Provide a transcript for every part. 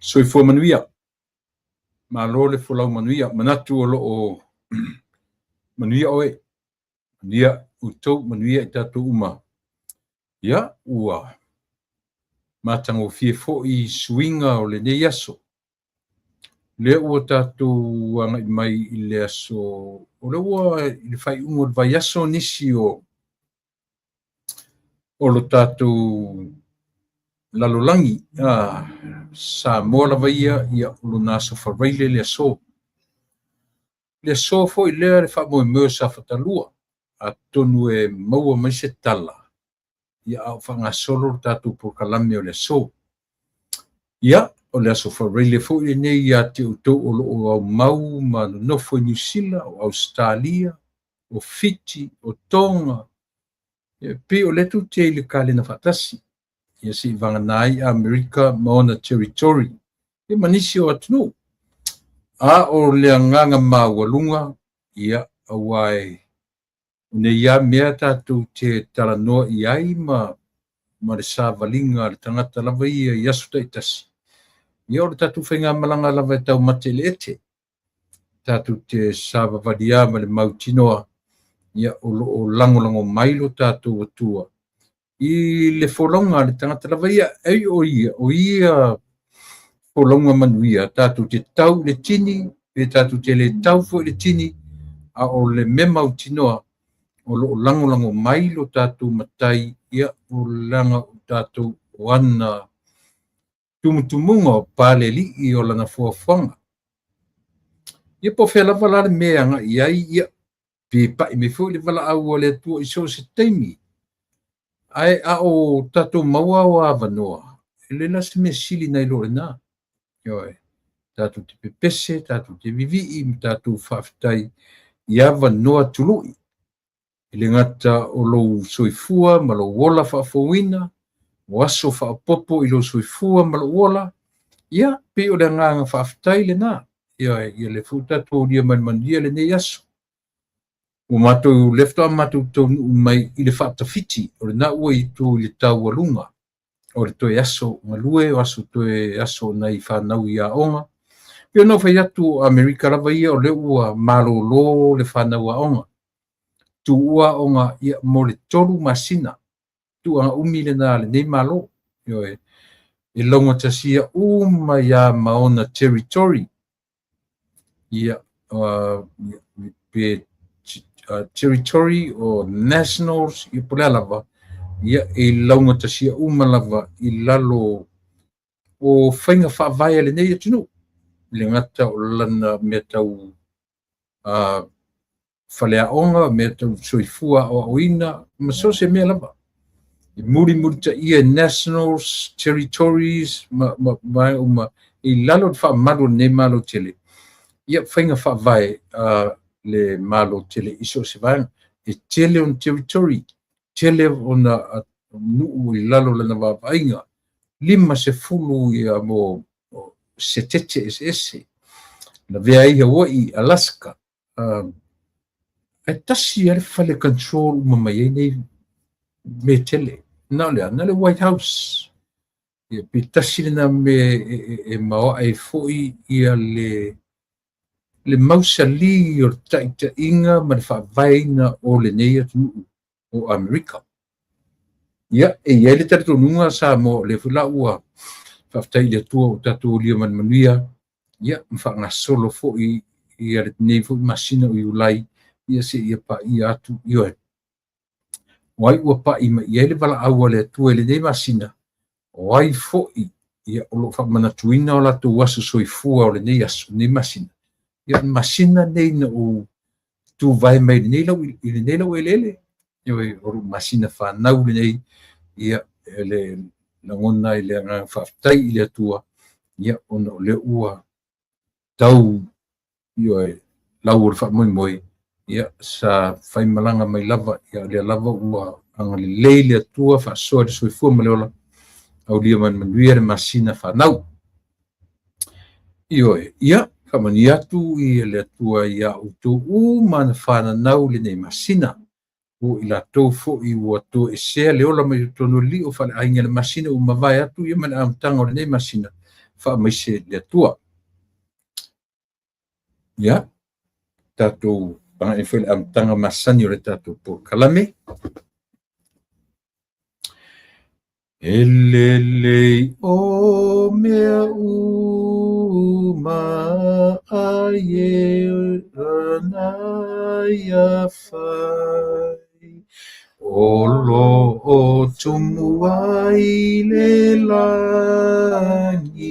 soifua manuia malo le folau manuia manatu o loo manuia oe manuia utou manuia i tatou uma ia ua matagofie foʻi suiga o lenei aso lea ua tatou agaʻi mai i le aso o le ua i le faiʻuga o le vaiaso nisi o lo tatou lalolagi sa moa lava ia o lona asofaraile le aso foʻi lea le faamoemoe sa fatalua atonu e maua mai se tala ia ao faagasolo le tatou polokalame o le aso ia o le asofaraile foʻi lenei iā te outou o loo aumau ma nonofo i niusila o australia o fiti o tonga pe o le tutia i le kalena faatasi ia seʻi vagana ai amerika ma ona territory ia manisi o atunuu a o le agaga maualuga ia auae ona ia mea tatou te talanoa i ai ma le savaliga le tagata lava ia i aso taʻitasi ia o le tatou faigamalaga lava e taumate i le ete tatou te savavalia ma le mautinoa ia o loo lagolago mai lo tatou atua i le folauga le tagata lava ia ai o ia folauga manuia tatou te tau le tini pe tatou te le tau foʻi le tini a o le mea mautinoa o loo lagolago mai lo tatou matai ia o laga o tatou o ana tumutumuga o palelii o lana fuafuaga ia po fea lava la le mea agaʻi ai ia pe paʻi me foʻi le valaau o le atua i so se taimi ae a o tatou maua o avanoa e le lasi mea sili nai lo lenā ioe tatou te pepese tatou te vivii ma tatou faafetai i avanoa tuluʻi i le gata o lou soifua ma lou ola faafouina o aso faapopo i lou soifua ma lou ola ia pe o le agaga faafetai lenā ia le foʻi tatou aulia ma le manuia lenei aso ua matou le fetoʻa matou taunuu mai i le faatafiti o lenā ua itu i le taualuga o le toe aso galue o aso toe aso nai fanau i aʻoga pe ona fai atu o amerika lava ia o le ua malōlō le fanau aʻoga tuua aʻoga ia mo le tolu masina tuuagaʻumi lenā lenei mālō ioe e lauga tasia uma iā ma ona territory ia pe territory o nationals i polea lava ia e lauga tasia uma lava i lalo o faiga faavae lenei atunuu le gata o lana mea tau faleaʻoga mea tau soifua aʻoaʻoina ma so se mea lava i mulimuli taʻia e nationals territories ma uma i lalo le faamalu lenei malo tele ia faiga faavae le malo tele i so se vaega e tele ona territory tele ona nuu i lalo lana vaavaiga 50 ia mo se tete ese na vea ia oi Alaska e tasi ale fale control uma mai ai nei me tele na le White House ia pe tasi lena me e maoa e foʻi ia le mausali o le taʻitaʻiga ma le faavaeina o lenei atunuu o amerika ia e iai le talitonuga sa mo le fulaʻu ua faafetai le atua o tatou olia ma le manuia ia ma faagasolo foʻi ia le tenei foʻi masina o iulai ia seʻia paia atu ioe o ai ua paʻi ma i ai le valaau a le atua i lenei masina o ai foʻi ia o loo faamanatuina o latou aso soifua o lenei aso nei masina ia masina nei na o tuvae mai lenei lau elele ioe o loo masina fanau lenei ia le lagona i le agaga faafetai i le atua ia ona o le ua tau ioe lau o le faamoemoe ia sa faimalaga mai lava ia lea lava ua agalelei le atua faasoa le soifua ma le ola aulia ma le manuia le masina fanau ioe ia faamani atu i le atua ia outou ma na fananau lenei masina o i latou foʻi ua toʻesea le ola mai tonu alii o faaleʻaiga le masina ua mavae atu ia ma le amataga o lenei masina whaamaise le atua. Ia, tātou panga e whele amtanga masani o le tātou po kalame. Elelei o mea uma aie anai a whai. Olo o tumu ai le langi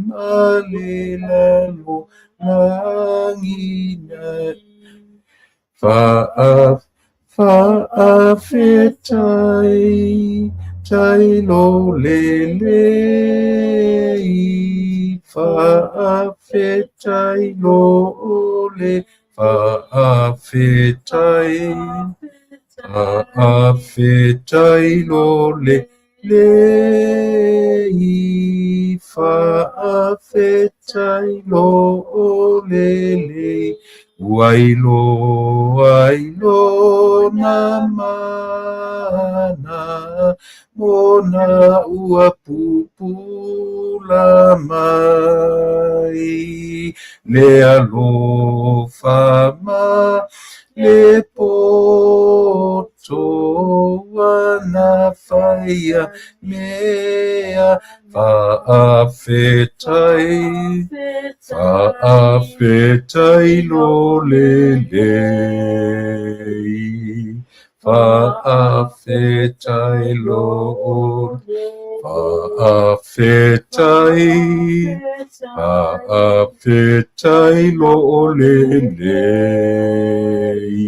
ma le lalo langi na whaawhetai tai lo le lei whaawhetai lo le whaawhetai whaawhetai lo le lei whaawhetai lo le lei wailo na mana mona ua pupula mai le alofa ma le poto wana whaia mea whaawhetai lo le lei whaawhetai lo whaawhetai lo le lei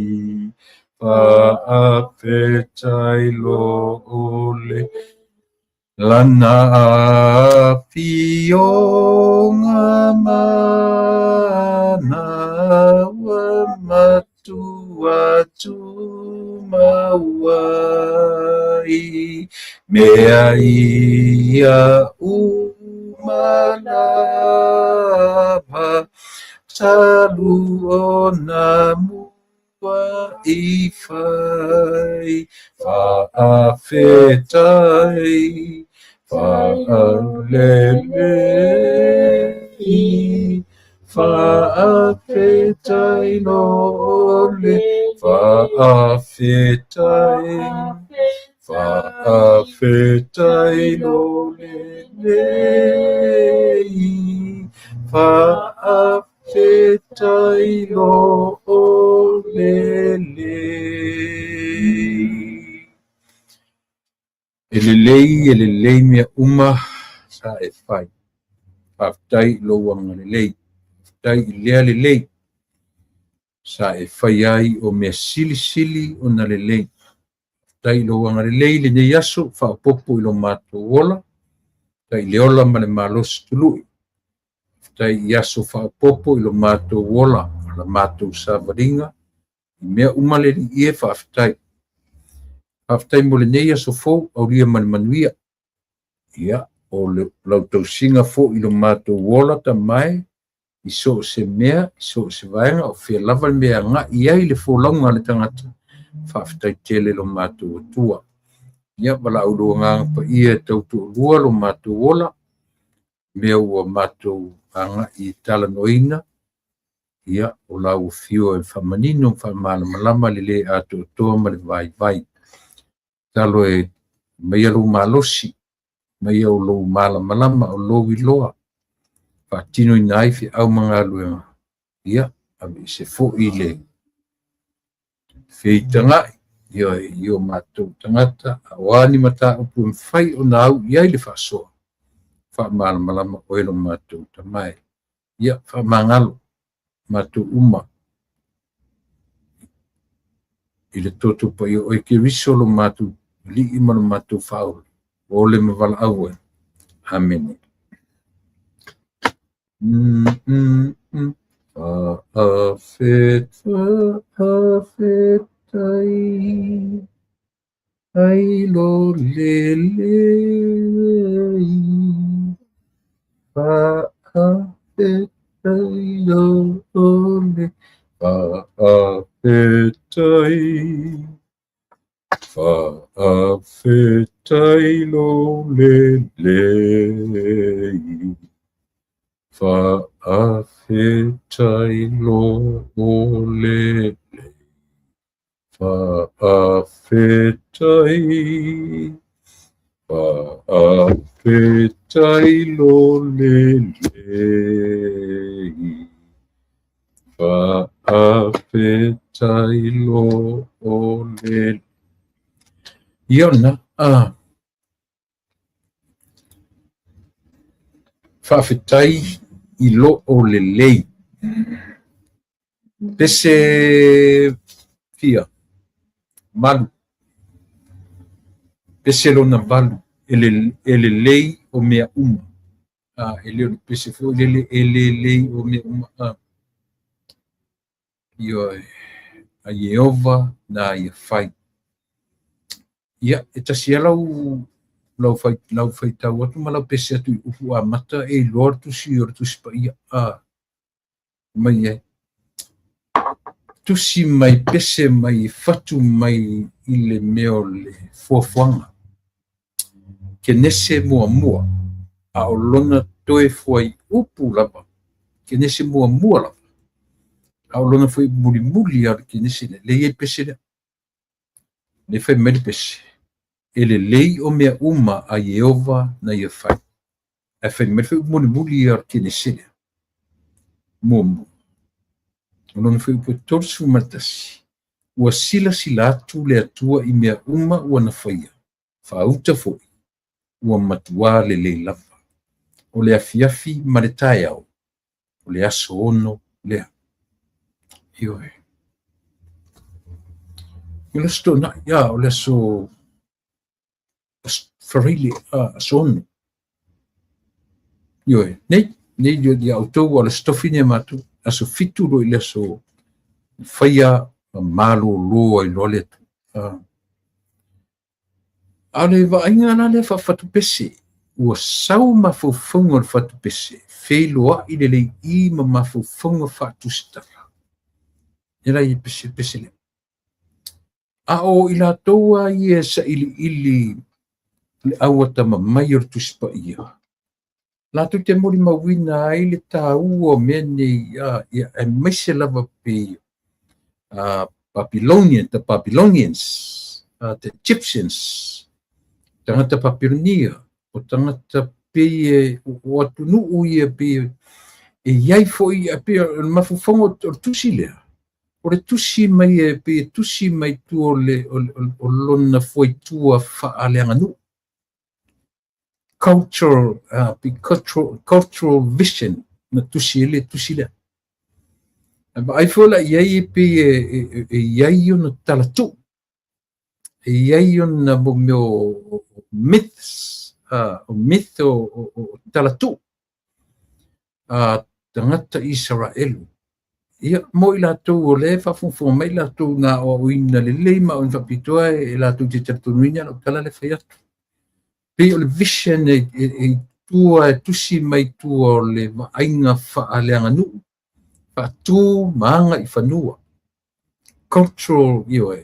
whaawhetai lo le lana pionga mana wa matua tu mawai mea ia umalava talu ona mua ifai whaawhetai whaalelei whaawhetai lo le whaawhetai lo le lei whaawhetai lo le lei. Elelei mea uma sa e whai. Whaftai lo wanga lelei. Tai lea lelei. Sa e whai ai o mea sili o na lelei. Tai lo wanga lelei le nei aso whaopopo ilo mātou ola. Tai leola ma le malos tului. Tai iaso whaopopo ilo mātou ola. La mātou sa varinga. Mea uma le ie whaftai. Whaftai mo le nei aso fōu au ria manuia. Ia, o le lautau singa fōu ilo mātou ola ta mai. Iso se mea, iso se vaenga, o fia lava mea nga iai le fōlaunga le tangata. Whaftai tele lo mātou atua. Ia, wala au roa nganga pa ia tautu rua lo mātou ola. Mea ua mātou anga i tala noina. Ia, o lau fio e whamanino, whamalama le le ato toa ma le vai. Talo e mai alu malosi, mai au lou malama o lou i loa. Whaatino i naifi au mga aluenga. Ia, ame se fo i le. Whei tangai, io mātou tangata, awani mata upu mwhai o na au iai le whaasoa. Whaamalama o eno mātou tamai. Ia, whaamangalo, mātou uma. I le toto pa i o eke risolo mātou. Li imanu matu faul ole me vala awe amen ai lo lele ai lo le whaawhetai lo le lei Fa'awhetai lo ole. Fa'awhetai. Fa'awhetai lo lelei. Fa'awhetai lo ole. Iona, fa'awhetai I lo lelei. Pese fia, malu. Pese lona valu, lelei o mea uma. Ele pese fo lelei o mea uma. Io a Yehova na ia fai. Ia, e tasi lau fai tau atu ma lau pese atu I upu a mata e lor tusi or tusi pa ia mai e. Tusi mai pese mai fatu mai I le meo le fuafuanga. Ke nese mua a o lona toe fuai upu lava. Ke nese mua lava. A o lona fuai muli ar ke nese le ie pese le. Le fai mele pese. Ele lei o mea uma a Yehova na ia fai. E fai mele fai muli ar ke nese le. Mua. O lona fuai upu torsu matasi. Ua sila atu le atua I mea uma ua na faia. Fauta foi. Ua matua le lei lava. O le afiafi ma le tae au. O le aso ono lea. Ioe. Io le sto na, ia, o le aso farili aso ono. Ioe. Nei dio di autou o le stofine matu. Aso fitu lo I le aso faia malo loa I loa le atu. A le vainga na le fatu pese. Ua sau mafaufunga le fatu pese. Feiloa I le lei I ma mafaufunga fatu stara. Ela I pese le. A o I la toa I e sa ili le aua tama mai or tuspa ia. La tu te mori mawina ai le ta ua mene ia e maise lava pe Babylonians, the Egyptians, tangata Babylonia, o tangata pe o atunu ia pe e iai foi a pe mafufongo o tusi lea. O le tusi mai e pe tusi mai tu o lona foi tua faaleanga nu. Cultural vision na tusi lea. Ai fola iai pe iai o na talatu. Iai o na meu myths, o myth o talatu. Tangata Israelu. Ia mo I lātou o le whafunfonga mai lātou nā o ina le leima o whapitoa e lātou te tatunuina o kala le whai atu. Pe o le vision e tua e tusi mai tua o le ainga whaaleanga nuu. Whatu maanga I whanua. Cultural, io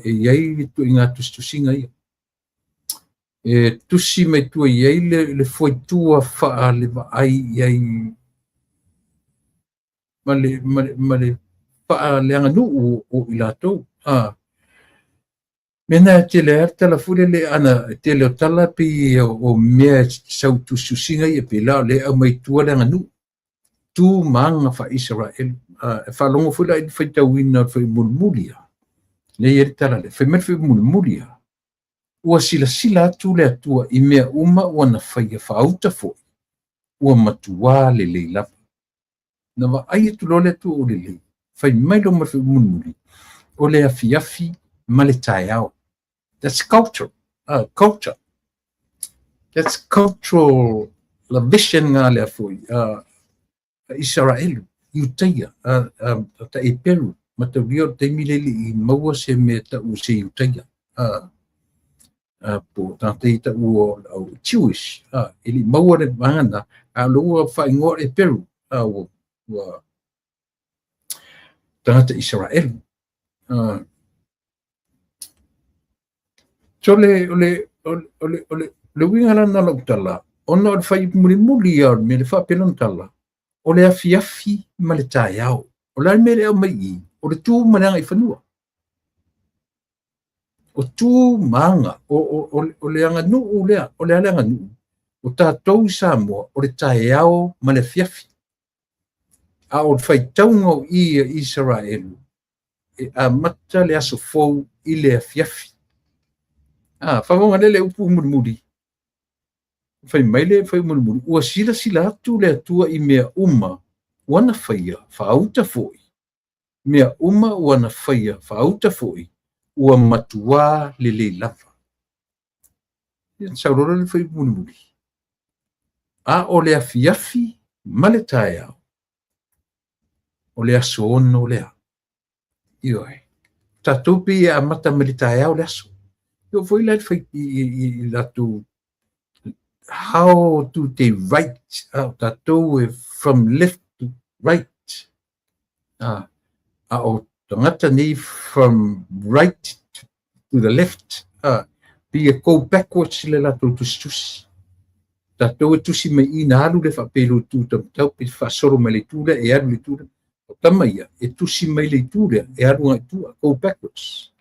iai tu inga tusinga ia. E tusi mai tua iai le foi tua whaale ai iai male faaleanga nuu o I lātou. Mena te le tala fule le ana te le tala pi o mea sau tu susinga I pe lao le au mai tua le nganu. Tu manga fa Israel. Fa longo fule I fai tawina fai mulmulia. Le ieri tala le. Fai mer fai mulmulia. Ua sila atu le atua I mea uma ua na fai fa auta fo. Ua matua le le lapa. Na wa ai tu lo le tu o le le. Fai mai lo ma fai mulmuli. O le afi ma le tae au. That's culture. Culture. That's cultural. La vision nga le foi. Israel. Utaya. Ta e Peru. Mata rio te mileli I maua se me ta u se Utaya. Po tante ta u Jewish. Ili maua le mangana. A loa fa ingo e Peru. Tangata Israel. So le winga la na lautala ona o le fai muli ia me le whapelon tala. O le afi ma le tae au. O le mele au mai i. O le tū mananga i whanua. O tū maanga. O le anga nu o lea. O le anga nu. O tātou Samoa. O le tae au ma le fiafi. A o le whai taunga o i Israelu. E a mata le aso fou i le fiafi. Whawonga le upu muri. Fai maile fai muri. Ua sila atu le atua i mea uma. Wana whaia whaauta foi. Mea uma wana whaia whaauta foi. Ua matua le lava. Saurora le fai muri. A o le afiafi ma le tae au. O le aso ono lea. Ioi. Tatou pe a mata ma le tae au le aso. Io foi la fai i latu. How do they write? Tatou from left to right. O tangata ni from right to the left. Be go backwards le lato tusi. Tatou tusi me ina alu le whapelo tu tau pe whasoro me le tūra e alu le tūra. O tamaia e tusi me le tūra e alu ngai tua. Go backwards.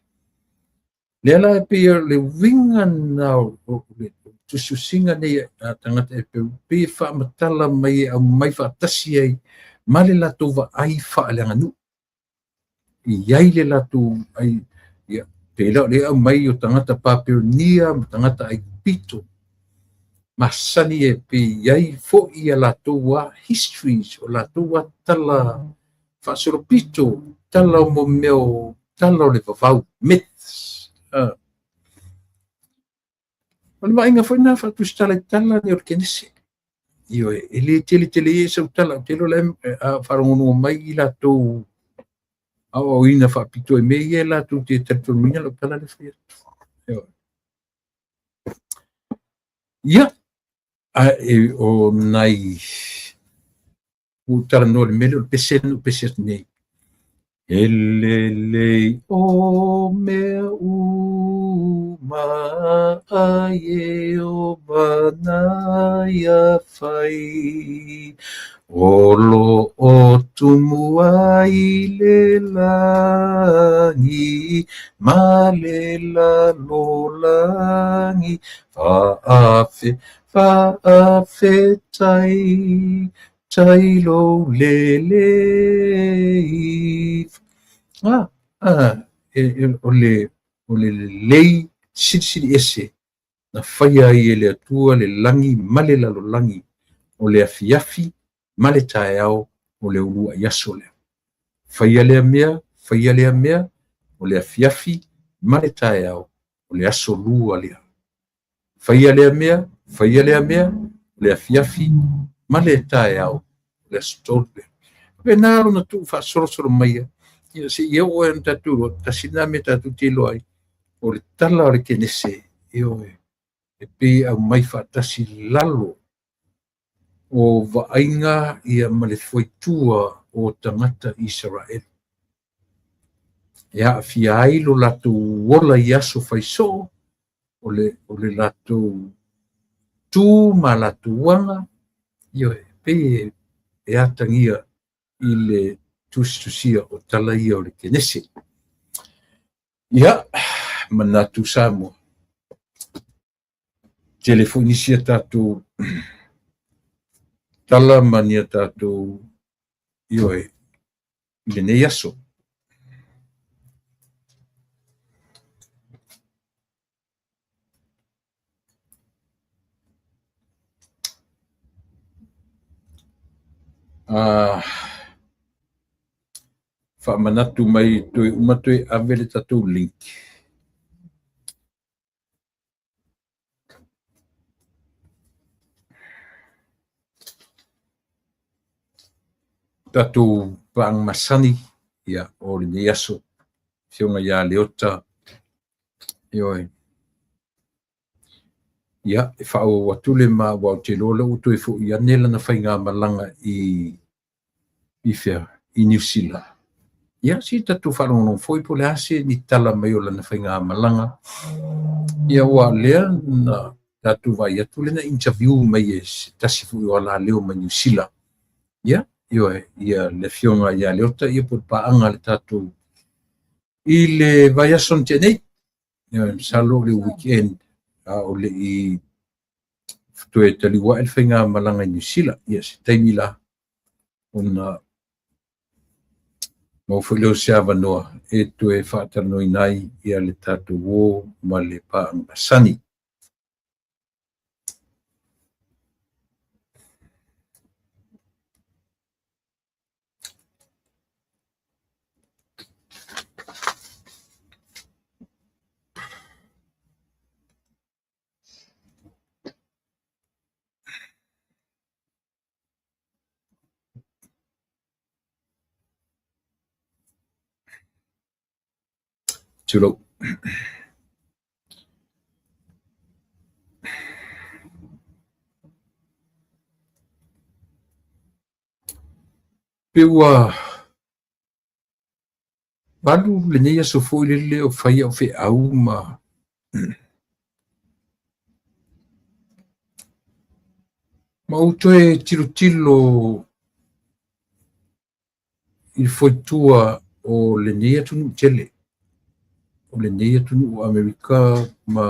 Le ala e pe le winga na le tusi singa nei tangata e pe whaamatala mai au mai whaatasi ai ma le lato wa ai whaalanga nu. Iai le latu ai ia pela le au mai o tangata Papironia ma tangata ai pito masani e pe iai fo ia latu wa histories o latu wa tala fasoro pito tala o momeo tala o le vavau myths o le mainga foi na fatus tala tala ni o kenese io e le tele e sa tala telo le farongo mai i latu o ina whapito e mei e la tu te tertonuina lo tala le fia. Ia, o nai o tala no le mele o pesenu nei. Elelei o mea uma ai o manaya fai. Olo o tumuai le langi, ma le langi, fa'afe tai lo lelei. O le lei siri ese, na whaia i e le atua le langi, ma le langi, o le afiafi, ma le tae au o le urua i aso lea. Whaia lea mea, o le afiafi, ma le tae au o le aso lua lea. Whaia lea mea, o le afiafi, ma le tae au o le aso tolu lea. Pena aro na tu whasorosoro maia, si ia o e tatu, tasina me tatu tilo ai, o le tala o le kenese, e pe au mai whaatasi lalo, o vainga ia ma le foitua o tangata Israel. Ia fia ai lo latu wola i aso faiso o le latu tu ma latu wanga pe e atangia i le tustusia o tala ia o le kenese. Ia manatu Samoa. Telefonisia tatu tala mania tātou ioe i le nei aso. Whaamanatu mai toi umatoe avele tātou link. Tātou pang masani ia o le nei aso. Fionga ia leota. Ioe. Ia, e whao watule ma wau te lola uto e fu ia nela na whainga malanga i New Zealand. Ia, si tatu wharongo foi po le ase ni tala mai o lana whainga malanga. Ia wa lea na tatu vai atu lena interview mai e tasi fu o la leo mai New Zealand ia ia le fionga ia le ota ia por paanga le tatu i le vai ason tenei salo le weekend o le i toe taliwa el whainga malanga New Zealand ia se taimi la ona mau whuleo sea wanoa e toe whaatanoi nai ia le tatu wō ma le paanga sani. Tūlau. Peua balu le nei aso foi le o fai o fe au ma utoe tilo il foi tua o le nei atu tele o le nei atu o Amerika ma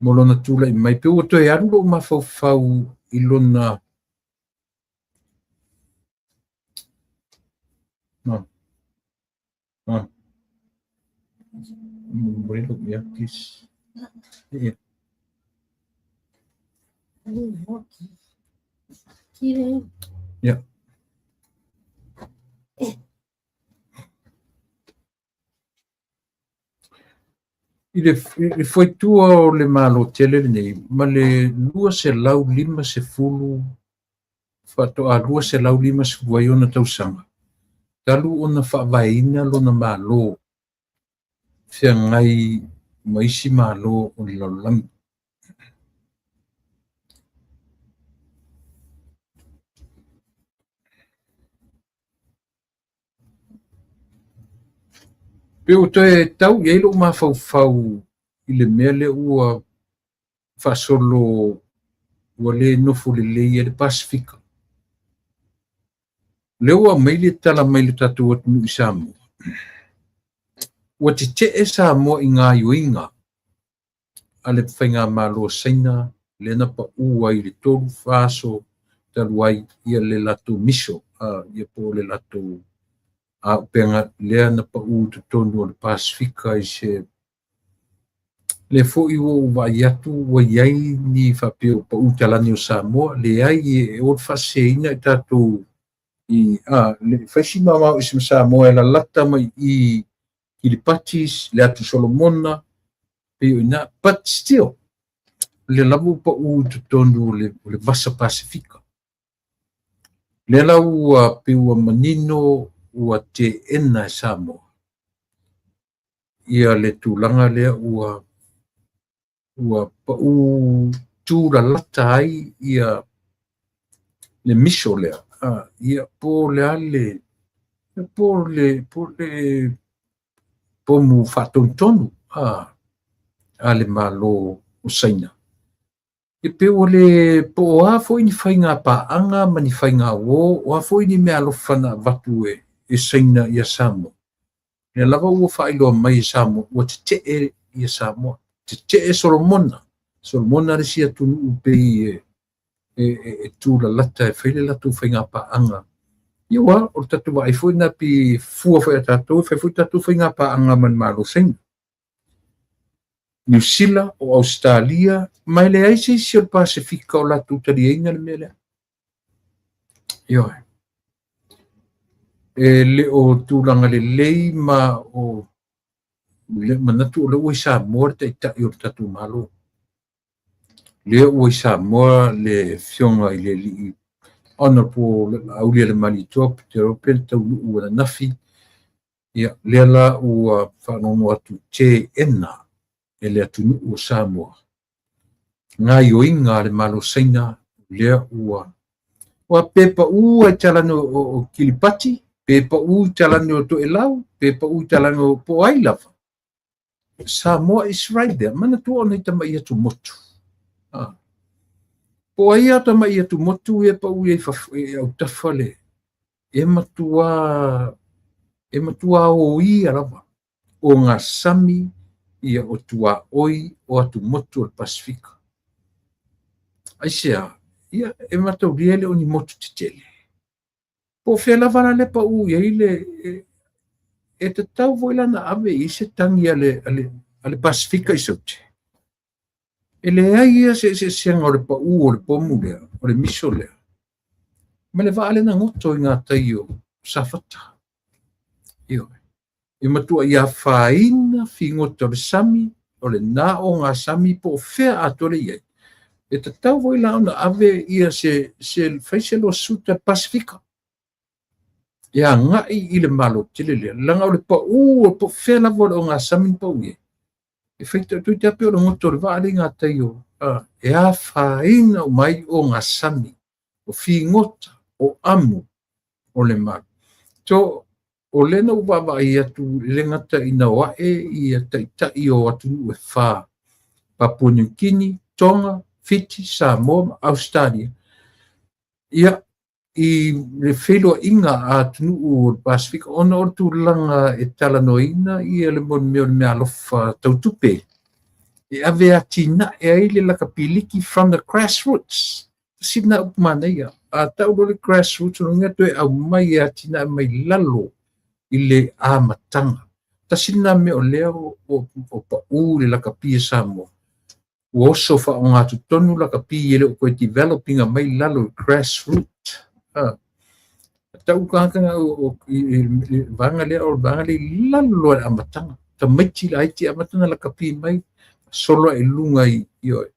molona tula i mai peua toe aru ma fau ilona Boleh look ya, please. Yeah. Yeah. Ele foi tua o le malo tele nei, ma le lua se lau lima se fulu, fato a lua se lau lima se fuaiona tausanga. Talu ona whaavaina lona malo, fia ngai maisi malo o le laulangi. Peo toe tau iei lo ma fau i le mea le ua whasolo ua le nofu le lei e le Pasifika. Le ua maili tala maili tatu atunu i Samoa. Ua te e Samoa i ngā yuinga a le whainga malo saina le na pa ua i le toru whaso taluai ia le lato miso ia po le lato a penga lea na pa u te tonu o le Pasifika i se le fo i o vai atu wa iai ni whapeo pa u talani o Samoa le ai e o whaseina i tatu i le whaisi mamau i Samoa e la lata mai i Kiripatis le atu Solomona peo ina but still le lavu pa u te tonu o le vasa Pasifika le lau peo manino ua te ena e Samoa. Ia le tūlanga lea ua pa u tūra lata ai ia le miso lea. Ia po le ale, po mu whatontonu ale malo o saina. E peo le po o hafo ini whainga paanga mani whainga o hafo ini mea alofana vatu e saina ia Samoa. Le lava ua whailoa mai Samoa, ua te e ia Samoa, te e Solomona. Solomona le sia tunu upe e tūla lata e whaile latu whainga paanga. Ia wa, o tatu wa i fwina pi fua whai tatu, whai fwai tatu whainga paanga man malo saina. New Zealand o Australia, mai le aise si o Pasifika o latu tari einga le mele. Ia le o tūlanga le lei ma o le manatu o le ua i Samoa te itai o tatu malo. Le ua i Samoa le fionga i le li ona po aulia le Manitoba te European tau ua na nafi. Ia le ala ua whanongo atu te ena e le atunu o Samoa. Ngā ioinga le malo saina le ua pepa ua e talano o Kiribati, pepa u talano to elau, pepa u talano po ai lava. Samoa Israel mana tu ona ita mai atu motu. Po ai ata mai atu motu e pa ui au tafale. E matua o ia lava. O ngā sami ia o tua oi o atu motu o Pasifika. Ai sea, ia e matau riele o ni motu titele. Po whea lava na le pa ui le e te tau voila na ave i se tangi ale Pasifika i saute. E le ai ia se sianga o le pa u o le pomu lea, o le miso lea. Ma le vaale na ngoto i ngā taio safata. Io. I matua ia whaina fi ngota o le sami, o le nā o ngā sami po whea atore iai. E te tau voila ona ave ia se whaiselo suta Pasifika. Ia ngai i le malo tele lea. Langa o le pa u o po whea lavo o ngā sami pa ue. E whaita tui te ape o le ngoto o le vaale ngā taio. E a whaina o mai o ngā sami. O fi ngota, o amu, o le malo. So, o lena uwawa i atu le ngata ina wae i i o atu nu e wha. Papua New Guinea, Tonga, Fiji, Samoa, Australia. Ia, i le whelua inga a tunu o Pasifika, ona o tu langa e talanoina i le mon meo le mea alofa tautupe. E ave a tina e aile laka piliki from the grassroots. Sina upumana ia. A tau le grassroots, no ngā toe au mai a tina mai lalo i le amatanga. Ta sina me o leo o pa u le laka pia Samoa. O oso fa o ngā tutonu laka pia ele o koe developing a mai lalo grassroots. Tau kākanga o vanga lea o vanga le lalo e amatanga. Ta maiti la haiti amatanga laka pia mai. Solo e lunga i oe.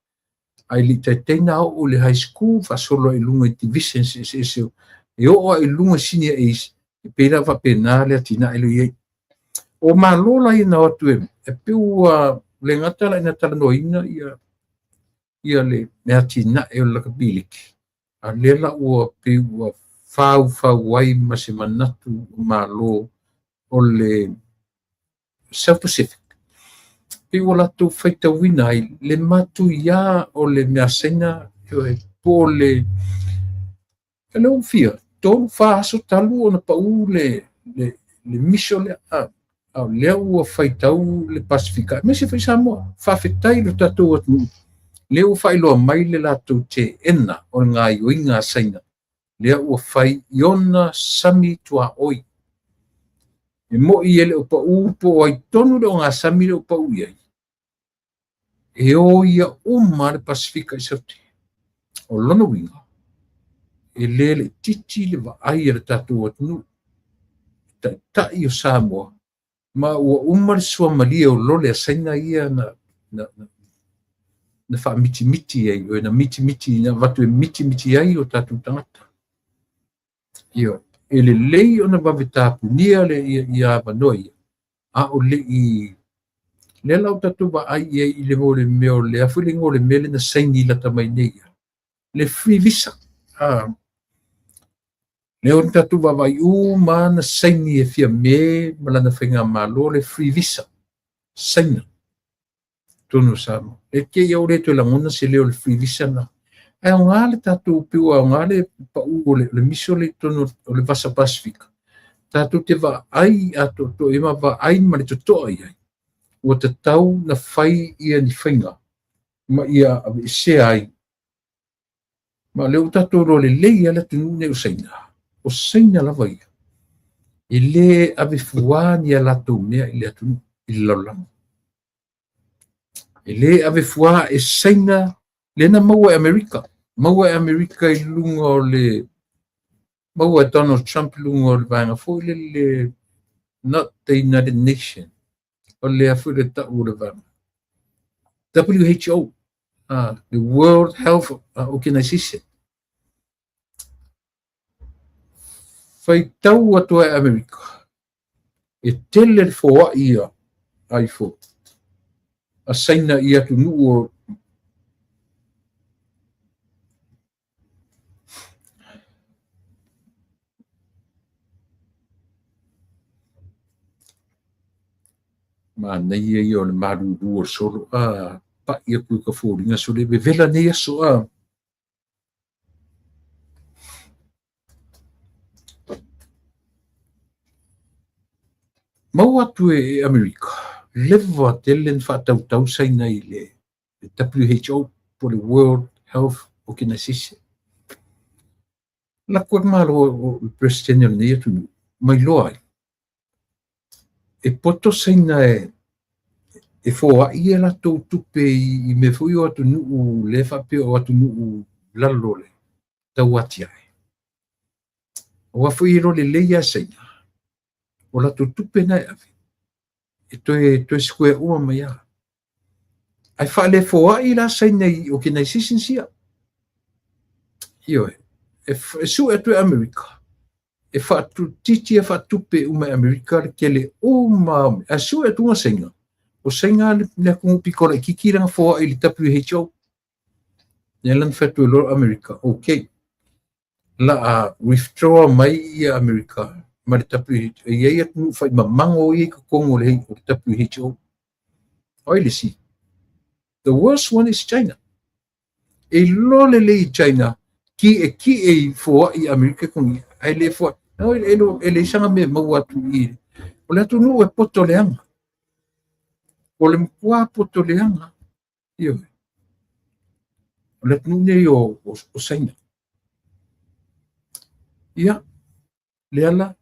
Ai li te teina o le high school, fa solo e lunga i division se e o e lunga senior age, e pera fa pena le atina e lo iei. O malola i na otu e peu le ngata la ina tala noina ia le me atina e o laka biliki. A lela ua peu fau wai ma se manatu malo o le South Pacific. Pe o latu whaita wina ai, le matu ia o le measena e po le leo fia, tolu whaaso talu o na pau le miso le a leo ua whaitau le Pasifika. Me se whai Samoa, whawhetai lo tatou atu. Leo whailoa mai le latu te ena o ngā ioinga saina. Leo ua whai iona sami tua oi. E mo i ele o pau po ai tonu le o ngā sami le o pau iai. E o ia le Pasifika i sauti. O lona winga. E le titi le wa ai le tatou atunu. Tai o Samoa. Ma ua le sua malia o lole a saina ia na wha miti ai. O na miti, na watu e miti ai o tatou tangata. Io. E le lei o na wawetapunia le ia vanoi. A o le i le lau tatou wa ai i le mo le meo le afu le ngole mele na saini la tamai nei. Le free visa. Le o tatou wa vai ma na saini e fia me malana whainga malo le free visa. Saina. Tono sama. E ke iau le to langona se leo le free visa na. Ai o ngā le tatou piua o ngā le pa u le miso le tono o le vasa Pasifika. Tatou te wa ai a to e ma wa ai ma le to ai ai. O te tau na whai ia ni whainga. Ma ia se ai. Ma leo tatou ro le lei ala tunu ne o saina. O saina lava ia. E le ave fuani ala tau mea i le atunu i laulang. E le ave fua e saina le na maua e Amerika. Maua e Amerika i lunga o le maua e Donald Trump lunga o le vanga fo le not the United Nations. O le afu le tau le vanga. WHO. The World Health Organization. Fai tau atua e Amerika. E tele foa ia ai fo. A saina ia tu nuu Manai ai o le maruru o solo pa ia ku ka fōringa so le vela nei aso mau atu e Amerika lewa telen whātautau saina i le WHO po le World Health Organization. La kua malo o presidente nei atu mai loa e poto saina e fōa ia la tō tupe i me fui o atu nuu le whape o atu nuu lalole tau ati ai. O a fui ro le leia saina o la tō tupe nai avi e toe square ua mai a. Ai wha le fōa i la saina i organization sia. Io e su atu Amerika. E wha tu titi e wha tupe uma Amerika le kele uma a su atu nga saina. O sainga le kung pikola i kikiranga fōa i li WHO. Nelan whatu e lor Amerika. Okay. La withdraw mai i Amerika. Ma le WHO. E iei atu whai mamango i ka kongo le hei o le WHO. Oi le si. The worst one is China. E lole le i China. Ki e fōa i Amerika kongi. Ai le fōa. E le sanga me mau atu i. O le atu nu e poto leanga. O le mkua poto leanga. Io. O le atu nei o saina. Ia. Le ala.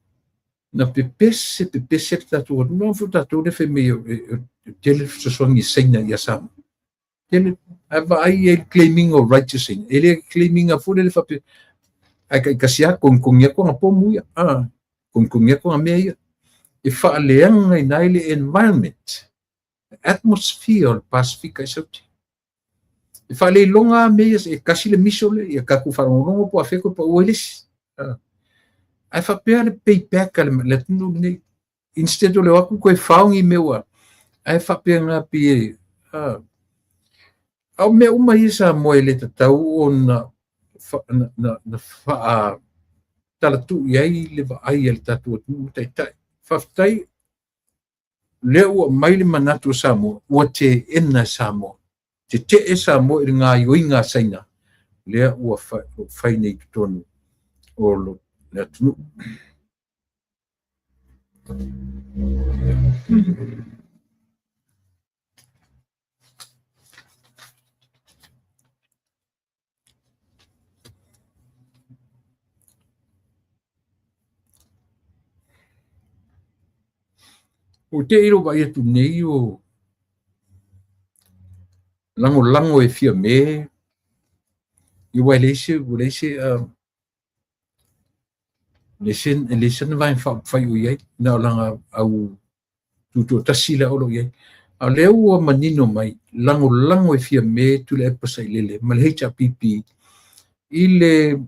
Na pepese tatu. No fu tatu le fe me tele sosongi saina ia sama. Tele. Ava ai e claiming o righteous. Ele claiming a fule le fape. Ai kasia kongkongia ko ngapo muia. Kongkongia ko ngamea ia. E whaaleanga i nai le environment. Atmosphere Pacifica i sauti. E whaale longa mea e kasi le miso le ia kaku wharongongo po a wheko pa uelis. Ai whapea le payback le tunu nei. Instead o le waku koe whaongi meua. Ai whapea ngā pie. Au mea uma isa moe le tatau o na talatu iai le vaai le tatu atu taitai. Whaftai le ua mai le manatu Samoa, ua te ena Samoa. Te e Samoa i ngā ioinga saina. Lea ua whai nei tutonu o lo le atunu. O te iro vai atu nei o lango e fia me i wai leise lesen vai whai o iai na o langa au tutu tasi la olo iai a leo ua manino mai lango e fia me tu le epasa i lele ma le hecha pipi i le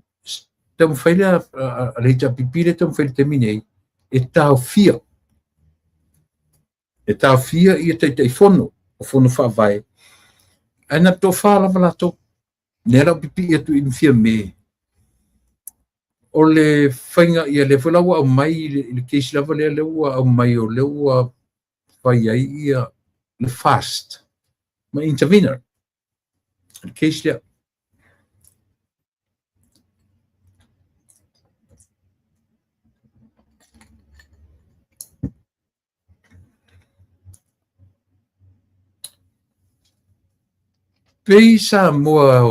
tam whaile a le hecha pipi le tam whaile teminei e tau fia i te fono o fono whawai. Ana to whala malato. Nera pipi atu i fia me. O le whainga ia le whalaua au mai le keisi lava le leua au mai o leua whai ai ia le fast. Ma intervener. Le keisi lea. Pei Samoa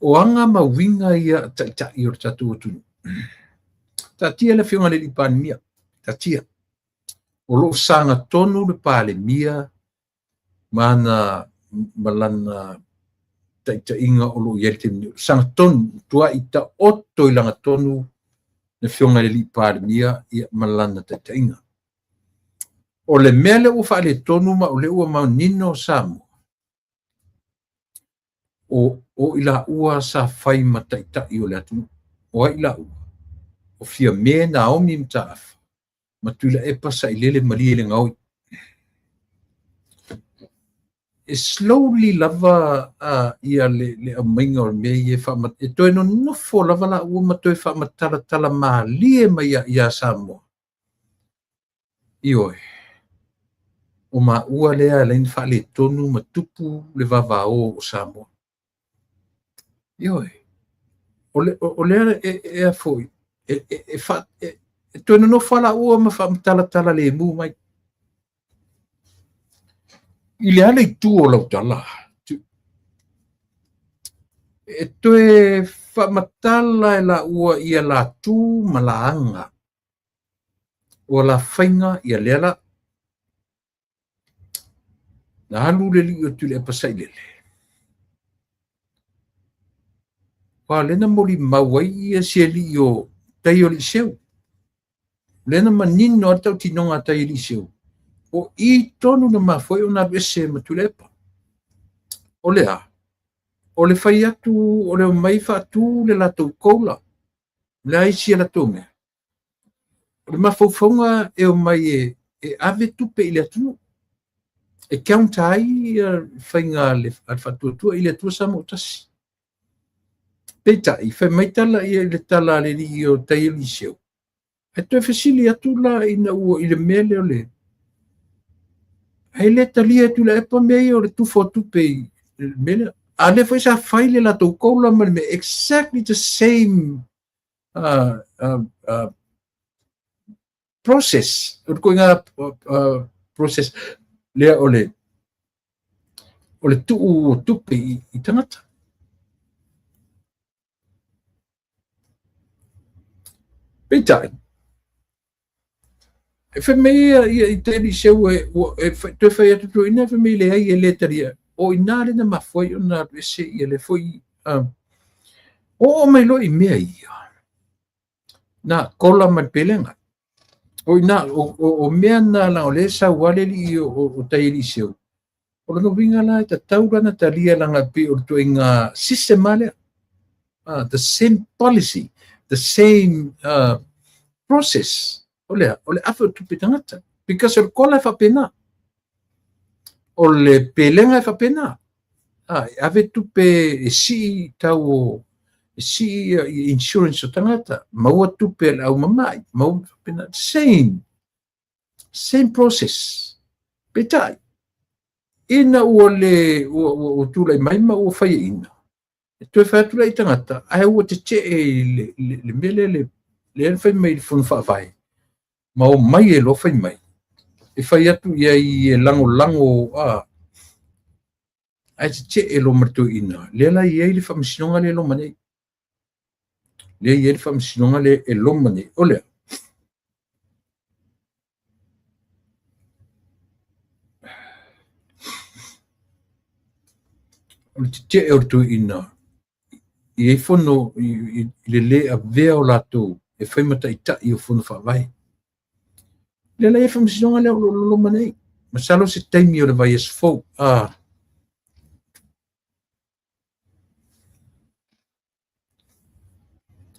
o anga mawinga ia i o tatu atunu. Tatia le whionga le li pandemia. Tatia. O lo sanga tonu le pandemia mana malana inga o lo yeltim. Sanga tonu tua i ta oto i langa tonu le whionga le li pandemia ia malana inga. O le mele ua whaale tonu ma o le ua maunino Samoa. O ila ua sa whai mataitai o le atu. O ila ua. O fia me na omi mtaafa. Ma tuila e pasa i lele mali le ngaui. E slowly lava ia le amainga o me i e wha e toe no nofo lava la ua ma toe wha matala tala maa lie ma ia Samoa. Ioi. O maua lea lain whale tonu ma tupu le vavao o Samoa. Ioi. O lea e a foi. E tuena no whala ua ma whamtala le mu mai. I le ale i tu o lau tala. E toe whamatala e la ua ia la tu ma la anga. O la whainga ia lela. Na halu le li o tu le pasai lele. Wa lena moli mawai ia se li o tai o li seu. Lena manino atau tinonga tai li seu. O I tonu na mawhoi o na bese matulepa. O lea. O le whai atu, o le mai whatu le latou koula. Le aisi e latou mea. O le mawhauwhaunga e o mai e ave tupe i le atu. E kiaunta ai whainga le whatuatua i le atua sama o tasi. Peitai, whai mai tala i le tala le li o tai li seu. E toi whesili atu la ina ua i le mele o le. Hei le talia tu la epa mea o le tufo tupe i le mele. A le whai sa whai le latou koula ma le exactly the same process. O ko inga process lea o le tuu o tupe i tangata. Peitai. E whai mea i te li seu e te whai atu tu ina whai mea le ai e le taria. O ina le na mawhai o na rese i le whai o mai lo i mea ia. Na kola man pelenga. O ina o mea na la o le sa wale li o tai li seu. O lana winga la e ta taurana ta lia langa pi o tu inga sistemale. The same policy, the same process. O le afa tupe tangata. Because o kola e whapena. O le pelenga e whapena. Ave tupe e si tau o si insurance o tangata. Maua tupe au mamai. Maua whapena. Same process. Petai. Ina ua le o tūlai maima ua whaia ina. E toi whaatula i tangata. Ai ua te te le mele le an whai mai fun whaavai. Ma o mai e lo whai mai. E whai atu ia i e lango ai te e lo martu ina. Lela i e le whamisinonga le lo manei. Le i e le whamisinonga le e lo manei. O lea. O te o tu ina. I e whono i le a vea o lato. E whai mata i ta i o whono whaavai. Lela i e whamisinonga le lo manei. Masalo se taimi o le vai es fau.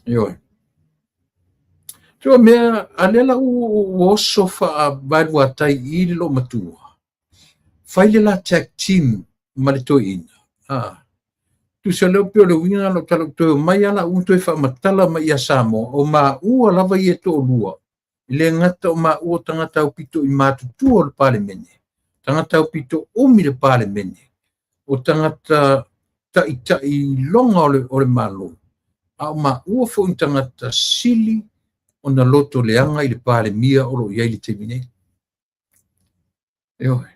Ioi. Tua mea, alela u oso wha vairua tai i le lo matua. Whaile la tag team malito ina. Tu se leo pio le winga lo talo tue mai ala un tue wha matala mai a Samoa o ma ua lava i e to lua. Le ngata o ma ua tangata au pito i mātutua o le pale mene. Tangata au pito umi le pale mene. O tangata ta i longa o le malo. Au ma ua fo in tangata sili o na loto leanga i le pale mia o lo iai le temine. Eoi.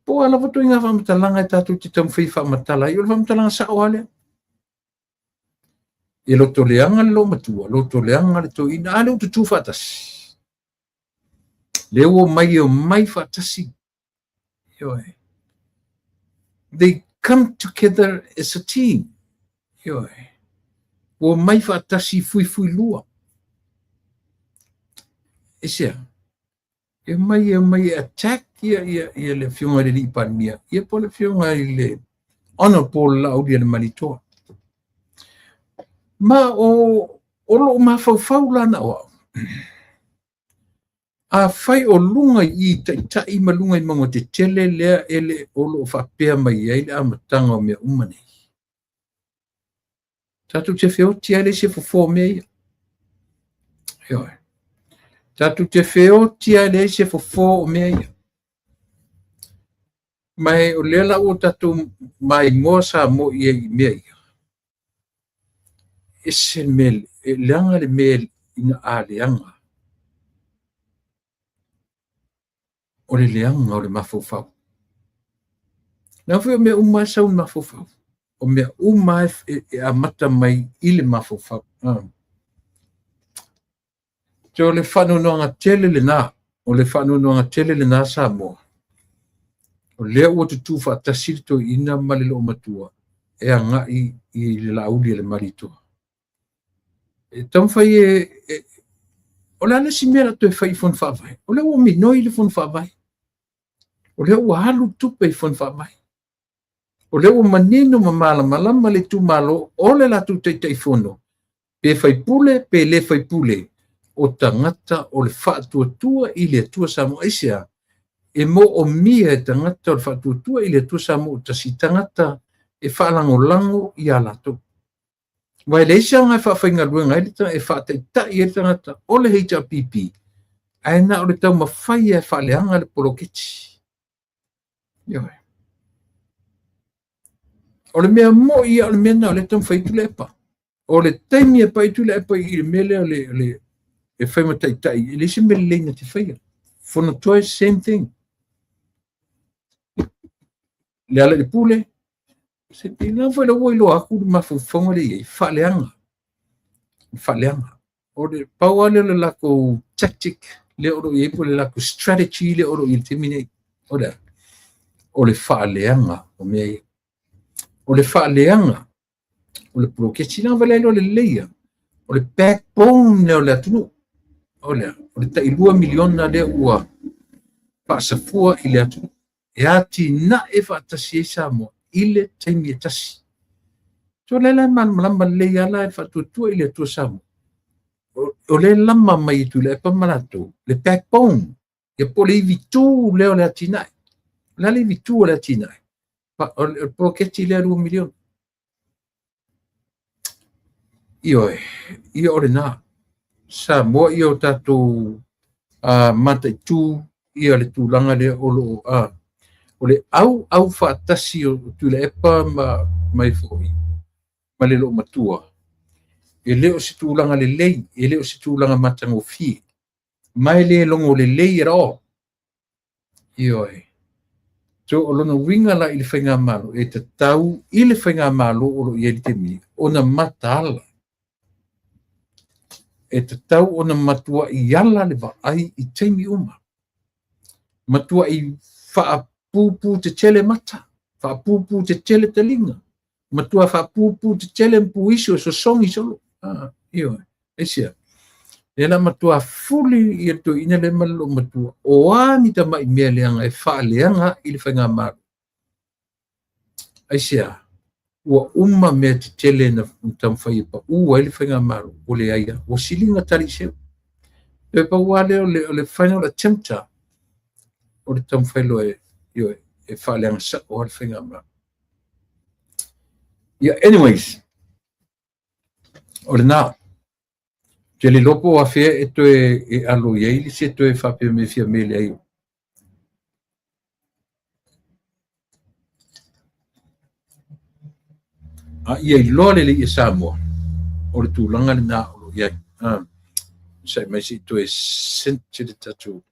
Po ala wato inga whamatalanga e tātou te tamwhai whamatala i o le whamatalanga sa o alea. E loto leanga le lo matua, loto leanga le to ina ale o te tū whatasi. Leo o mai whatasi. Eoi. They come together as a team. Eoi. O mai whatasi fui lua. E sea. E mai attack ia le fionga le lipan mia. Ia po le fionga i le ona po la audia le malitoa. Ma o lo ma fau lana o. A fai o lunga i tai malunga i mango te tele lea ele o lo whapea mai ai le amatanga o mea umane. Tatu te whio ti ale se fo mea ia. Ioi. Tatu te feo tia le se fofo o mea. Mai o lela o tatu mai mosa mo i mea. Ese mel, leanga le mel ina a leanga. O le leanga o le mafofau. Na feo mea uma sa un mafofau. O mea uma a mata mai i le mafofau. Te le whanonga tele le nā. O le whanonga tele le nā sa moa. O lea ua te tūwha tasirito ina malilo o matua. E a ngai i le lauli le maritoa. E tamwhai o le ana si mera to e whai fon whawai. O lea ua minoi le fon whawai. O lea ua halu tupe i fon whawai. O lea ua manino ma malama le tu malo o le latu tei fono. Pe whai pule, pe le whai pule. O tangata o le whaatua i le atua samo esia. E mo o mia e tangata o le whaatua i le atua samo o tasi tangata e whaalango i alato. Wai le isa ngai whaawhainga ruenga e le e whaataitai e tangata o le heita pipi. Aina o le tau mawhai e whaaleanga le poloketi. Ioi. O le mea mo ia o le mena o le tau whaitule epa. O le taimi e paitule epa i le mele o le e whai mataitai. E le si mele leina te whaia. Fono toi, same thing. Le ala le pule. Se te nga whai la wai loa aku le mawhawhonga le iei. Whaaleanga. Whaaleanga. O le pauale le lako tactic. Le oro i epo le lako strategy. Le oro i le temine. O le. O le whaaleanga. O mea i. O le whaaleanga. O le prokesi nga wale lo le leia. O le backbone le o le atunu. O le. O le tailua miliona le ua. Pasafua i le atunu. E ati na e whaatasi e sa moa. Ile taimi e tasi. So le la malama le ala e whaatutua ile atua sa moa. O le lama mai tu le pa malato. Le backbone. E po le vitu leo le atinai. La le vitu le atinai. O le proketi le 2 miliona. Ioe. Io o le nā. Sa moa i o tatou mata i tū. Ia le tūlanga le olo o le au whaatasi o tu le epa mai fōi. Ma le lo matua. E leo si tūlanga le lei. E leo si tūlanga matango fi. Mai le longo le lei rao. Ioi. So o lona winga la i le whainga malo. E te tau i le whainga malo o lo i e te mi. O na matala. E te tau o na matua i ala le vaai i teimi uma. Matua i whaapupu te tele mata. Whaapupu te tele te linga. Matua whaapupu te tele mpu iso so songi solo. Ioi. Esia. E la matua fuli i ato ina le malo matua. O ani ta mai mea leanga e wha leanga i le whainga maru. Esia. Ua uma mea te tele na tamwhai pa ua i le whainga maru. O le aia. O silinga tari seo. E pa ua leo le final attempta. O le tamwhai lo e wha leanga sa o le whainga maru. Yeah, anyways. O le nā. Te le lopo a fea e to e alo iei, li se to e whape me fia mele ai. Ia i loa le i Samoa. O le tūlanga le nā olo iei. Sai mai si to e sente le tatu.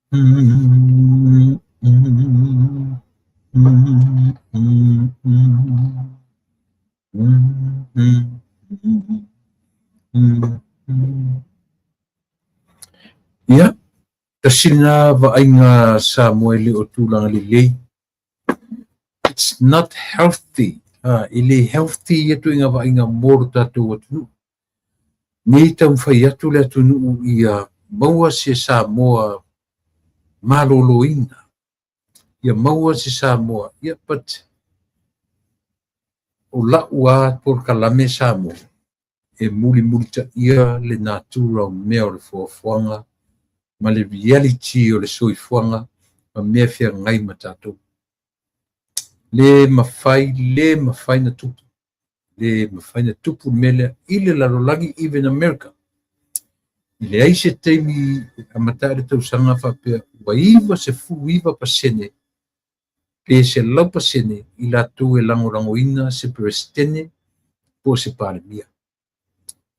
Ia, tasina va'aiga Samueli o tulaga lelei. It's not healthy. Ile healthy ia tuiga va'aiga mo lo tatou atunuu. Nei taumafai atu le atunuu ia maua se Samoa malōlōina. Ia maua se Samoa. Ia, but o la'u a polokalame Samoa e mulimuli ta'ia le natura o mea o le foafoaga ma le reality o le soifuaga ma mea feagai ma tatou. Le mafai na tupu. Le mafai na tupu mea lea i le lalolagi even America. I leai se taimi amata le tausaga faapea ua iva se fuiva pasene pe se lau pasene i latou e lagolagoina se peresidene po se palemia.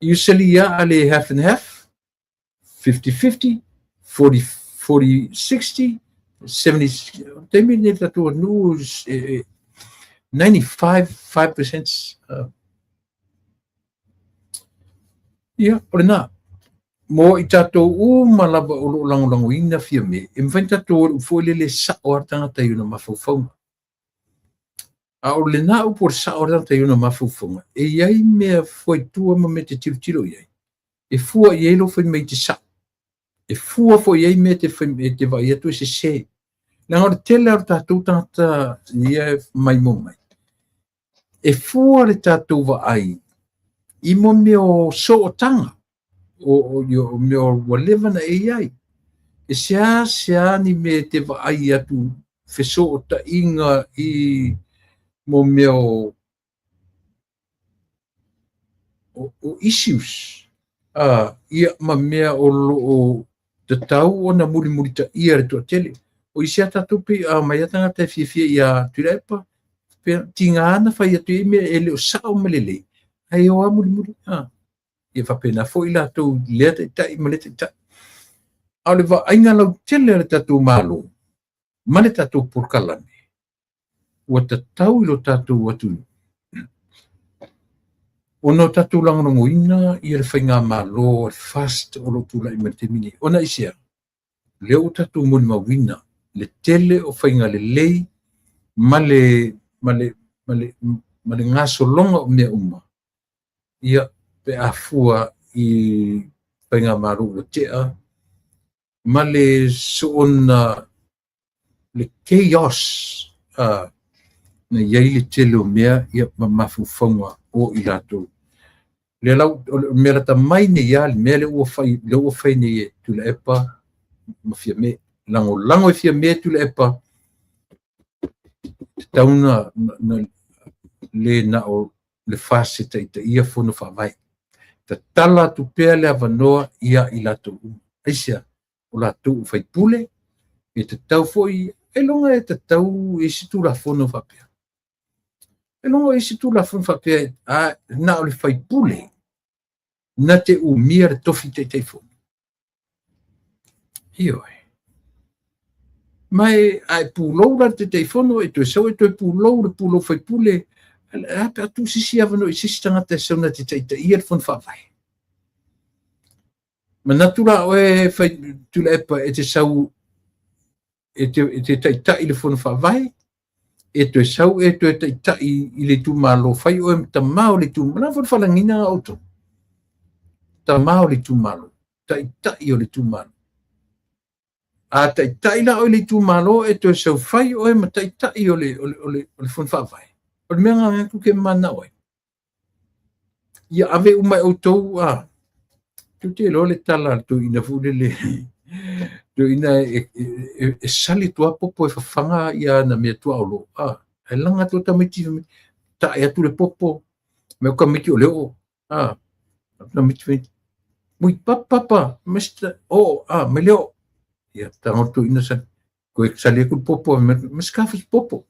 Usually ia a le half and half, 50-50, 40-60, 70, taimi ne tatou anuu 95%. Ia, o lenā. Mo i tatou ma lava o loo lagolagoina fia me e mafai tatou o foi le sa'o a tagata iona mafaufauga. A o lenā upu o le sa'o a tagata iona mafaufauga e iai mea fuaitua ma me te tilotilo iai. E fua i ai lo fai mai te sa'o. E fua foi ai me te vai atu e se. Nanga o le tele o tatou tagata ia mai mo mai. E fua le tatou vaai i mo mea o so'otaga. O mea walewa na AI. E sea ni me te vaai atu feso o ta inga i mo mea o issues. Ia ma mea o te tau o na muri ta ia re tua tele. O isi ata tupi mai atanga te fia ia tuirepa. Tinga ana fai atu i mea ele o sao malele. Ai o a muri. Ia whapena fo i lātou lea te tai ma le te tai. Au le ainga lau tele le tatou malo. Ma le tatou purkalane. Ua tatau i lo tatou atu. O no tatou langorongoina i le whainga malo le fast o lo tula i ma te mini. Ona isia. Le o tatou moni mawina. Le tele o whainga le lei. Ma le ngaso longa o mea uma. Ia pe afua i whainga maru o tea, ma le soona le chaos na iai le tele o mea ia mafuwhaunga o i latou. Le lau, mea rata mai ne ia, le mea le ua whai ne ia tula epa, ma fia me, lango e fia me tula epa, tauna le na o le fase ta ia fono whawai. Ta tala tu pea le avanoa ia i latou. Aisia, o latou fai pule, e te tau foi, e longa e te tau e situ la fono whapea. E longa e situ la fono whapea, na o le fai pule, na te umia re tofi te fono. Ioi. Mai ai pulou la te fono, e to sau e to e pulou fai pule, ape atu sisi avano i sisi tangata e sauna te ia le fono whawai. Ma natura oe fai tula epa e te sau e te taitai le fono whawai, e te sau e te taitai i le tūmalo fai oe tamao le tūmalo, na fono whalangina auto. Tamao le tūmalo, taitai o le tūmalo. A taitai la o le tūmalo e te sau fai oe ma taitai o le fono whawai. O le mea ngā kuke mana oe. Ia ave umai autou tu te lo le tala tu ina fulele tu ina e sali tua popo e fafanga ia na mea tua olo e langa tu tamiti ta e tu le popo me ka miti o leo na miti mui papa mesta me leo ia ta tu ina sa ko e sali ku popo me skafas popo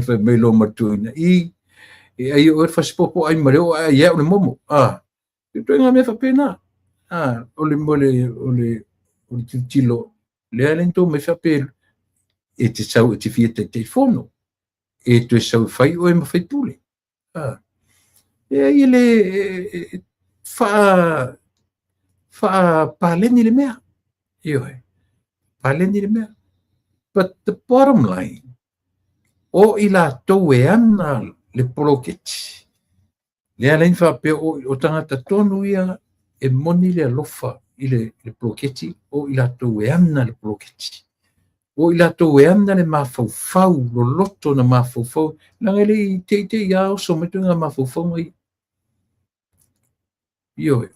fa me lo matu ina ai o fa popo ai mareo ai o le momo tu nga me fa pena ole tilo lea lento mai whapelu, e te sau e te fia te whono, e te sau whai o e mawhai pule. E ai le wha pāleni le mea, pāleni le mea. But the bottom line, o I lātou e ana le poloketi. Lea lein whapea o tangata tonu ia e moni le alofa I le poloketi, o I lātou e ana le poloketi. O I lātou e ana le mafaufau, lo loto na mafaufau. Nanga le I te iao so metu ngā mafaufau mai.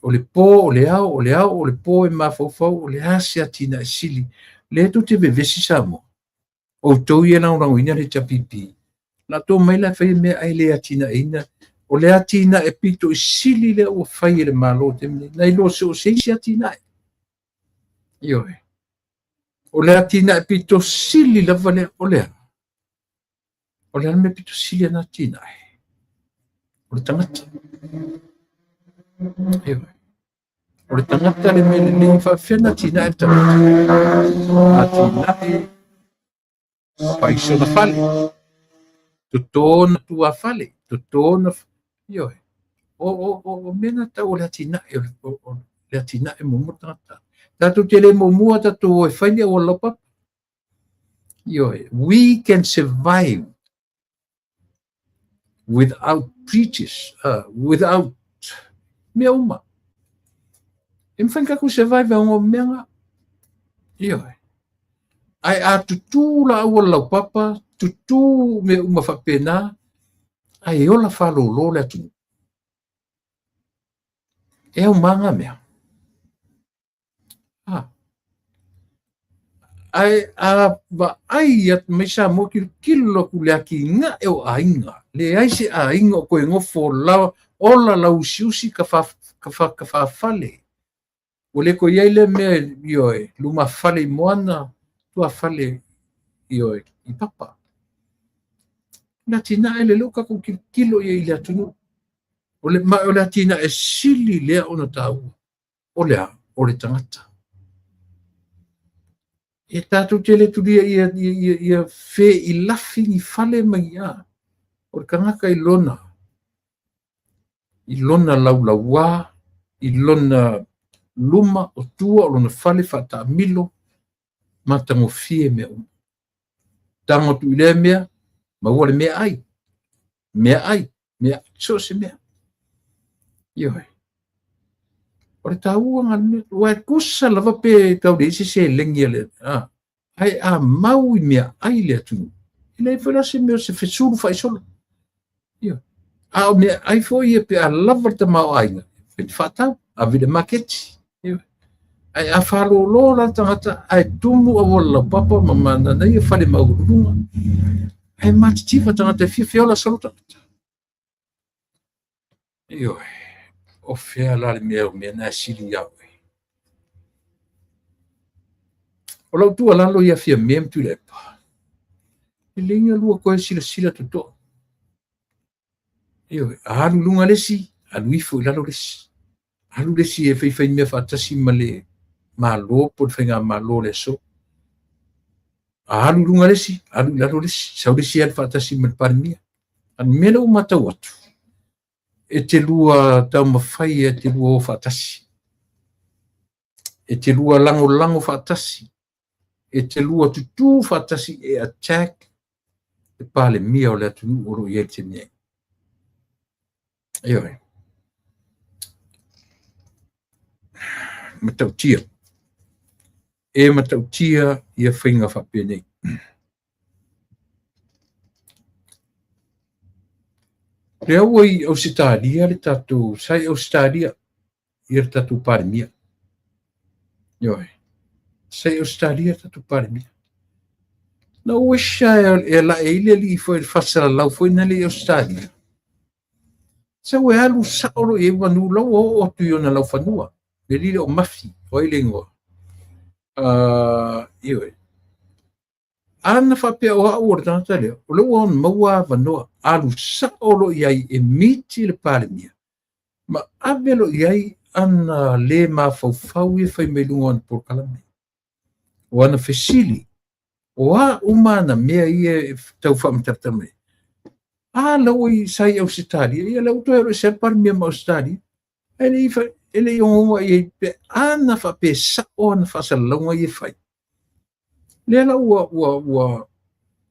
O le pō, o le ao, o le pō e mafaufau, o le ase atina e sili. Le tu te vevesi sa mo. O tau ia nao nao ina le tapipi. Na tō mai la whai mea ai le atina e ina. O le atina e pito I sili le o whai le malo te mene. Nei lo se o seisi atina e. O le atina e pito sili la vale o lea. O le me pito sili ana atina e. O le tangata. O le tangata le me le whawhena atina e tangata. Atina e paisona fale. Tutona tua fale. Tutona o mena ta o le atina e o le atina e mumu tangata. Tatu te le mumua tatu e whaine o lopa. We can survive without preachers, without mea uma. E mwhainka ku survive a ngo meanga. Ai a tutu la ua lau papa, tutu me uma whapena, ai ola whalolo le atu. E au manga mea. Ai ai at mai sa mo kilo ku le aki nga e o ainga. Le ai se ainga ko ngofo la ola la usiusi ka fa fale. O le ko ia le me luma fale moana tua fale I papa. Na tina ele luka ku kilo ia ile atunu. O le tina e sili le ona tau. O le tangata. E tātou te le turia ia whē I lafi ni whale mai a. O kangaka I lona laulaua, I lona luma o tua o lona whale whata milo, ma tango fie mea uma. Tango tu ile mea, ma ua le mea ai, so se mea. O le tāua ngā wai kusa lava pe tau reisi se lengi ale. Ai a mau I mea ai le atu. I lei whera se mea se whesuru whai solo. A o mea ai fo ia pe a lava ta mau ainga. Wheti whatau, a vide maketi. Ai a whalo lo la tangata, ai tumu a wala papa mamana na ia whale mau runga. Ai matitiwa tangata fia whiola solo tangata. O whea la le mea na siri au. O lau tua lalo ia fia mea mtu lepa. E lenga lua koe sila tuto. Alu lunga lesi, alu ifo I lalo lesi. Alu lesi e whai mea whatasi male malo, po whainga malo le so. Alu lunga lesi, alu lalo lesi, sau lesi al whatasi male parimia. An mele o matau atu. E te lua tau mawhai e te lua o whatasi. E te lua lango whatasi. E te lua tutu whatasi e attack e pale mia o le atunu oro I te mea. Matautia. E matautia ia whainga whapenei. Lea ui au sitaria le tatu, sai au sitaria I le tatu pare mia. Sai au sitaria tatu pare mia. Na uesha e la eile li foi fasala lau foi na le au sitaria. Sa ue alu saoro e wanu lau o tuyo na lau whanua. Le lile o mafi, o ele ingoa. Ana whapea o au ora tangata leo. O leo on maua wanoa. Alu saoro iai e miti le pare mia. Ma avelo iai ana le ma fau e whai me lunga an por kalame. o ana fesili o a uma na mea ia tau whaamtatame. Lau i sai Australia, ia lau toi alo se par mea ma Australia. Ele i ongonga i pe ana wha pe sa o ana wha salaunga i whai. Lea lau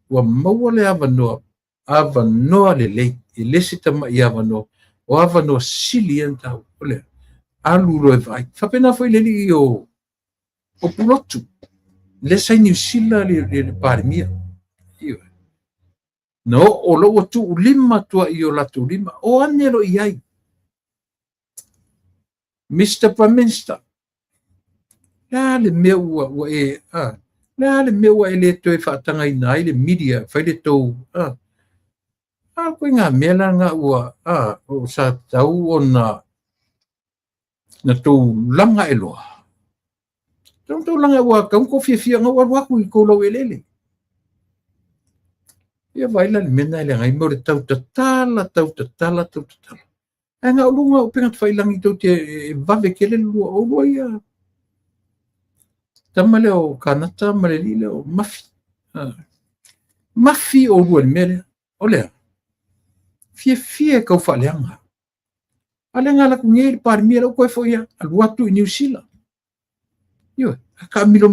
ua maua le avanoa le lei, i lesi tama i avanoa, o avanoa sili an tau, ole, aluro e vai. Whapena foi le li o pulotu, le sai New Zealand le parimia. No, o lo tu lima tua i o latu lima, o anelo i ai. Mr. Prime Minister, la le mea ua e, la le mea ua e le toi whaatanga i nai le media, whai le tau, koe ngā mea la ngā ua, o sa tau o na tau langa e loa. Tau langa ua kaunko fia ngā waku i koulau e lele. Ia vaila le mena le ngai mo le tau tatala. E ngā ulunga o pengat whailangi tau te vave kele lua o lua ia. Tama leo kanata ma le lile o mafi. Mafi o lua le mele. O lea. Fie kau whaleanga. Ale ngā laku ngei le parimia lau koe fo ia. Aluatu i New Zealand. Iwe. Ka milo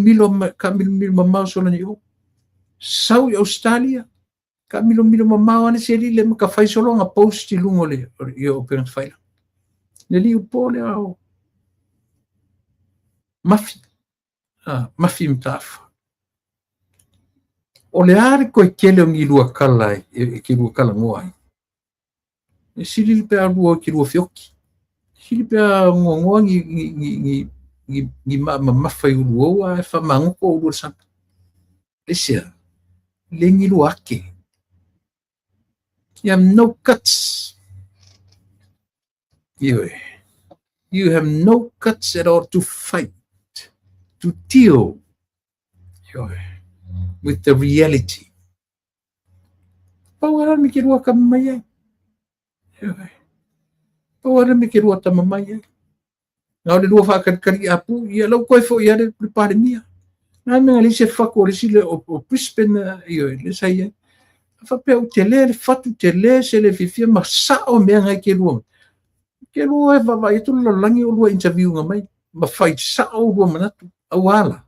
mamau sola ni o. Sau i Australia. Ka milo mamau ane se li le maka whai solo ngā post i lungo le. I o pengat whaila. Le li upo le au. Mafi. Mafi mtafa. O le are koe kele o ngi lua kala e ki lua kala ngoai. E sili pe a lua ki lua fioki. Sili pe a ngoa ngi mawhai ulu oua e whamangoko o lua santa. Le sea. Le ngi lua ake. You have no guts. You have no guts at all to fight, to deal with the reality. Pawara mi kirua kamaya. Pawara mi kirua tamamaya. Ngau le lua whakari apu, ia lau koe fo ia le parimia. Ngā menga li se whako le sile o Brisbane, le saia. Whapea o te le whatu te le se le whiwhia ma sa o mea ngai ke lua. Ke lua e wawai tu la langi o lua interview nga mai. Ma whai sa o lua manatu. Au ala.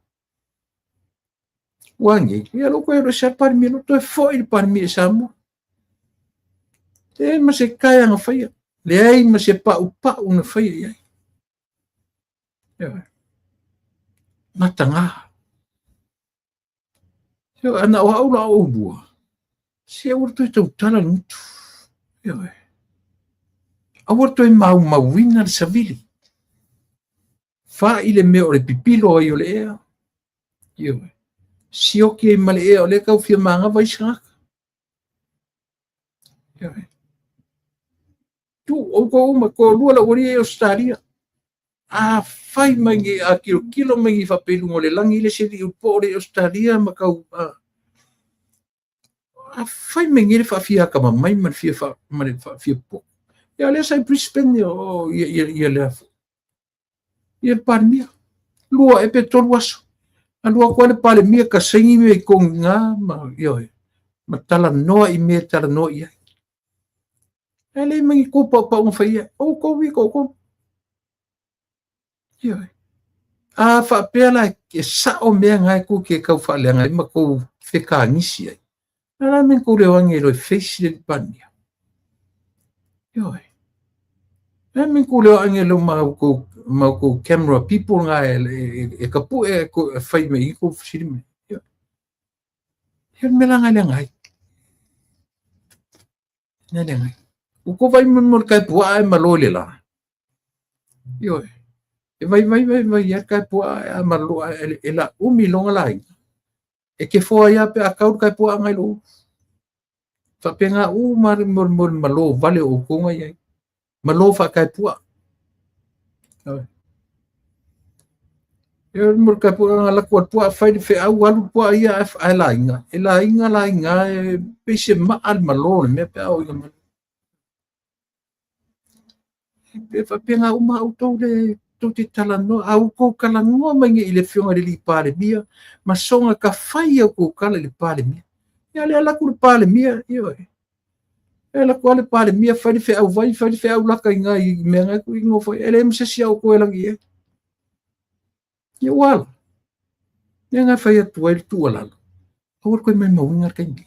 Wangi. Ia loko e rosa parimi no to e foi parimi e samu. Te ma se kaya nga whaia. Le ai ma se pau na whaia iai. Matanga. Ana o aula o lua. Se urto e tau tala nutu. A urto e mauina le savili. Fa ile me o le pipilo ai o le ea. Si oki e male ea o le kau fia maanga vai sangaka. Tu o ko uma ko lua la ori e Australia. Fai mangi a kilo mangi fa pelu ngole langi le se di upo le Australia ma kau fai mangi le fa fia ka mai man fia fa man fa fia po. Ya le sai Brisbane o ia le afu. Ia parmia. Lua e pe tolu aso. A lua kua le pale mia ka sengi me ko ngā ma tala noa i me tala noa ia. Ele mangi ko pa un faia. O ko vi ko. Fa pela ke sa o mea ngai ku ke kau fa le ngai ma ko feka ngisi ai. Ala men ko le wangi lo face le pania. Men ko le wangi lo ma ko camera people ngai e kapu e ko fai me ko filme. Me la ngai. Ngai. O ko vai mo kai pua e malole la. E vai ia kai pua a malo e la umi longa lai. E ke fo ia pe akau kai pua ngai lo. Fa penga mar malo vale o ko ngai. Malo fa kai pua. E mo kai pua ngala ko pua fai fe au alu pua ia e la inga. E la inga e pe se ma al malo me pe au inga. Fa penga uma auto le tu te talanoa au kou kalanoa mai i le fionga le li palemia ma songa ka fai au kou kala le palemia ia le alaku le palemia ia e la kwa le palemia fai fe au vai fai fe au laka inga i menga ku ingo foi ele mse si au ko elangi e ia wala ia nga fai atu ai tu ala au ko me mawinga ka ingi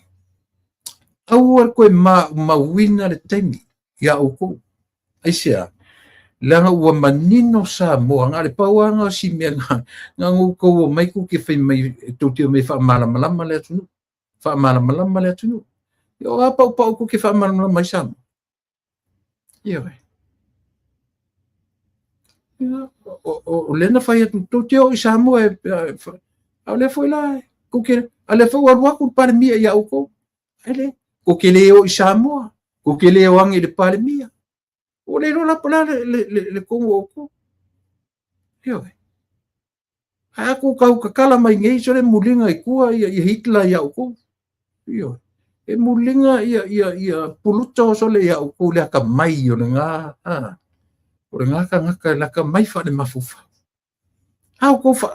au ko ma wina le temi ia au ko ai sia langa ua manino sa mo nga le pauanga si me nga ngu ko mai ku ke fai mai tu te mai fa mala le tu fa mala le tu yo apa ku ke fa mala mai sa yo o lena fai tu te o sa mo e ale foi la ku ke ale foi wa ku par mi ya o ko ele ku ke le o sa mo ku ke le wangi de par mi o le no la pala le kongo ko yo aku kau kakala mai ngai so le mulinga i kua ia Hitler ia ko yo e mulinga ia puluto so le ia ko le ka mai yo nga o nga ka la ka mai fa le mafufa au ko fa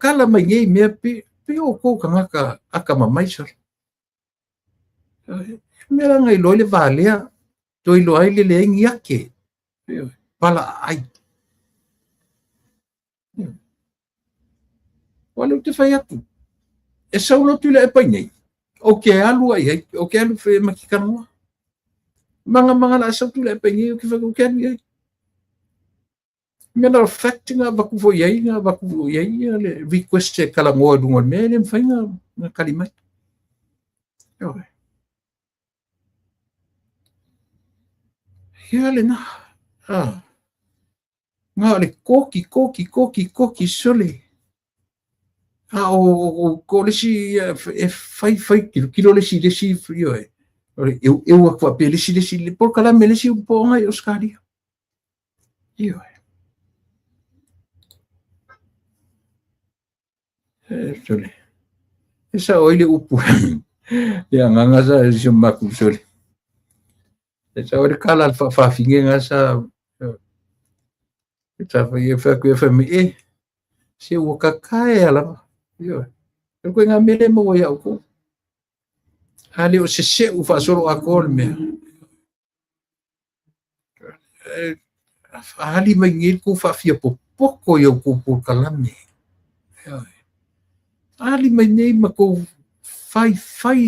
kala mai ngai me pe o ko ka aka mai so me la ngai lo le valea to i lo ai le ngia ke pala ai wala te fai atu e saulo tu le pa nei o ke alu ai o ke alu fe makikano manga la sau tu le pa nei o ke fa ko ke ai me na factinga ba ku vo ai le request e kala mo du ngol me le fai na kalima yo le na nga le koki sole o ko le si e fai kilo le si yo eu a pe le si le por kala me le si un po ngai oscaria yo sole esa oile upu ya nga sa si maku sole esa ore kala fa finge nga sa esa fa me se o kakae ala yo ko nga mele mo ya ko ali o se o fa solo akol me ali mai ngil ko fa fia poko yo ko por kalame ali mai nei ma ko fai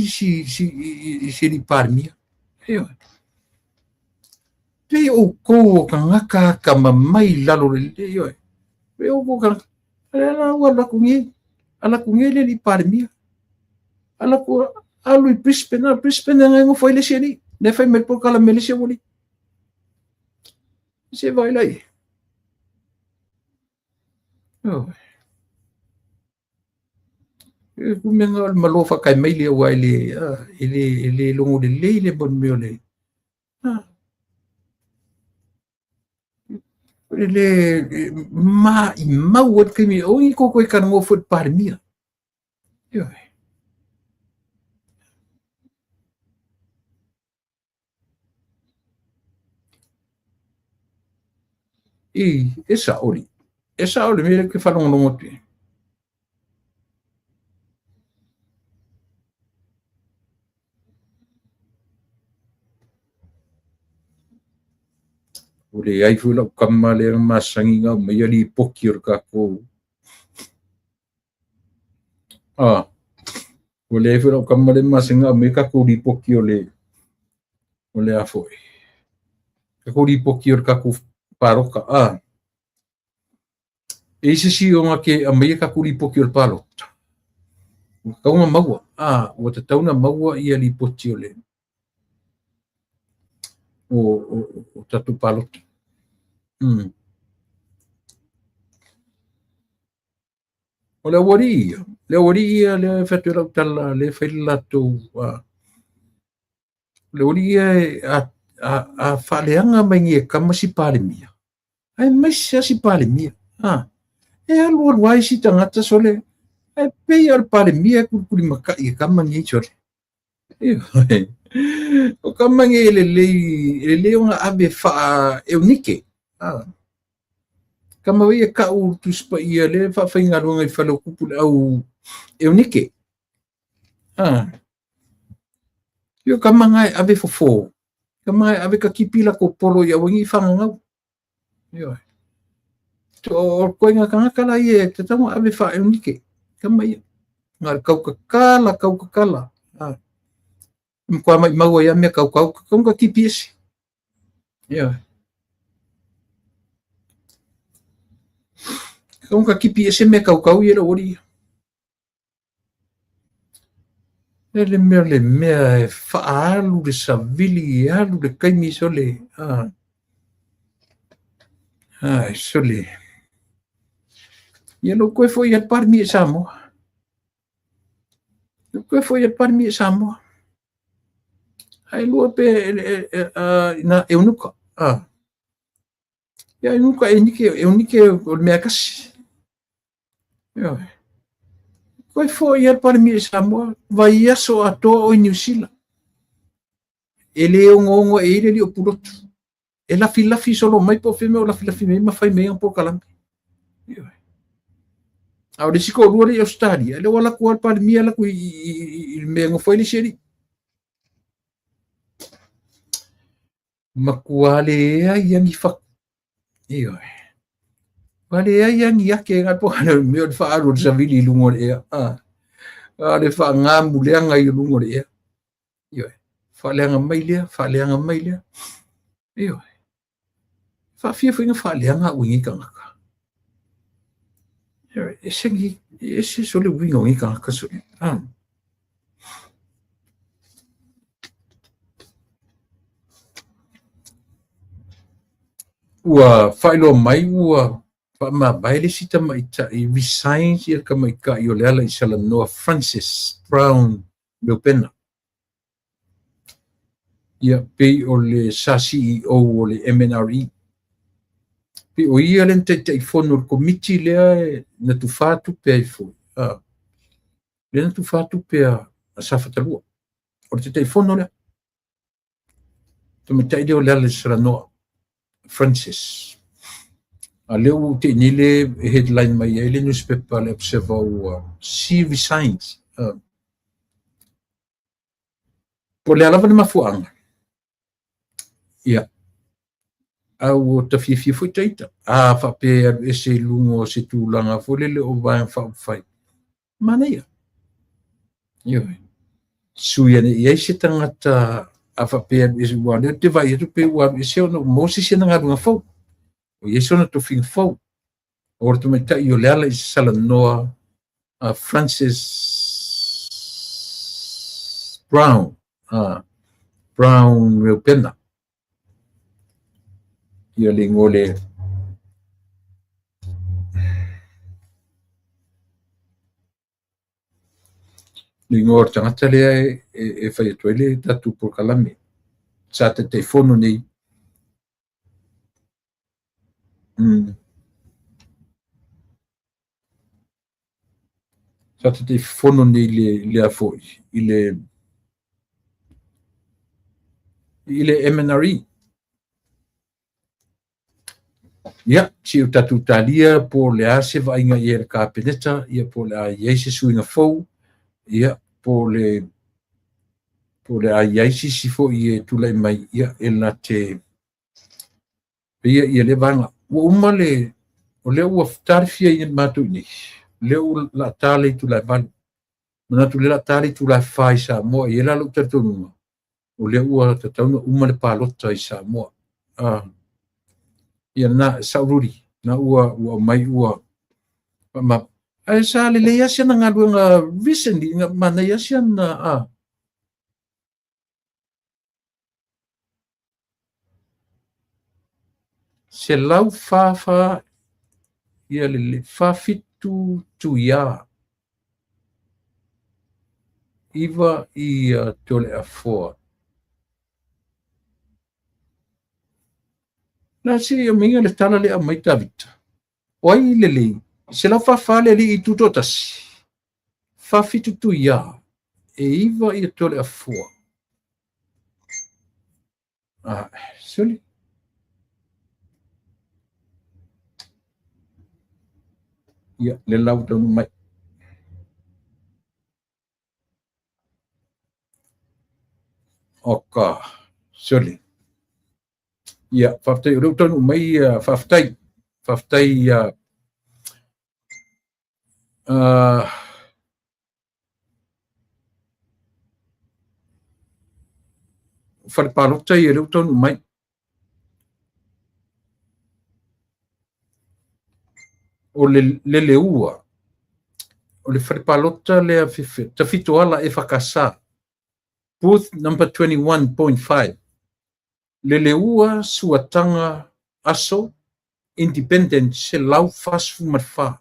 si li parmia yo pe o ko ka ka mai lalo le yo pe o ko ka ala wala ko ngi ala ko ngi le li parmia ala ko alu Brisbane nga foi le seni ne fai me por kala mele se woli se vai lá oh ku menga malofa kai mai le wa ele longo de le bon me le ele ma wot kimi o ko kan mo fut parmia yo esa oli mire que falam no mote ule ai fula kamale masangi nga mai ali pokir ka ko ule ai fula kamale masangi mai ka ko di pokir ole afoi ka ko di pokir ka ko paroka ese si o nga ke mai ka ko di pokir palo ka nga maua o te tauna maua ia li pokir le o tatu palo o le waria le fetela tala le felato le waria a faleanga mai nge kama si palemia ai mai si palemia e alu wai si tangata sole e pe al palemia kuli maka i kama nge sole o kama nge le nga ave fa eunike kama ia ka u tu spa ia le fa fainga runga I falo kupu au eunike yo kama ngai ave fofo kama ngai ave ka kipila ko polo ia wangi fanga ngau yo to ko inga kanga kala ia te tamo ave fa eunike kama ia ngar kau kakala mkwa mai mau ia me kau ka kipisi yo kau ka kipisi me kau ia lo ori le mea faalu de savili alu de kaimi sole sole ia lo koe foi at par mi samo lo koe foi at par mi samo ai lo pe na eunuka ia eunuka enike o mea kasi ia koe foi at par mi samo vai aso ato o New Zealand ele ongo e ile li o pulotu e lafi solo mai po feme o lafi mai ma fai mai un po kalampi au de siko lua le Australia le wala ko par mi ala ku me ngo foi le seri makuale ai ngi fa io wale ai ngi yake nga po me o fa aru sa vili lungo e ale fa ngamu le nga I lungo e io fa le nga mai le io fa fia foi nga fa le nga wingi kanga ese sole wingi wingi kanga so ua failo mai ua ma baile sita mai ta I resign ia ka mai ka I ole ala I sala Noah Francis Brown Leopena ia pe ole sa CEO ole MNRE pe o ia le te fono komiti le na tu fatu pe ai fo le na tu fatu pe a safatalua o te fono le tu me tai de ole ala sala Noah Francis leu te nile headline mai ele newspaper le observa she resigns po le alava le mafuanga ia au ta fifi foi taita fa pe ese lungo se tulanga fo le o va fa fai mana ia io suia ne ia se tangata fa pe ese wa le te vai tu pe wa ese no mo se na nga fo o yeso na to fin fo o to meta io le ala I sala Noah Francis Brown Brown Leopena ia le ngole ngor tangata le e fai toile tatu por kalame sa te telefono nei sa te telefono nei le afoi ile MNRE ia si tatu talia po le ase vainga ia le kapeneta ia po le ai se suinga fou ia po le ai si fo ia tulai mai ia ela te ia le vanga o male o le u aftarfia ia matu ni le u la tale tu la van mana tu la tale tu la fai sa mo ia la lu tatu o le u tatu uma le palota sa mo ia na saururi na ua mai ua ma ai sa le ia sia na ngalu nga recently nga mana ia sia na se lau fafa ia le fafitu tu ia iva ia tole afoa na si ia minga le tala le mai tavita oi le se lau fafa le I tutotasi fafitu tu ia e iva ia tole afoa soli Ia, le lau tonu mai. Oka, soli. Ia, whaftai, reu tonu mai, whaftai. Whaftai, wharepalota i reu tonu mai. O le ua. O le wharepalota lea whiwhi. Ta whito ala e whakasa. Booth number 21.5. Le ua suatanga aso independent se lau fasfu marfa.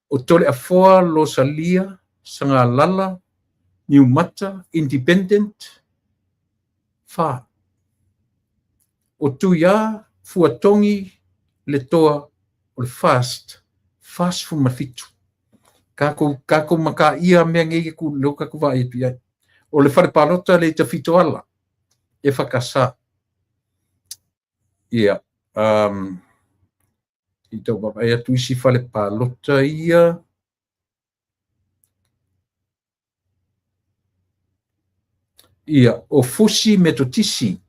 O tole afoa lo salia sanga lala Niumata independent fa. O tuia fuatongi le toa o le fast fu mafitu. Kako maka ia mea ngei ku leo kako wa e tuia. O le wharepalota le tawhito ala e whakasa. Ia. I tau baba e atu isi wharepalota ia. Ia, o fusi metotisi.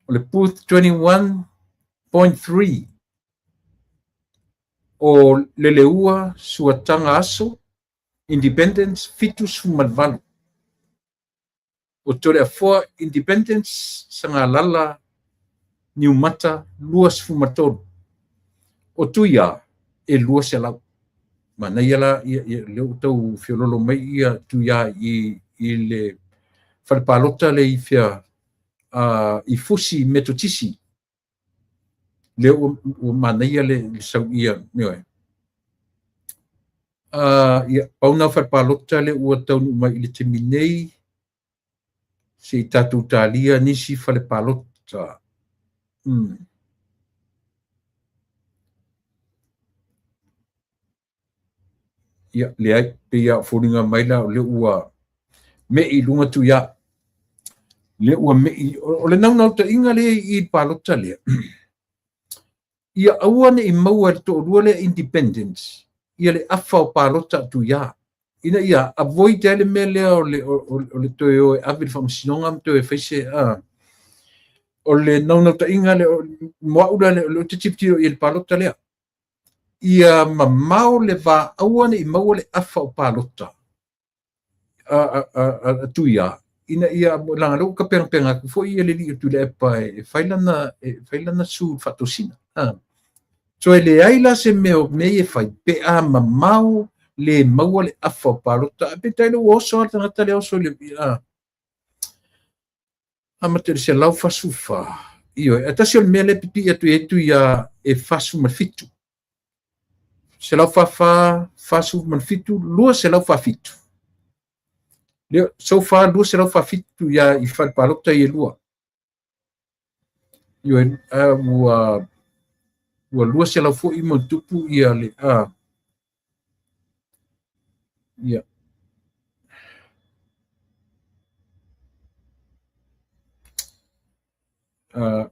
O le Booth 21.3. O leleua suatanga aso independence fitus fumalvalu. O tole afoa independence sanga lala Niumata luas fumatolu. O tuia e luas e lau. Mana ia la leo tau fiololo mai ia tuia i le wharepalota le i fia i fusi metotisi. Leo o mana ia le sau ia nioe. Ia pauna wharepalota le ua tau mai i le teminei se i tatu talia nisi wharepalota. Ia le ai pe ia furinga mai la le ua me i lunga tu ia. Le ua me i o le nau ta inga le i palota le. Ia aua ne i maua le to rua le independence. Ia le afa o palota tu ia. Ina ia avoid ele me le o le toe o avil famsinonga am toe faise o le nau ta inga le moa ura le te tiptiro i le palota le. Ia mamau le va aua ne i maua le afa o palota. Tu ia. Ina ia langa lo ka penga ku foi ele li tu le pa e failana su fatosina. So ele aila se meo me e fai pe a mamau le maua le afa palota pe tai lo oso ata tale oso le amatere se lau fasufa io ata se me le pipi tu ia e fasu malfitu se lau fasu malfitu lua se lau fafitu le so far lua se lau fafitu ia i fai palota i lua io ua lua se lau fo i mo tupu ia le ia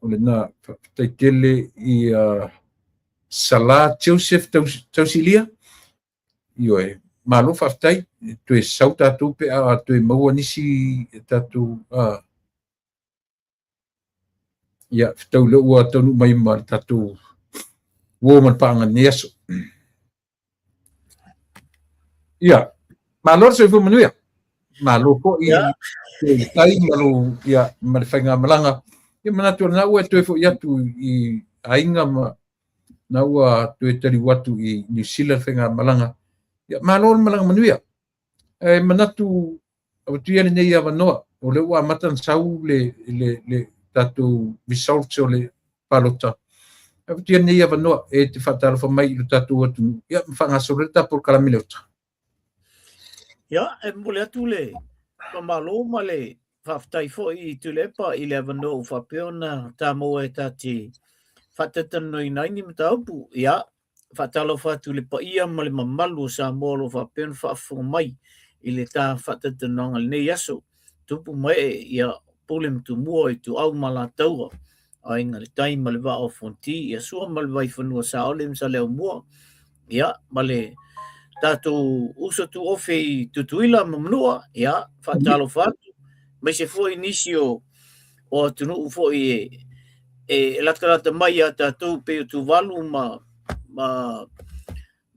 o le na taitele i Sala Joseph Tausilia io e malo faftai tu e sau tatu pe tu e maua nisi tatu ia tau le ua tau mai ma tatu wo man panga neso ia malo se fu manuia malo ko i tai malo ia ma le fainga malanga ia manatu na ua tu e fo ia tu i ainga ma na ua tu e tari watu i New Zealand fainga malanga ia malo malanga manuia e manatu o tu ia nei ava noa o le ua matan sau le tatu results o le palota e tu ia nei ava noa e te fatalo fa mai le tatu atu ia mfanga soreta por kalamilota ia e mole atu le pamalo ma le faftai fo i tu le pa i le ava noa fa peona tamo e tati fatatano i nai ni mataupu ia fatalo fa tu le pa ia ma le mamalu sa molo fa peona fa fo mai i le tā whatatananga nei aso. Tupu mai ia pole mtu mua i tu au mala taua. ai ngale tai malva o fonti ia sua malva I fanua sa ole msa leo mua ia male tatu uso tu ofe tutuila mamnua ia fatalo fatu mai se foi inisio o tunu foi e latalata mai a tatu pe tu valu ma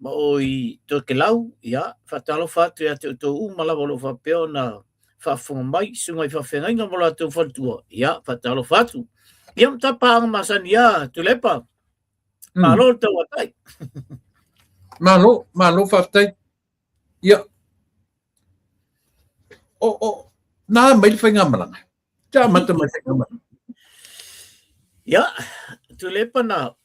oi to ke lau ia fatalo fatu ia to malava lo fa peona fa fonga mai sunga I fa fenga inga mola tu fatua ia fatalo fatu ia mtapa ang masania tulepa malo te watai malo fatai ia o na mai whainga malanga ta mata mai whainga malanga ia tulepa na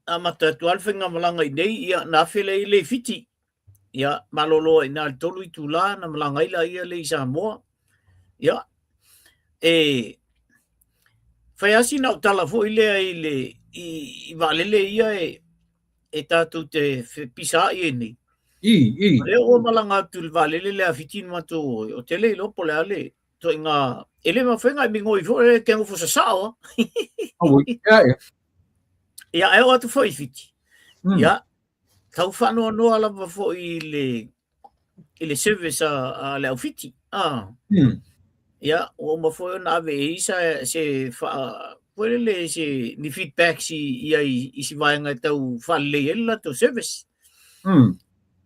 amata tual whainga malanga I nei ia na whele I le fiti ia malolo ina tolu I tula na malanga ila ia le Samoa ia whaiasi na utala fo ile I valele ia e tatu te pisa I nei le o malanga tu valele le afitin matu o tele lopo le ale to inga ele ma whenga I mingoi fo e kengo fo sa sao ia e o atu fo I fiti ia tau whanua noa lava fo I le service a le au fiti ia o ma fo na ave isa se pwede le se ni feedback si ia I si vaenga tau whale ela to service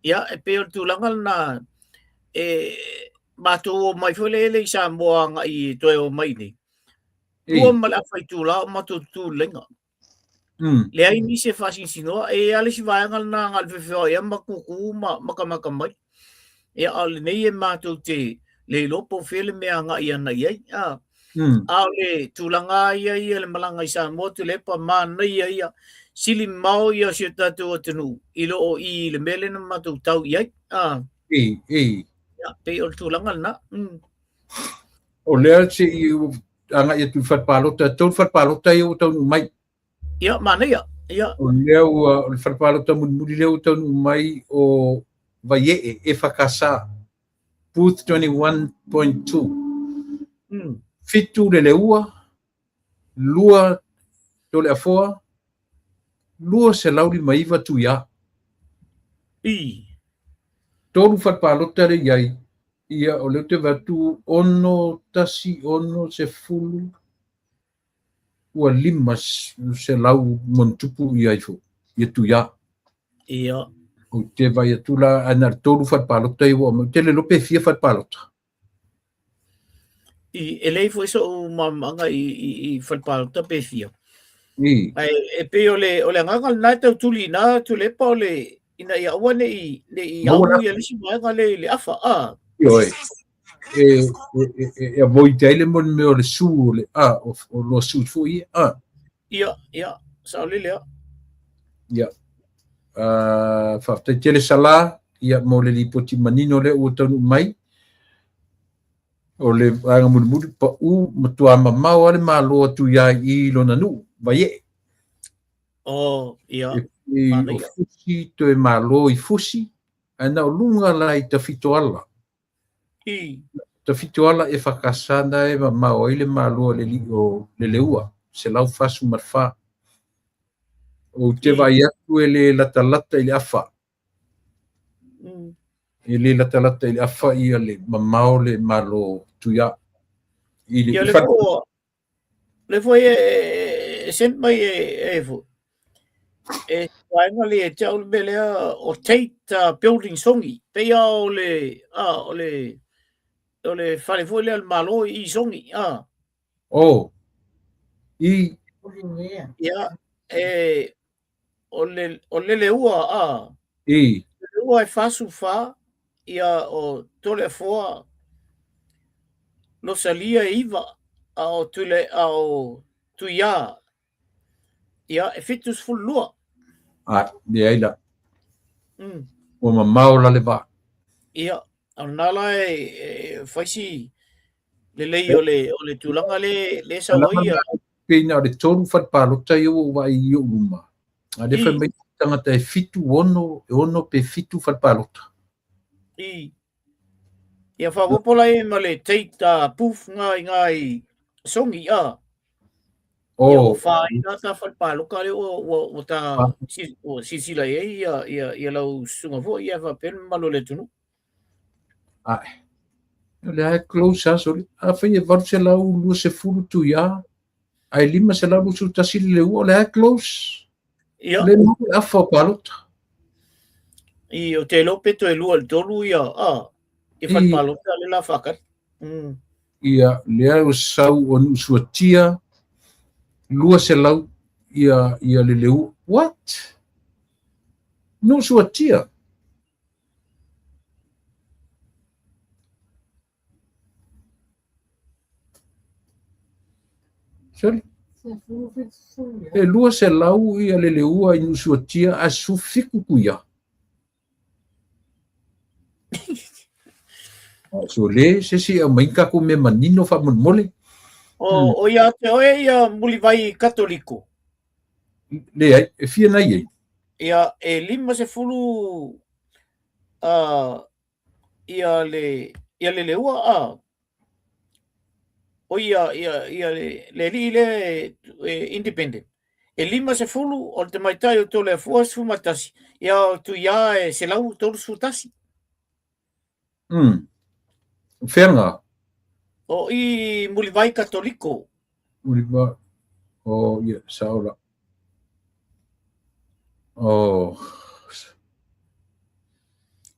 ia e peo tulangal na mato o mai fole le Samoa nga I toe o mai ni tua mala fai tula o mato tu lenga le ai ni se fasin sinoa e ale si vaenga na ngal fefeo ia makuku makamaka mai ia ale nei e mato te le lopo fele mea nga ia na iai ale tulanga ia le malanga I Samoa tu lepa mana ia sili mau ia si tatu o tenu ilo o I le mele na matu tau iai ia pe o tulanga na o lea se I anga ia tu whatpalota tau whatpalota I o tau mai ia mana ia o lea o whatpalota muri leo tau mai o vai e whakasa Booth 21.2 fitu le leua lua tole afoa lua se lauri maiva tu ia tolu whatpalota le iai ia o leo te watu ono tasi ono se fulu ua limas se lau montupu iai fo ia tu ia o te vai atula ana tolu whatpalota I wa te le lope fia whatpalota e lei foi so mamanga I whatpalota pe fia e pe o le ngangal na tau tuli na tu le pa le ina ia wane I au ia le si manga le afa e voi tele mon me o le su le o lo su fu ia sa le ia fa tele sala ia mo le lipoti manino le o tonu mai o le anga muri pa u matua mamau ale malo tu ia I lona nu vai ia o fusi to e malo I fusi ana o lunga la I ta fitoala ta fitoala e whakasana e mamau ile malo le leua se lau fasu marfa o te vai atu ele lata ile afa ele lata ile afa ia le mamau le malo tuia ia le foi sent mai fu finally e tau bele o Tate building songi pe o le fale foi le malo I songi ia o le leua leua e fasu fa ia o tole foa no salia iva ao tule ao tuia ia e fitus full lua ia ila o mamau la le va ia anala e faisi le lei o le tulanga le sawaia pena le tolu whatpalota I o vai I o uma a le whamei tangata e fitu ono pe fitu whatpalota ia whapopola e ma le Tate puf ngai songi o whaina ta whalpaloka le o ta sisila ia lau sunga fo ia whapenu malo le tunu. Le ai close asoli a fai varu se lau lua se fulu tu ia ai lima se lau su tasili le ua le ai close le mo a fa palota I o te lope to e lua le tolu ia e whalpalota le la whakar. Ia le o sau o nusuatia lua se lau ia le leu what nusuatia Sorry. E lua se lau ia le leua i nusuatia a sufiku kuia. So le se si a mainka ko me manino fa mole. O ia te oe ia muli vai katoliko. Le ai e fia nai ai. Ia e lima se fulu ia le leua o ia le independent. E lima se fulu o te maitai o tole a fua su matasi. Ia tu ia e se lau tolu su tasi. Whenga. O i muli vai katoliko. Muli vai. O ia saola.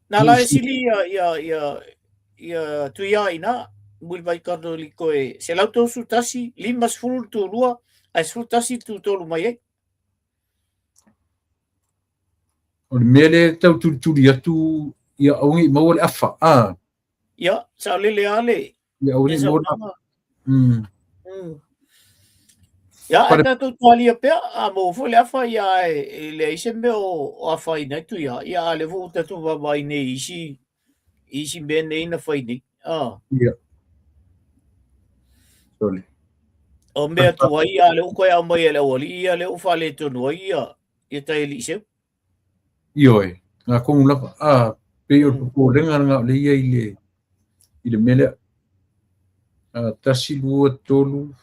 Nā la e sili ia tu ia ina. Muli vai katoliko e se lau tolu su tasi. Lima se fulu tu lua. Ai su tasi tu tolu mai e. O le mele tau turi atu ia aungi maua le afa. Ia, sa lele ale. Ia aungi maua. Ia, e tatu tualia pea, a mo fo le afa ia e le ise me o afa ina tu ia. Ia le fo tatu wabai ne isi me ne ina fai ne. Ia. Sorry. O mea tua ia le uko ia mai ele wali ia le ufa le tonu ia tai li se. Ioi, ngā kongu lapa, pe o po renga ngā le ia i le mele, tasi lua tolu,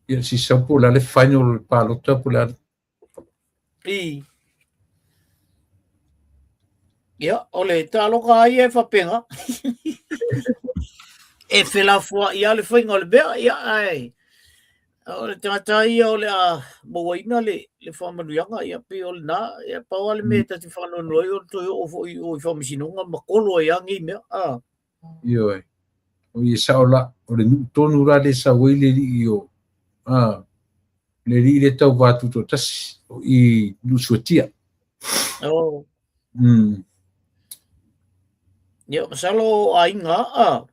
ia si saupo la le final palota po la. Ia, o le taloka ai e whapenga. E whela fua ia le whainga le bea, ia ai. O le tangata ia o le mawaina le whamanuianga ia pe o le nā, ia paua le mea tati whanonoi o toi o i whamisinonga makolo ia ngi mea. Ioi, o i saola, o le tonu ra le sa weile li i o, le li le tau vātu to tasi, o i nusuatia. Ia, masalo a inga,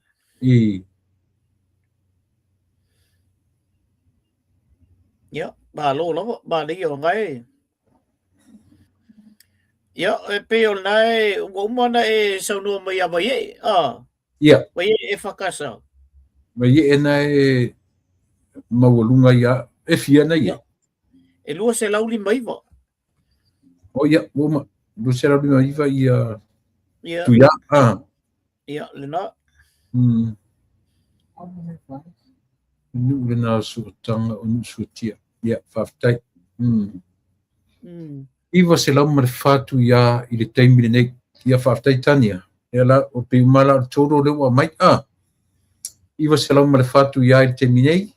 Ia, lo lava, le o ngai. Ia, e pe o nai, umana e saunua mai a mai e, Ia. Mai e whakasa. Mai e nai mawalunga ia, e fia na ia. E lua se lauli maiva. O ia, lua se lauli maiva ia, Ia. tu ia, Ia, le nā. Nu le nā suatanga o nu suatia. Ia, whaftai. Iwa se lau ma le whātu ia i le taimile nei, ia whaftai tania. Ia la, o pe umala o toro le ua mai, Iwa se lau ma le whātu ia i le taimile nei.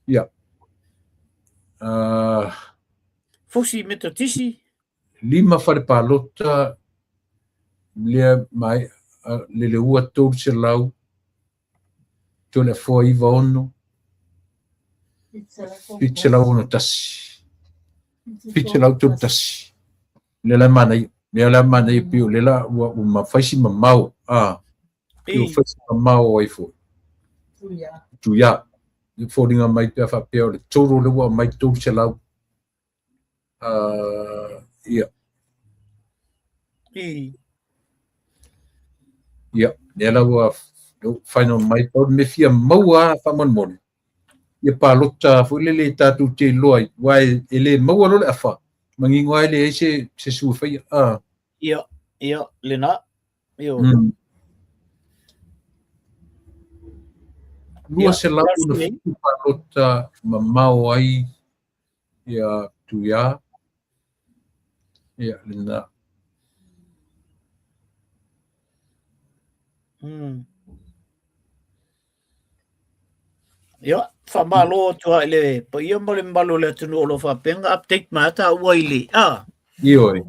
Ia. Fosi meta tisi. Lima whare pālota, lea mai, le ua tōru se lau, to le fo iwa ono. Pitse lau ono tasi. Pitse lau tōru tasi. Le la mana i pio, le la ua mawhaisi ma mau. Pio whaisi ma mau ai fo. Tuia. Le fōringa mai pia whapea, le tōro le ua mai tōru se lau. Ia. Ia, le la ua final mai tōru me fia maua whamanmone. Ia pālota fuilele tātou te loa, wai ele maua lole awha. Mangingo ai le se sua whaia. Ia, le nā. lua se lau na fitu palota mamau ai ia tuia ia lena Ya, famalo tua le, pa ia mo le malo le tunu o lo fa penga update mata waili. ioi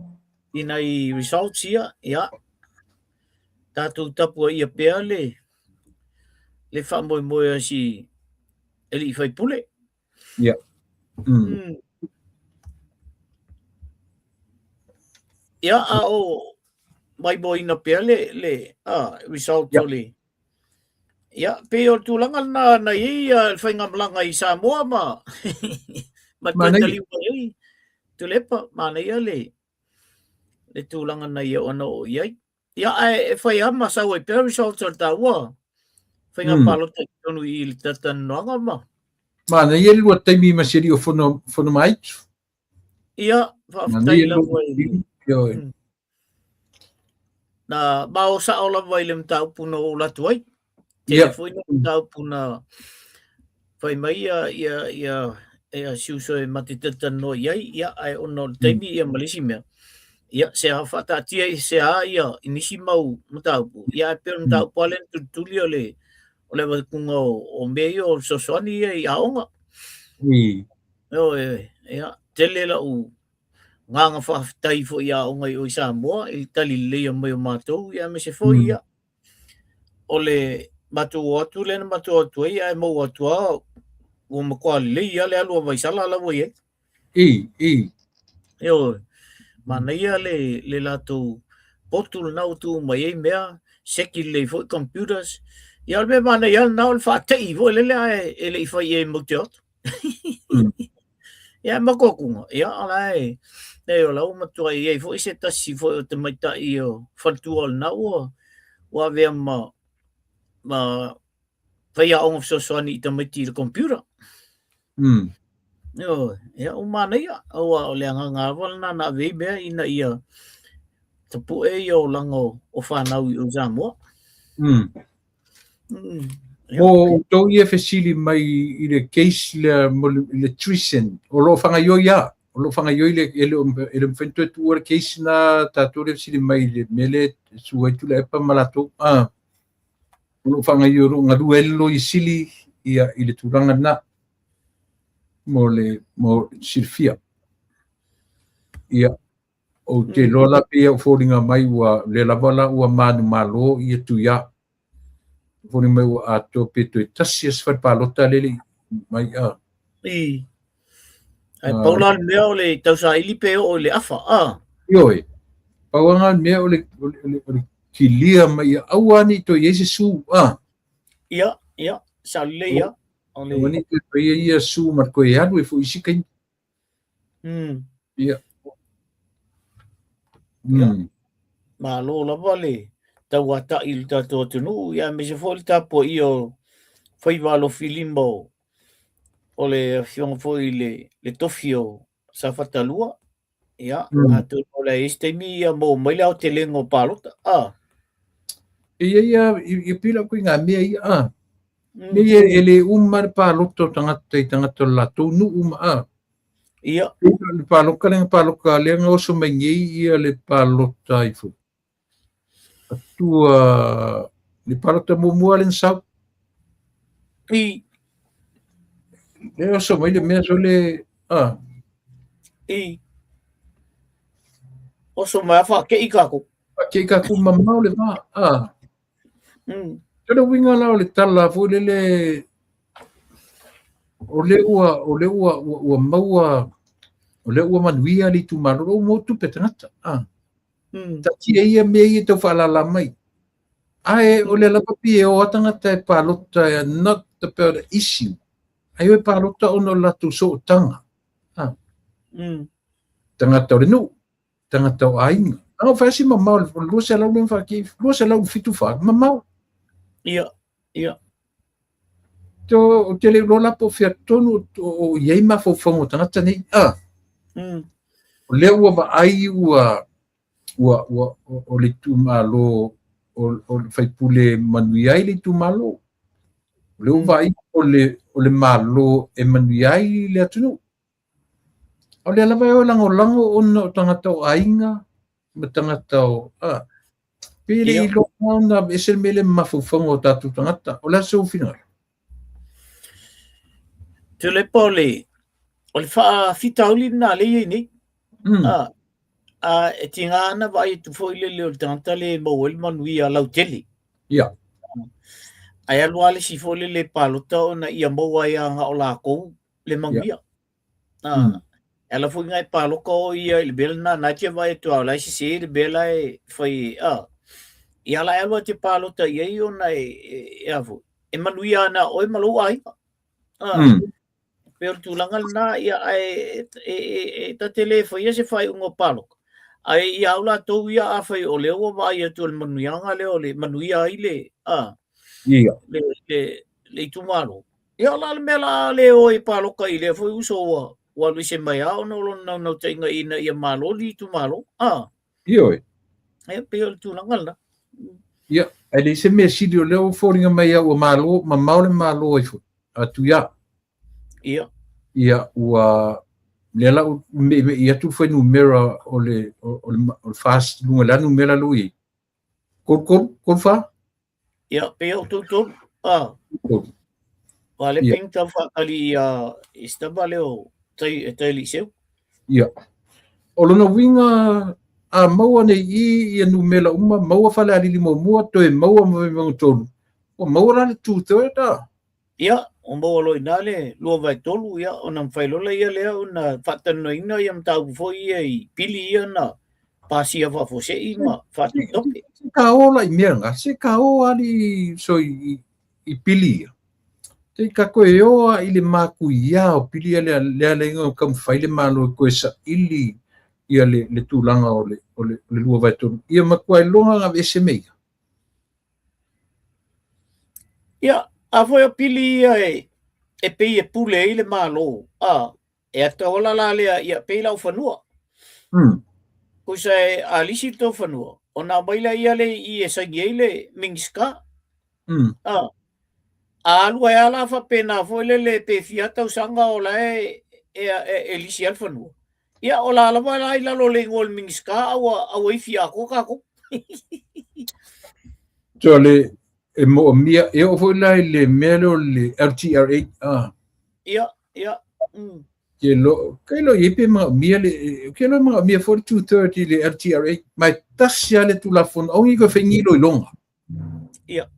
Ina I results ia, ya. Tatu tapu ia pea le fa mo si eli fai pule. ia Ya o mai boy na pea le results oli. Ya, peo tulangan na ia fai ngamlanga I Samoa ma. Mana Matali wai. Tulepa mana ia le tulangan na ia ono ia. Ya fai ama sa we pea results or tawa. Fai ngapalo te tonu I tatanoanga ma. mana ia lua taimi masiri o fono mai Ia, whaftai la wai. Na bao sa o la wai lem tau puna o la tuai. Te foi na tau puna fai mai ia siuso e matitata no iai, ia ai ono taimi ia malisi mea. Ia se ha whata tia se ha ia inisi mau matau pu. Ia e pera matau palen tutuli o le wakunga o mei o sosoani ia I aonga. Ia, tele la u nganga whaftai fo ia aonga I o Samoa, I tali lea mai o mātou, ia me se fo ia. O le matou atu le na matou atu ia e mau atua o makuali le ia le alua vaisala la voi Io, mana ia le latou potul nau tu mai e mea, seki le fo computers, ia le mana ia nau le whatei vo le le I fai e mauti atu. Ia makokunga, ia ala o lau matua I fo I se tasi fo o te maita I o whantua nau o avea ma fai a onga sosoani I te maiti le computer. Ia o mana ia, o le anga wala na vei mea ina ia tapu e o lango o whanau I o Samoa. O tau ia fesili mai I le case le treason o lo whangaio ia o lo whangaio ele mwhentu e tuara case na tātou le fesili mai le mele suaitu le epa malato o lo whangaio ro ngaru elo I sili ia I le turanga na mo silfia ia o te lola pia o fōringa mai ua le lavala ua manu malo ia tuia fōringa mai ua ato peto e tasi as whaipalota lele mai ai paula mea o le tausa ili pe o le afa ioi pauanga mea o le kilia mai auani to Yesu ia salile ia Wani te pia ia su marko e anu e fo isi kai. Ia. Ma lo la vale. Tau ata il tato tunu ia me se foi tapo io foi valo filimbo. O le fiong foi le tofio sa fatalua. Ia, atu o le estemi ia mo mai la o te lengo palota. Ia pila ko nga mea ia Mea ele umar paloto tangata lato nu Ia. Le paloka le oso mengi ia le palota ifu. Atua le palota mumua len sau. Le oso mai le mea so le Oso mai fa ke ikaku. Ke ikaku mamau le Kada winga la o le tala fo le o le ua maua o le ua manuia li tu maro mo tu petangata ta tia ia me ia tau whalala mai ai o le lapapi e o atangata e palota not about the issue ai o palota ono la tu so tanga tangata o le nu tangata o ainga anga whaasi mamau lua se lau neng whaki lua se lau fitu wha mamau Ia. To te le rola po fia tonu o iei ma fo fongo tangata nei o le ua va ai ua le tu malo o fai pule manui ai le tu malo Le vai o le malo e manuiai le atunu. O le ala vai o lango o tangata o ainga, ma tangata o pele I lo na ese mele mafufonga o tatu tangata. O la so final. Te le pole o le wha whitauli na le ini. E tinga ana vai tu foi le o tangata le mo el manui a lauteli. Ia. Ai alua le si foi le palota o na ia mo ai anga o la kou le manguia. Ela foi ngai paloko o ia le bel na tia vai tu ala si se le bela e foi ia la alua te palota ia o na e avo. E manui ana o malu ai. Pero tu langal na ia ta tele foi ia se fai ungo paloko. Ai ia ula to ia a fai o leo vai tu le manuianga leo le manuia ai le Ia. Le tu malo. Ia la mela le o I paloka I le foi uso wa lu se mai au no tenga ina ia malo li tu malo. Ia. E pe tu langal na. Ia. Ele se me sidi o leo foringa mai au malo, ma maule malo I fu. Atu ia. Ia. Ia ua lela ia tu foi numera o le fast lunga la numera lui. Kol fa? Ia pe o tu. Vale ping ta fa ali estaba leo tai liceu. Ia. O lona winga a maua nei ia numela uma maua fale ali mua toe maua mo tolu. O maua la tu ta. Ia, o mo lo inale lo vai tolu ia ona failola ia le ona fatano ina ia mtau foi I pili ia na pasia fa fose ima fatitope. Ka ola I meranga, se ka o ali so I pili. Te ka koe oa I le maku ia o pili ale le inga kam faile malo koe sa ili ia le tūlanga o le lua vai tolu. Ia makua longa ngā vese mei. Ia, a foi o pili ia e pei e pule I le malo. E ata ola la lea ia pei lau whanua. Ko sa a lisi tō whanua. O nā maila ia le I e sangi eile mingiska. A alua e ala fa pena foi le pe fiata usanga o la e lisi al whanua. Ia o la alawa la ila lo le ngol mingiska au I fia ko kako. So le e mo mia e o foi la le melo le LTRA. Ia. Ke lo yepe ma mia le ke lo ma mia 4230 le LTRA mai tasia le tu la fon o ngi ko fengi lo longa. Ia.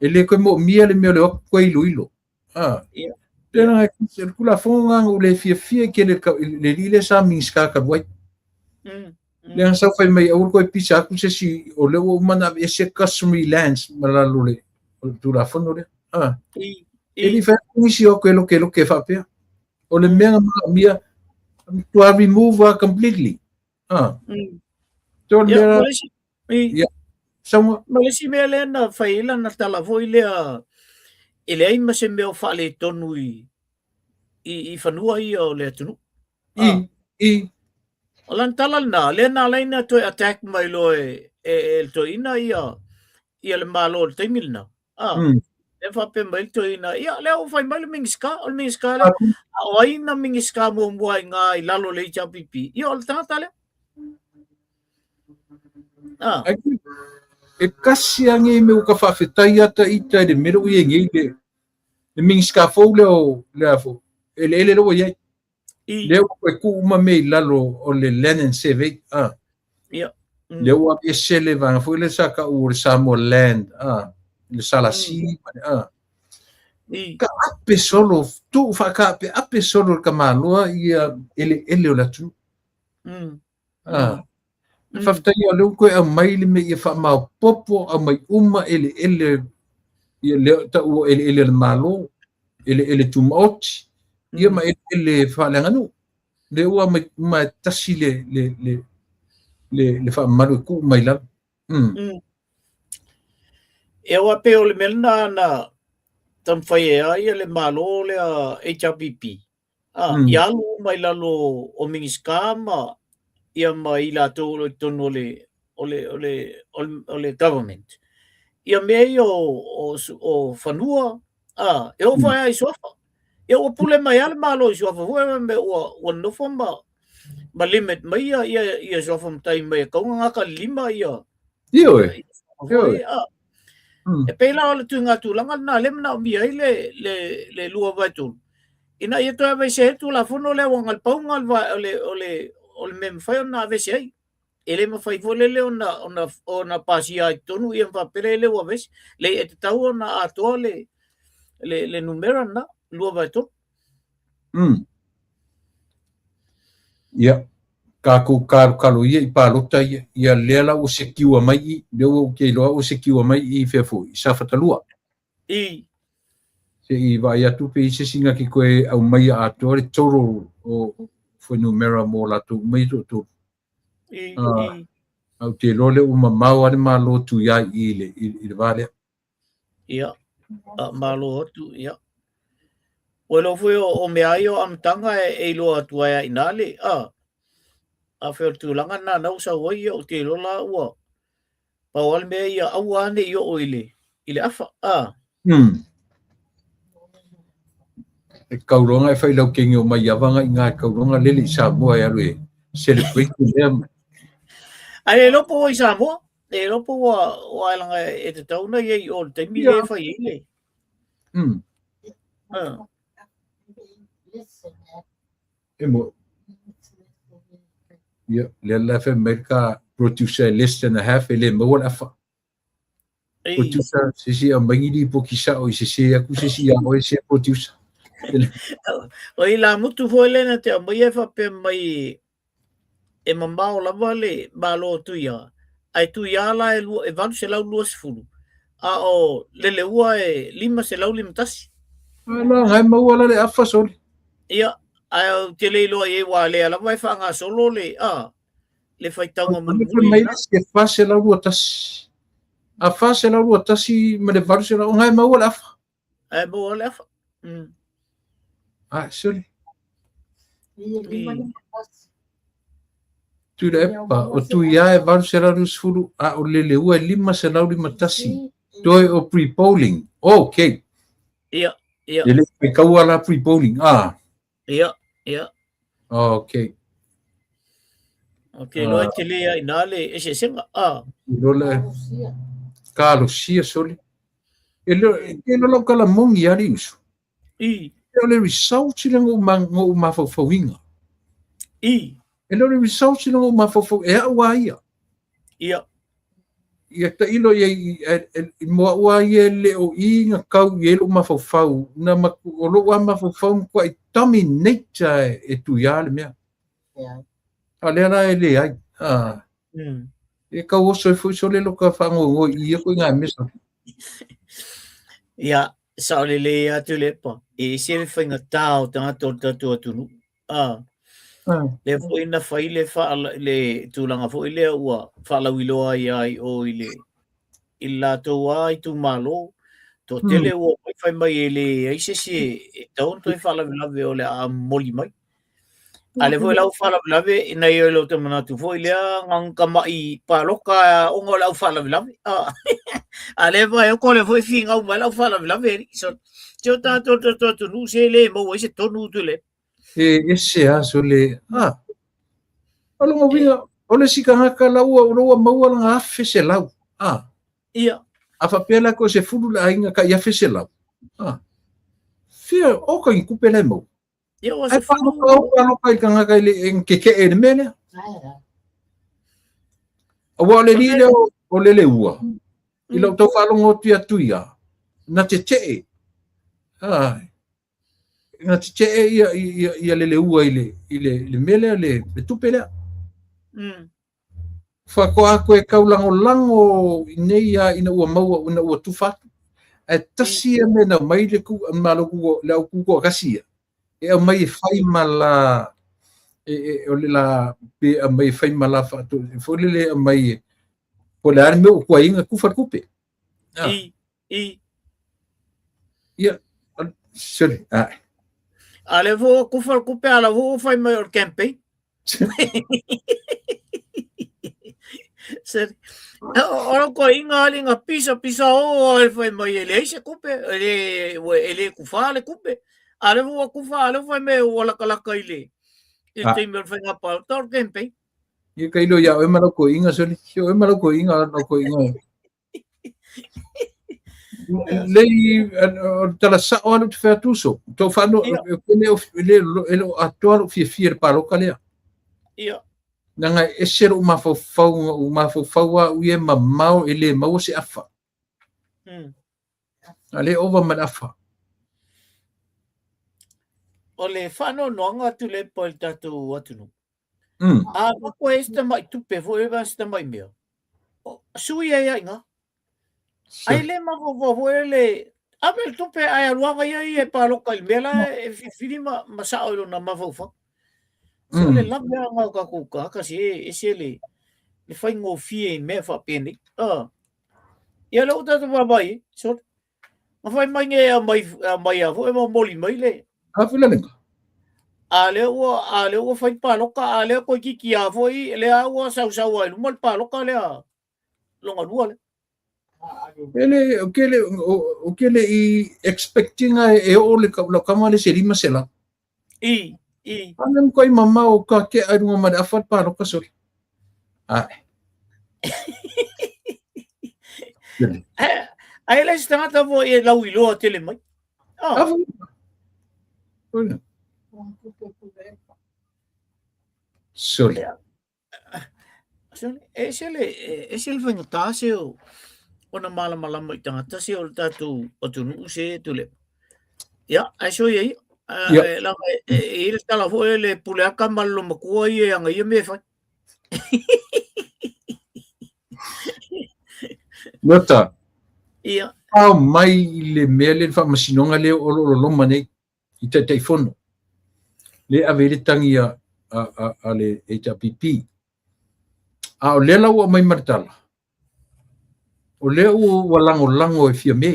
Ele ko mo mia le melo ko ilo. Ia. Tena e kula fonga o le fia ke le lile sa minska ka wai. Le an sa fai mai au ko pisa ku se si o le o mana e se customary lands mala le tu la fon le. Ele fa ni si o ke lo ke fa pe. O le mea to remove completely. So le sama malesi mea le na faila na tala foi le ele ai ma se mea fale tonu I whanua I o le atunu. O lan tala na le na laina to attack mai lo e to ina ia le malo le taimil na. E whape mai to ina ia le o whai mai le mingiska o le mingiska le o aina mingiska mo mua ngā I lalo le chapipi. Ia o le tangata le. E kasi ange me o ka whawhetai ata I tai le mero I ngei le mingiska fau leo afo. Ele lo iai. Leo e ku uma mei lalo o le land survey. Ia. Leo a e sele vanga fo le sa ka o le Samoa land. Le salasi. Ka ape solo tu fa ka ape solo ka malua ia ele o la tu. Whawhetai o leo koe a maile me ia wha mau popo a mai uma ele ia leo ta ua ele le malo ele tumaoti ia ma ele whalenga nu le ua mai tasi le wha maru ku mai la e ua pe o le melna na tamwhai e ai le malo le HRPP ia lu mai lalo o mingiska ma ia mai la tono le government. Ia mei o whanua eu vai ai sofa eu pule mai al malo sofa foi me o no fomba ma limit mai ia sofa mtai mai ko ngaka lima ia Io e pela o tu ngatu langa na lem na mi ai le lua vai tu ina ia to vai se tu la fono le wangal paungal va ole mem fai na ve se ele ma fai vole le ona pasia tonu ia va pele wa ves le e tau na atole le numero na lua vai tu ia kalu ia I palota ia lela o se kiua mai I leo ke loa o se kiua mai I fefu I safatalua se I vai atu pe se singa ki koe au mai a tore toro o foi numero mo la tu mai tu au te lole o mamau ane malo tu ia I le vale ia malo tu ia Welo foi o mea io am tanga e lo atua ia inale a fer tu langa na na usa wai o te lola ua pa wal mea ia au ane io o ile afa e kauronga e fai lau kengi o mai avanga I ngā kauronga lele I Samoa e alue celebrate them ai lopo o Samoa e lopo o ailanga e te tauna ia o te mi le fai ile Emo. Yeah, le fe merka producer less than a half ele mo la fa. Producer si a mangi di pokisa o si a ku si a o si producer. O ila mutu foi le na te mai fa pe mai e mamau la vale malo tu ia. Ai tu ia la e van se la luas fulu. A o le ua e lima se la lima tasi. Ala ngai mo wala le afa soli. Ia ai te le lo e wa le ala vai fa nga solo le le fai tanga mo mai se fa se la lua tas a fa se la lua tasi me le varu se la ngai mo wala fa ai mo wala fa soli tu le pa o tu ia e varu se la lus fulu a o le ua lima se la lima tasi doi o pre-polling okay ia ele pe kaua pre-polling ia okay lo te le inale e se senga lo le kalo sia soli ele lo kala mongi ali usu ele result le ngo ma fo winga ele result le ngo ma fo e wa ia ta ilo ia mo wa ia le o inga kau ia lo ma fo na ma o lo wa ma fo ko I dominate e tu ia le mea ale ana ele ai e ka o so so le lo ka fa ngo ia ko nga mesa ia sa le atu le pa e se whainga tau tanga tō atunu le fo ina fai le fa le tūlanga fo ile ua whalauiloa ai o ile ila tō ai tu malo tō tele ua whai mai ele ai se e taun toi whalauilawe o le a moli mai ale foi lau whalauilawe ina i lo te manatu fo ile ngang kamai paloka o ngō lau whalauilawe ale vai o kole foi finga o lau whalauilawe so tō tātou tunu se le mo se tonu tu le ese aso le alo mo vinga ole sika ngaka lau o roa maua nga afe se lau ia afa pela ko se fulu la inga ka ia fe se lau fia o ka inkupe le mo ia o se fulu alo ka ngaka ka le keke e mele o wale li le o le ua ilo to falo ngotia tuia na te na te ia le ua ile mele le tupele fa ko ako e kaulango nei ina ua maua ina ua tufatu e tasi me na mai le ku malo ku le ku ko kasia e mai fai mala o le la pe mai fai mala fa to fo le mai po le arme ko inga ku fa kupe ia sorry ale vo ku fa kupe ala vo fai mai or campaign Ora ko inga linga pisa o e fai mai ele se kupe ele ku fale kupe ale vo ku fale fai me wala kala kaile e te me fai nga pa tor kempe Ia kailo ia e mara ko inga soli e mara ko inga no ko inga lei tala sa o te fa tuso to fa no ele ator fi pa lo kale ia nanga esero uma fau u e mamau ele mau se afa ale over man afa ole fa no nga tu le po tatu atu no ko este mai tu pe vo e este mai mea sui ia inga ai le ma vo ele abel tu pe ai alua ia e pa lo kal mela e fini ma sa o na ma vo fa so le la nga ka ku ka si e se le fai ngo fie me fa peni ia lo tatu ba bai so ma fai mai nge mai a vo e mo moli mai le afila le ale o fai pa lo ka ale ko ki a foi le a o sa ai mo pa lo ka le lo nga duale ele o que ele expecting e o le kama le serima sela i anem koi mama o ka ke ai ngo ma afat pa ro ka sol ai le sta ta vo e la wilo tele mai sol ese le fai se ona mala mai tangata se o tatu o tunu se tule ia ai so ye la e tala vo le pule aka malo makua ia nga ia me fai nota ia mai le mele fa masinonga le o lo mane i te telefono le avele tangia a le HPP o le la o mai martala o le o walango e fia me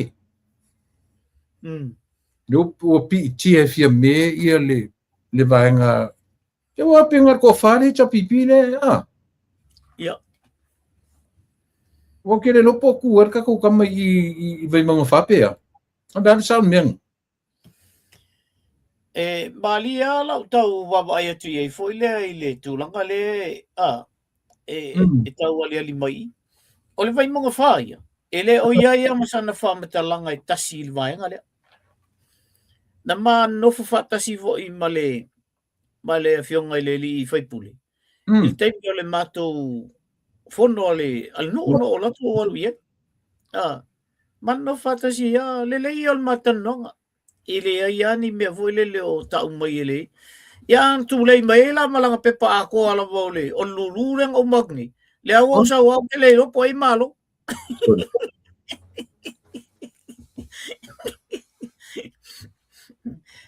o pi ti e fia me ia le vaenga te wa penga ko fare HPP le ia o ke le lopo ku ka ko kama i vai manga fapea anda sa men Malia la tau wa ia tu e foi le tu langa le e tau ali mai o le vai monga faia ele o ia masana fa matalanga e tasi il vai ngale na ma no fa tasi vo i male fionga le li fai pule il tempo le mato fono le al no la tu o ia man no fa tasi ia le il matanonga ile ia ni me vo le o tau mai ele ia tu le mai la malanga pepa ako ala vole o lulu o magni le au sa wa le lo poi malo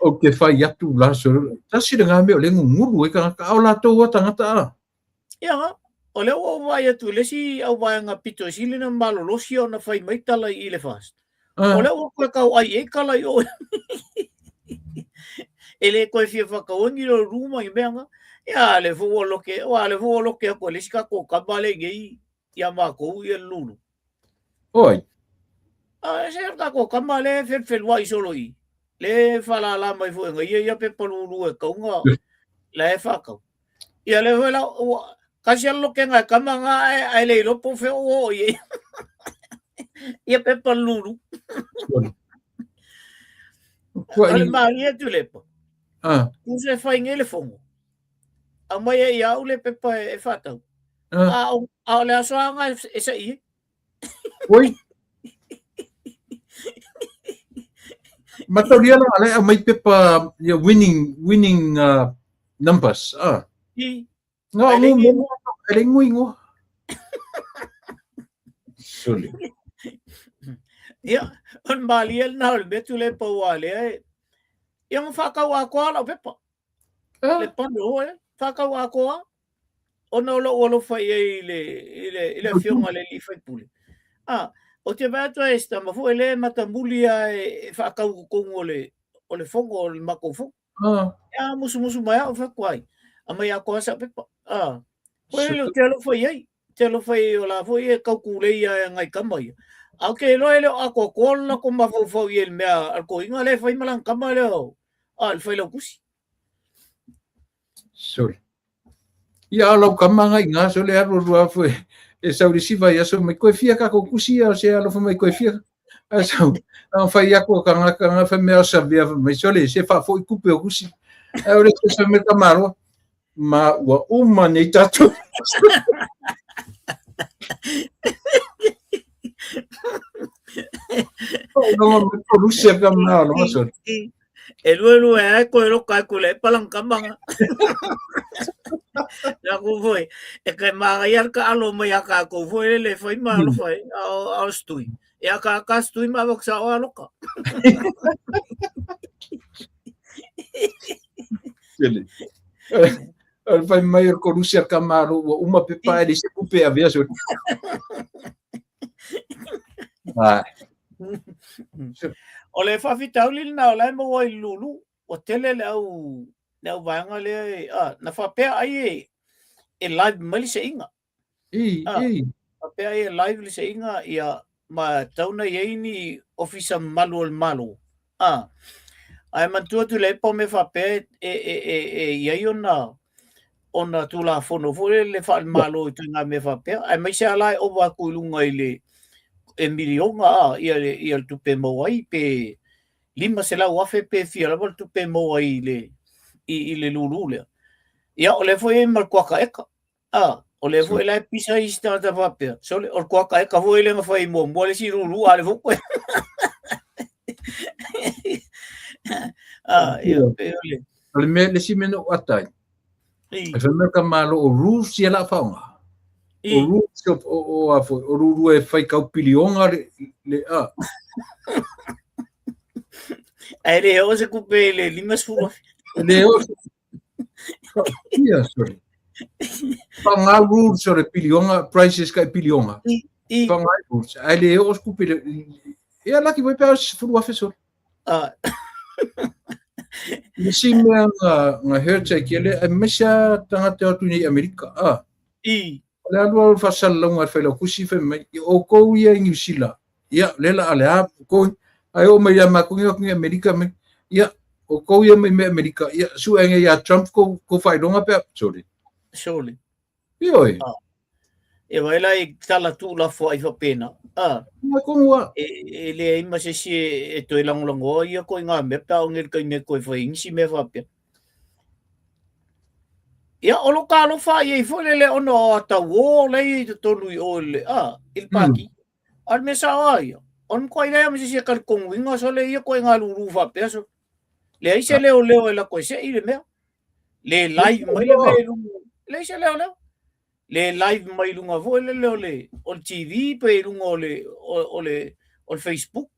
o ke fai atu la so tasi le ngame o le nguru e ka o la to tangata ia o le o vai atu le si au vai nga pito si le na malo lo si ona fai mai tala i le fast o le o ko ka ai e kala yo ele ko fia fa ka ongi lo ruma i benga ia le vo lo ke ko le ska ko ka vale gei ia ma ko i lulu oi se ka ko ka male fel wai solo i le fala la mai fu nga ia pe polulu e ka nga le fa ka ia le vela ka sia lo ke nga ka nga ai le lo po fe o i ia pe polulu Al maria tu le po tu se fa ngele fongo a mai ia u le pepa e fata a le aso nga e sa i oi Matoria lang ale may pepa winning numbers nga mo ngo soli ia on baliel na le betu le po wale yang fa ka wa ko la pepa le pano fa ka wa ko ona lo fa ile fiona le li fa pule o te vato esta ma fu ele matambulia e fa ka ko o le fongo o le makofo ya musu mai o fa kwai a mai a ko sa pepa o le te lo foi ai telo fai o la foi e kaukule ia ngai kamai. Au ke loe leo a kokola ko mafau i el mea al ko inga le fai malang kama leo. Al fai lo kusi. Sorry. Ia alo kamanga inga so le aro rua foi. E sauri siva ia so mai koe fia ka ko kusi o se alo fa mai koe fia. Asau, ang fai ako kanga fa mea sabia mai so le se fa foi kupe o kusi. Au le se me kamaro. Ma wa uma nei tatu. No me produce kamaro no so. E lue e koe lo kai kule palang kamanga. Ya ko foi. E kai maga iar ka alo mai aka ko foi le foi malo foi. Au stui. E aka ka stui ma vok sa o aloka. Ele. Al fai mai ko Rusia kamaro uma pepa ele se kupe a via so. Ah. O le whawhitau li na o lai mawa i lulu, o tele le au vanga le, na whapea ai e live mali se inga. Whapea ai e live li se inga ia ma tauna iei ni ofisa malu o malu. Ai mantua tu le po me whapea e iei ona tu la fono fore le wha malu i tunga me whapea. Ai mai se alai o waku ilunga i le e milionga ia le tupe mawai pe lima se lau afe pe fia lava tupe mawai i le lulu lea. Ia o le foi e malkuaka eka. O le foi lai pisa i stata whapea. So le o kuaka eka foi le ngawhai mua le si lulu ale fokwe. Ia pe ole. Le me le si mena o atai. E whamea ka malo o Rusia la whaonga. O Rusia o afo, o ruru e whai kau pilionga le a. Ai le o se kupe le lima sura. Le o. Ia, sorry. Whanga ruru sore pilionga, prices kai pilionga. Whanga ruru. Ai le o skupe le. Ia laki vai pēr furu afe sore. Le si mea nga hertsa ki ele, e mesha tangate atu ni Amerika. Le alua whasalonga whaila kusi whai o kou ia i New Zealand. Ia, lela ale a, kou, ai o mai a makungi o kungi Amerika me. Ia, o kou ia mai me Amerika. Ia, su enge ia Trump ko whaidonga pia. Sorry. Sorry. Ioi. E waila i tala tu la fo ai whapena. Ia kongua. E le ima se si e toi langolongo ia ko inga me pa o ngel kai me koe whaingsi me whapena. Ia olo kalo fa ye fo le ono ata wo le te tonu i ole il paki al me sa ai on ko ile me se kal kong winga so le ia ko nga luru fa peso le ai se le o la ko se ile me le live mai le lu le se le live mai lu nga vo le o TV pe lu ole o Facebook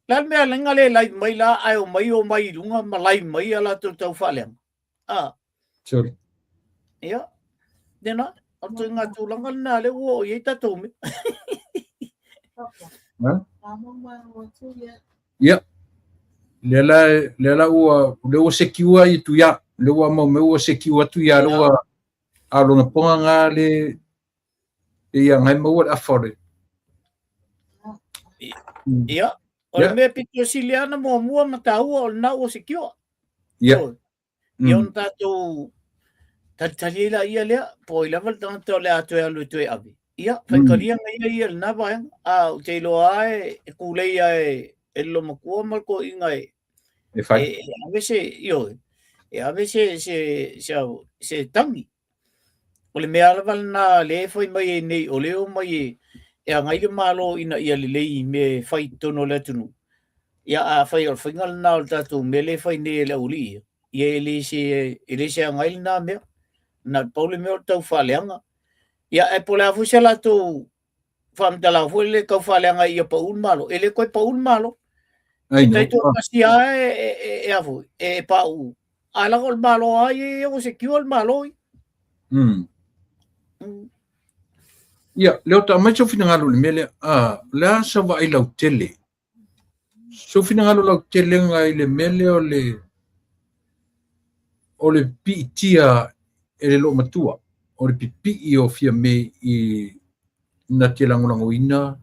la me ala le live mai la ai o mai lu nga ma live mai ala to fa le Sorry. Ia, dena, atu ngā tūlanga nā le ua o iei tatou me. Ia, lela ua sekiua i tu ia, le ua mau me ua sekiua tu ia, le ua alona ponga ngā le ia ngai mau at afore. Ia, o le mea pito siliana mua mataua o na ua sekiua. Ia. Ia on tatou tali la ia lea po i level tanto le atu alu tu abi ia fa kalia ngai ia na ba o te lo ai e kule ia e lo makua mal ko inga e a veces yo a veces se tangi o le mea val na le foi mai nei o le o mai e ngai le malo ina ia le lei me fai tono le tunu ia a fai o fingal na o tatu me le fai nei le uli ia ele se ngai na me na pole me o tau whaleanga. Ia e pole a fusia la tau whamtala fuele kau whaleanga ia pa un malo. Ele koe pa un malo. Tei tō kasia e afu, e pa u. Ala ko malo ai e o se kiu al malo. Ia, leo ta mai so fina ngalo le mele, le asa wa i lau tele. So fina ngalo lau tele ngai le mele o le piitia e le lo matua. o le pipi o fia me I na te langolangoina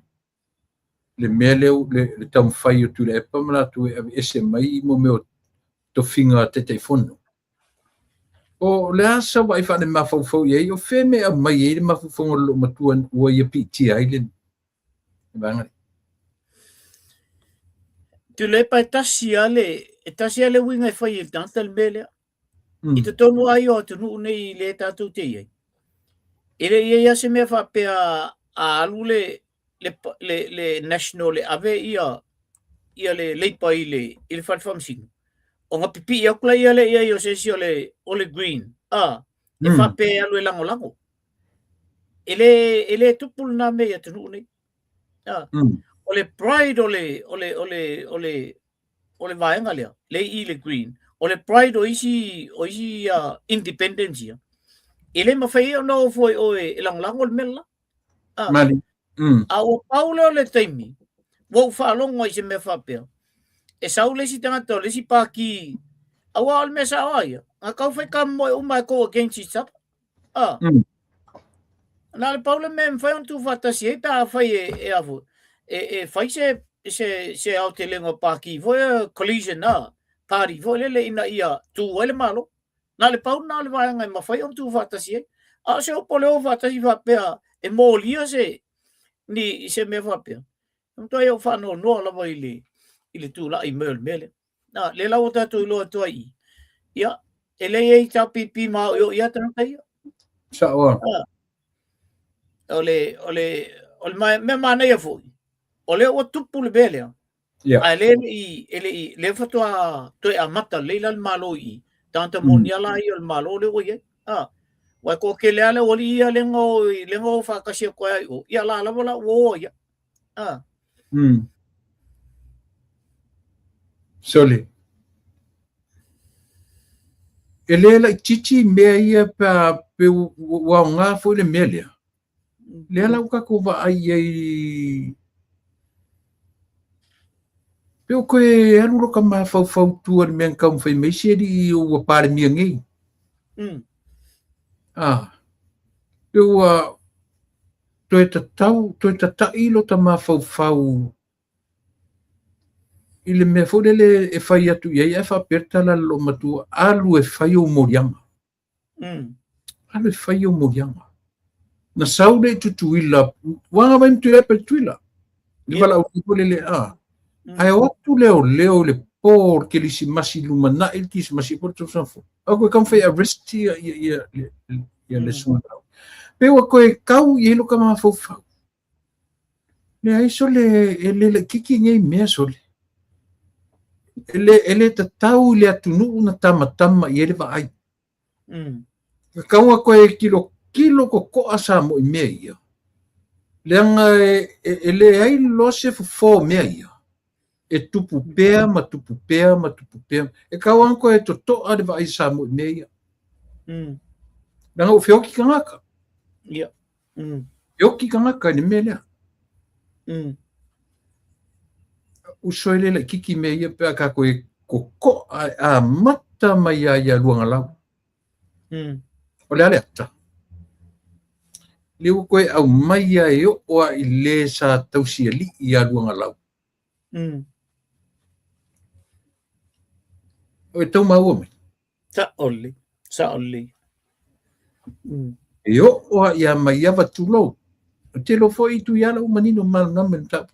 le mea leo le taumawhai o tule epa mala tu ese mai mo meo to whinga te teifono. O le asa wa I whane mawhauwhau iei o whe mea mai e le mawhauwhau lo matua ua ia piti ailen. Vangari. Tule pa tasi ale winga e whai il tanta le mele. I te tonu ai o te nuu nei le tātou te iei. Ele ia se mea whapea a alu le national le ave ia le leipa I le whanwhamsinga. O ngā pipi ia kula ia le ia o se si o le green. E whapea alu e lango. Ele tupul nā mea te nuu nei. O le pride o le vaenga lea, le I le green. O le pride o isi independence ia. Ele mawhai o no foi o e lango le mela. Mali. A o paule o le taimi. Wau whaalongo I se mea whapea. E sau lesi tangata o lesi pāki. Awa o le mea sa oa ia. A kau whai ka moe umai ko against each other. Nā le paule mea mwhai on tu whatasi e pā whai e avu. E whai se au te lengo pāki. Voi collision na. Pari. Voi lele ina ia tu ele malo. Nā le pau nā le vaenga ma whai on tu whatasi e. A se o pole o whatasi whapea e mō lia ni se mea whapea. Toi o whanau noa lawa I le tūla I mele. Nā, le lau tātou I loa tua I. Ia, e lei ei tā pipi mao I o ia tanaka ia. Sa oa. Ole me mana ia fui. Ole o tupu le belea. A le whatua toi a mata leila le malo I. Tanta moniala I o le malo le oie. Wai ko ke lea le oli ia lengo whakasia koe ai o. Ia la wala o ia. Sole. E le la chichi mea ia pa pe wa ngā foi le mea lea. Le la uka ko wa ai pe o koe alu roka ma fau tua le mea kau mwhai meisi e di o wa pare mia ngei. Pe o toe ta ilo ta ma fau I le mea fōrele e whai atu iei e whapertala lo matua alu e whai o morianga. Alu e whai o morianga. Na saure tutuila, wanga wain tu epe tuila. Ni wala o kipole le Ai o atu leo le por ke li si masi lumana il ki si masi por tu sanfo. Ako kam whai arresti ia le sunau. Pe wa koe kau I elo ka maa fau. Le aiso le kiki ngei mea sole. Ele tatau le atunu na tamatama I ele vai. Kaua koe kilo ko asa mo I mea ia. Leanga ele ai lose fo mea ia. E tupu pea ma tupu pea. E kaua koe to ade vai sa mo I mea ia. Langa o whioki kangaka. Ia. Whioki kangaka ni mea lea. Usoile le kiki me ia pe ka koe ko a mata mai ia luanga lau. O le ata. Leu koe au mai ia e o a I le sa tausia li ia luanga lau. O e tau mau ome. Sa oli. E o a ia mai ava tulou. O te lo fo I tu ia lau manino mal namen tap.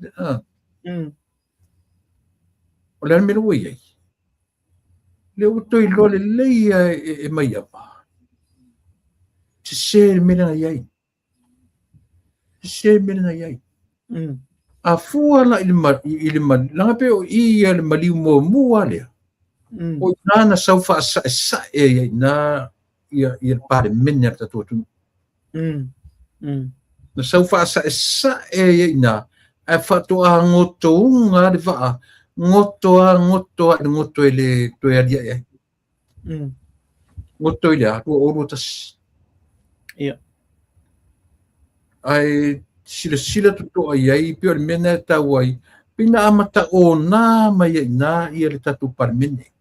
O le mele o iei. Leo toi lo le leia e mai apa. Te se mele na iei. A fua la ili ma langa pe o ia le maliu mua lea. O nana sau wha sa iei na ia pare mene ta tōtunu. Na sau wha sa iei na e whatoa ngoto unga de wha ngoto ele toi adia iei. Ngoto ele a tua oro tas. Ia. Ai sila tuto ai pio le mena tau ai. Pina amata o na mai na ia le tatu parmene.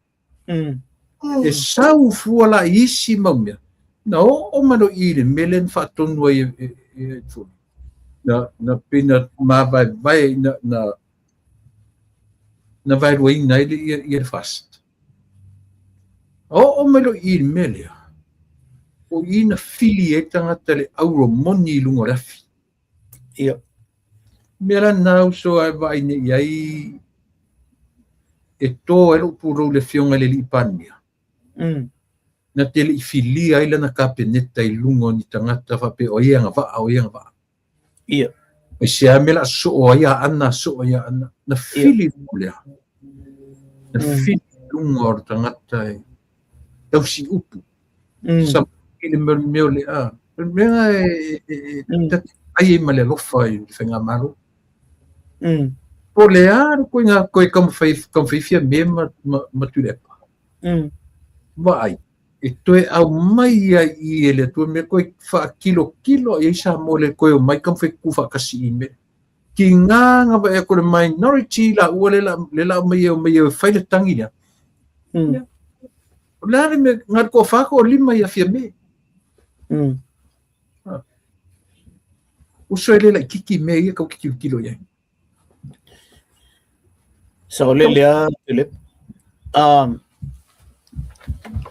E sau fuala isi maumia. Na o mano I le melen whatonua I tū. Na pina vai na vai roi nai le I fast. O mano I le mele. O I na fili e tangata le auro moni lungo rafi. Ia. Mera nau so ai vai ne iai e tō e lo puro le fionga le li pania. Na tele I fili ai lana kapeneta I lungo ni tangata whape o ianga va. Ia. E se a mela so o ia ana. Na fili mulea. Na fili lungo o tangata e tau si upu. Sa ile meo le a. Mea ai e male lofa I whenga maru. Po le a, koe kamwhawhia me maturepa. Wa ai. E toe au mai ai I ele tue me koe wha kilo e isa mo le koe o mai kamwhai kuwha kasi I me. Ki nganga wa e kore minority la ua le la mai e whaile tangi nia. O le are me ngar ko whako o lima I a fia me. Uso e le la kiki me ia kau kilo iai. So le lea, Philip.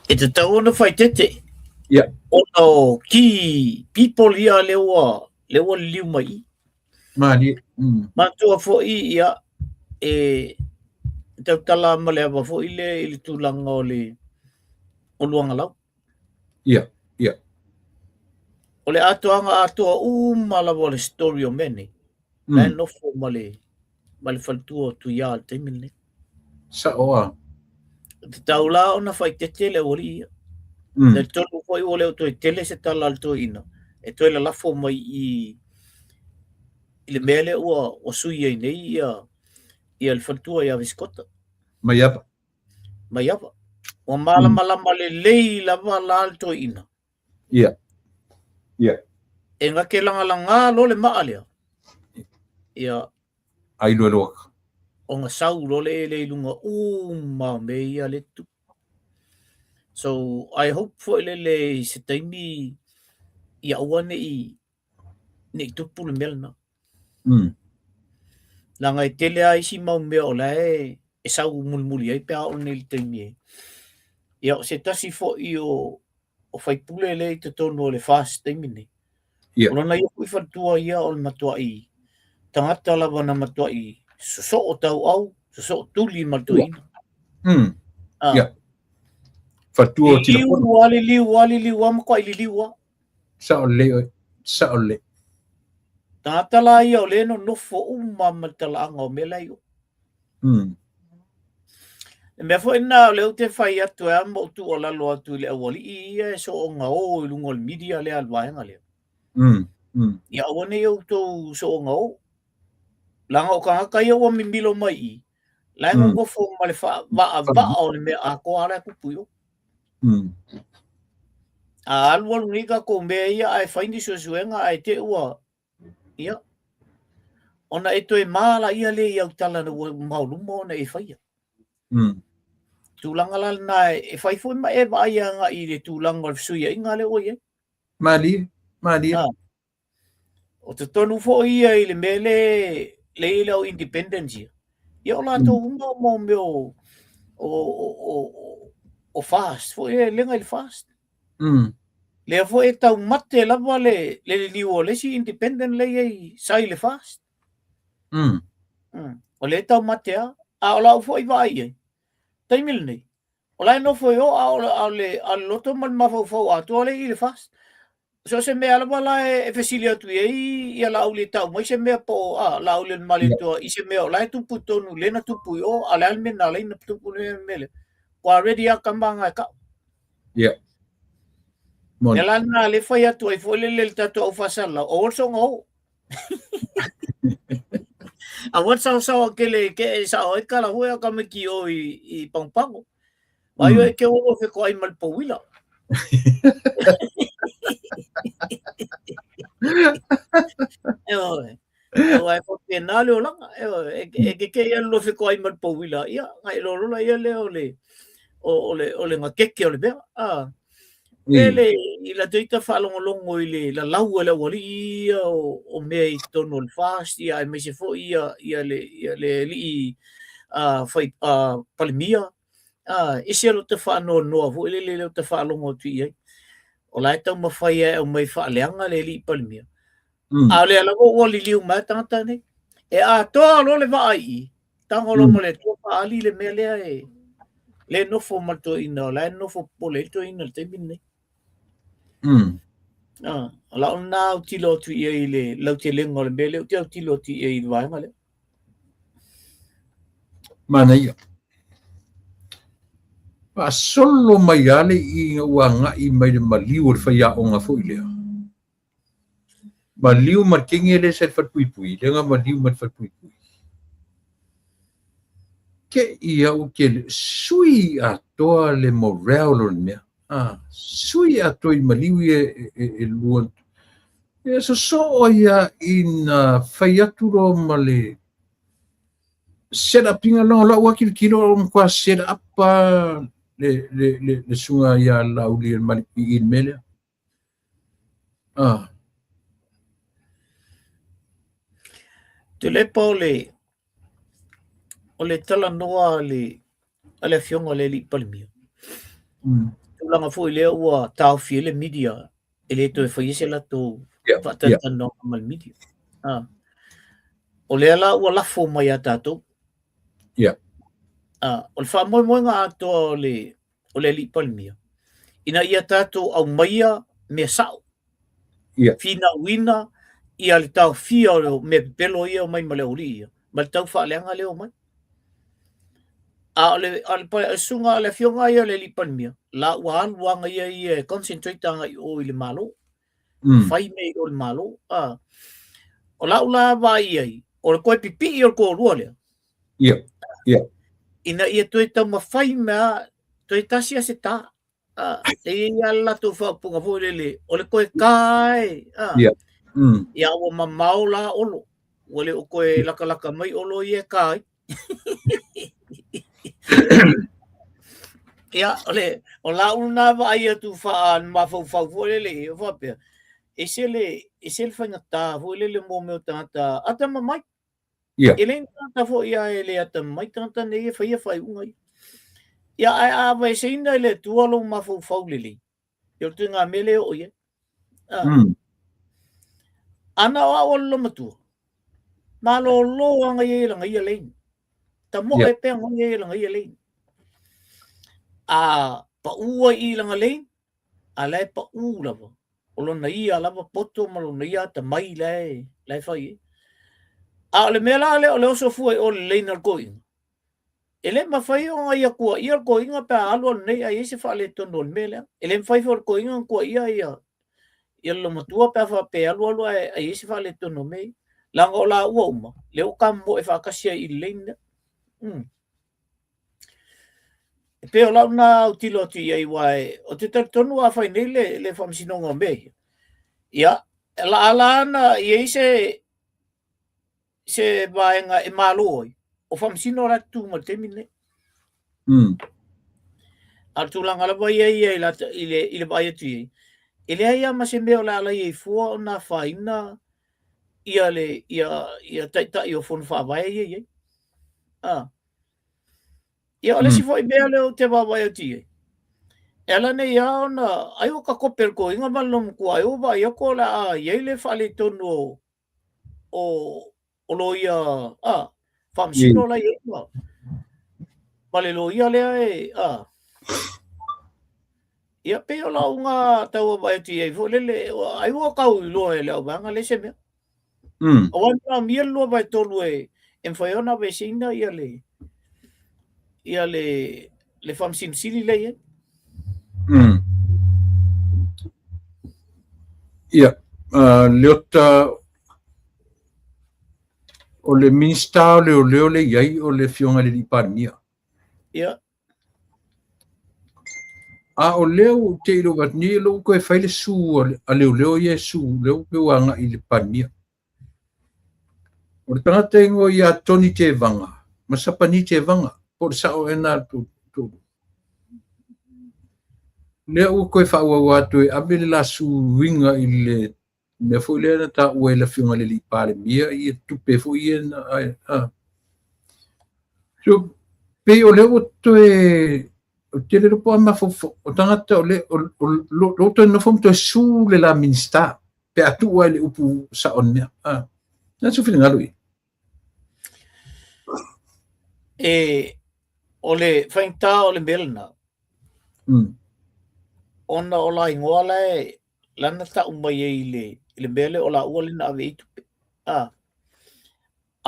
E te tau ona whaitete. Yeah. Ono ki people ia lewa liu mai. Mani. Matua fo ia e tau tala ma lea fo ile tūlanga o luanga lau. Yeah. O le atoanga umalawa le story o mene. Lai nofo ma le faltua tu ia al teimine. Sa oa. Te tau la ona whaitete le ori ia. Le tolu koi o leo toi tele se tala al toi ina. E toi la lafo mai I le mele ua o sui ai nei ia le faltua ia viskota. Mai apa. O malama le lei lava la al toi ina. Yeah. E ngake langa lo le maa lea. Ia. Ai loa. O ngā sau lo le ilunga ma me ia le tu. So I hope for le se taimi ia wane I tupu le melna. Langa I tele ai si mau mea o lai e sau mulmuli ai pia o le taimi e. Ia se tasi fo I o whaipule le te tono le fast taimi ne. Ono na ia kui whantua ia o le matua I. Tangata lava na matua I. So o tau au, so o tuli matua ina. Ia. Fatua tila pona. Liu, ama kwa ili liu. Sa o le. Tangata la ia o le no nofo matala anga o mela io. E mea fo ina o leo te whai atu e ama o tu o lalo atu le awali ia e so o ngā o I lungo le media le alwaenga leo. Ia awane iau tau so o ngā o. Langa o ka haka ia ua mimilo mai I. Laenga ngofo ma le vaa o le mea a ko ala kupu io. A alua lunga ko mea ia ai whaindi suenga ai te ua. Ia. Ona e toi maala ia le iau tala na mauluma ona e whaia. Tūlanga la na e whaifoi ma e vaia nga I le tūlanga le suia inga le oie. Mali. O te tonu fo ia I le mele le ila o independence. Ia o lato unga mo meo o fast. Fo ia lenga I fast. Le fo e tau mate lava le liu o le si independent le iei sai le fast. O le tau mate a o lau fo I vai iei. Taimil nei. O lai no fo o a le loto mal mafau a to le I le fast. So se mea lava la e fesilia tu iei ia lau le tau. Mai se mea po lau le mali toa. I se mea o lai tupu tonu lena tupu o a le almena leina tupu le mele. Kwa ready a kambanga e ka. Yeah. E lana le whai atu ai fo le tatu au whasala. O orso ngau. A watsa sawa kele ke sa o kala hoa ka me ki o I pangpango. Mai o ke o fe ko ai mal po wila. E ai ko ke na le langa e ke ia lo fe ko ai mal po wila. Ia ngai lo la ia le o le nga keke o le bea. Ele ila deita whalongolongo i la lau ala wali ia o mea i tono le fast ia e mai se fo ia le li whai palimia. Isi alo te whaano noa fu ele le te whalongo tu ia. O lai tau mawhai e o mai whaaleanga le li palimia. A le ala o wali liu mai tangata nei. E a toa alo le vai i. Tangolo mo le toa paali le mea lea e. Le nofo mato ina, le nofo pole to ina le teimi nei. La ona o tilo tu ia i le lau te lengo le mele, o te au tilo tu ia i le vaenga le. Mana ia. Pa solo mai ale i wanga i mai le maliu le whaia o ngā fo i lea. Maliu markingi le se whatpuipui, le ngā maliu mat whatpuipui. Ke ia o ke le sui a toa le morale o le mea. Sui a toi maliu e luan. E so ia in whaiaturo ma le set up inga longa lau wakil kilo o mkwa set up le sunga ia lau li malipi in mele. Te lepa o le tala noa ale fionga le li palimia. Tulanga fo i lea ua tau fie le media e le to e whaiese la to whatatana mal media. O lea la ua lafo mai a tātou. O le whamoe ngā atoa o le li palimia. Ina ia tātou au maia mea sao. Fina wina ia le tau fia o me pelo ia o mai male uri ia. Ma le tau whaaleanga leo mai. Ale sunga le fionga ia le li palimia. La ua aluanga ia i concentrate i o i le malo. Whai mei o le malo. O la ula vai ai. O le koe pipi i o le koe rua lea. Ina ia toi tau mawhai mea toi tasia se tā. Te ia lato whapunga fōrele. O le koe kai. Ia ua mamau la olo. O le o koe laka mai olo i e kai. Ia o la una vai atu whaan mawhau fōrele. O whapea. E se le whaingatā fōrele mō meo tangata. Ata mamai. Ele tangata fo ia ele ata mai tangata nei e whai ungai. Ia ai awa e se ina ele tualo mawhau whaulele. Ia tu ngā mele o ia. Ana o alo matua. Malo lo anga ia langa ia lein. Ta mo e pe anga ia langa ia lein. Pa ua i langa lein. A lai pa u lava. O lona ia lava poto ma lona ia ta mai lai whai. A le mela le o le oso fua o le lein al koinga. Ele mawhai o ngai a kua ia al koinga pe alu al nei a ese whaale tono al mela. Ele mwhai fo al koinga kua ia ia lo matua pe a pe alu a ese whaale tono mei. Langa o la ua uma. Le o kambo e whakasia i lein. Pe o lau na utilo atu ia i wae. O te tonu a whai nei le whamsinonga mei. Ia. La ala ana i ese se vaenga e maloi. O whamsino ratu ma te mine. Artu langa la vai ia i le vai atu ia. Ele ia ma se meo la ala ia i fua o na whaina ia taita i o whonu whawai ia. Ia ole si fwoi mea leo te wawai atu ia. Ela ne ia ona, ai o ka kopel ko inga malom ko ai o vai ako la ia le whale tono o lo ia whamsino la ia pale lo ia lea ia pe o lau ngā tau vai atu ia lele ai o kau i loa e leo vanga le se mea o wana mia loa vai tolu e mwhaiona vesina ia le whamsimsili le ia ia leota o le minista o leo le iai o le fionga le lipania. Ia. O leo te ilo vatni lo ko e faile su a leo ia su leo pe wanga i le pania. O le tangata ingo ia Tony te vanga. Masapani te vanga. Por sa o ena tu. Le o koe whaua atu e abele la suinga i le me fo le na ta ue la fiunga le li pare mia i e tupe fo i e na so pe o le o to e o te le po ma fo o tangata o le lo to no fo to su le la minsta pe atu ua le upu sa on mea na so fina lui o le whainta o le melna ona o la ingoa le lana ta umai e le mele o la ua le na ave i tupe a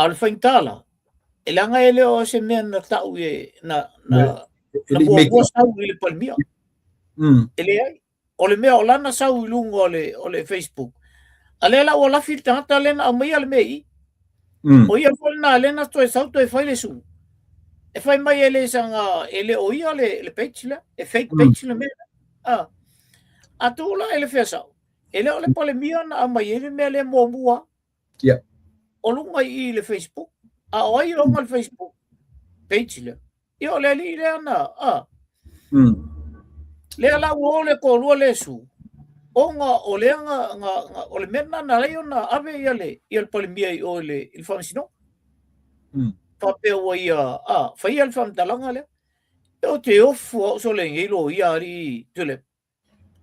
le whaintala e langa ele o se mea na tau e na bua sau i le palmia ele ai o le mea o lana sau i lunga o le Facebook a le la o la fil tangata lena a mai ale mei o ia na lena to e sau to e whaile su e whai mai ele sanga ele o ia le page la e fake page la mea a tula ele fea sau ele o le palemia na a mai ele mea le mua o lunga i le Facebook a o ai longa le Facebook page le ia o le li le ana le la o le ko lua le su onga o le nga o le mena na le ona ave ia le palemia i o le il famsino pa pe o ia fa ia le famtalanga le o te ofu so le ngilo ia ri tule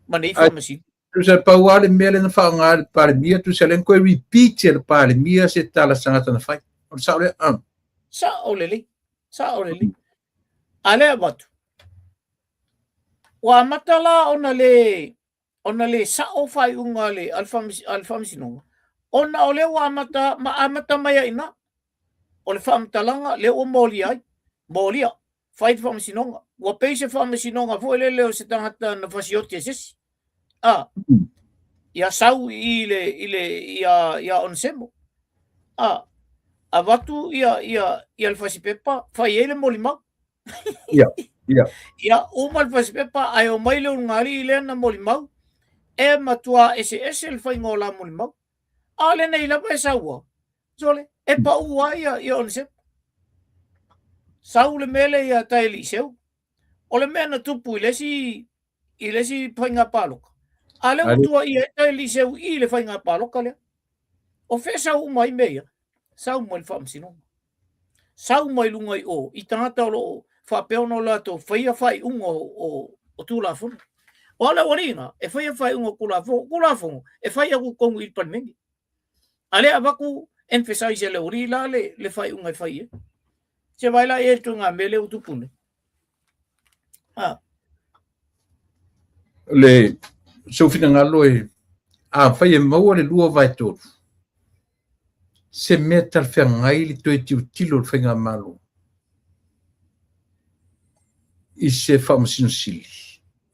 mani famasi tu se pauale mele na whaanga palemia tu se len koe repeat le palemia se tala sangata na whai o sa ole sa ole li ale abatu wa matala ona le sa o fai unga le alfamisi no ona ole wa mata maya ina ole famtalanga le o molia fai famisi no wa peise famisi no fo le se tangata na fasioti ses ia sau ile ia onsemo avatu ia le fasipepa fai ele molimau ia uma le fasipepa ai o mai le ngari ile na molimau e matua ese le fai ngola molimau ale nei la pa saua sole e pa ua ia onsemo sau le mele ia tai liseu o le mena tupu ile si fainga paloka ale utua ia tai liseu i le fainga paloka le o fe sau mai meia sau mai famsino sau mai lunga i tangata lo fa peono lato faia fai ungo o tula fu o la orina e faia fai ungo kula fu e faia ku kongu il palmengi ale abaku emphasize le orila le fai unga faia se vai la e tu nga mele utupune le so fina ngalo e fai e maua le lua vai tolu se mea talwhengai li toi tiu tilo le whainga malo. I se whamasino sili.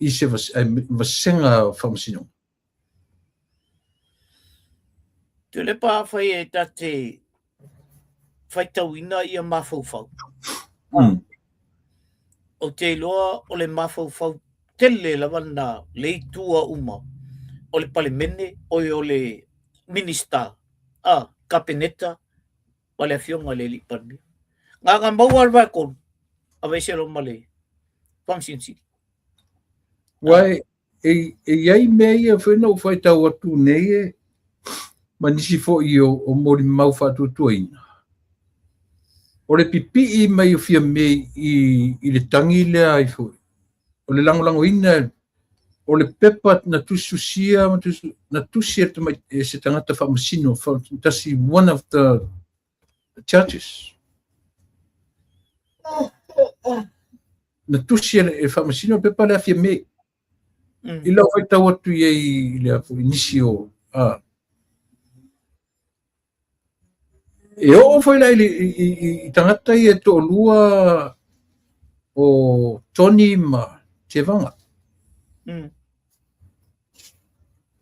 I se vasenga whamasino. Te le pā whai e tate whai tauina i a mawhauwhau. O te loa o le mawhauwhau tele lawana le tua uma. O le palemene o le minista. Kapeneta wale fionga le lipanmi. Nga maua alwa kon. Awe se lo male. Pangsinsi. Wai e iai mea whena o whai tau atu nei manisi fo i o mori mau whatu tuaina. O le pipi i mai o fia mei i le tangi lea ai fo. O le lango ina o le pepa na tususia na tusia e se tangata whamasino tasi one of the churches. Na tusia e whamasino pepa lea fia mei. I lau whai tau atu i lea fo inisio. E o whai lai i tangata i e to lua o Tony ma te vanga.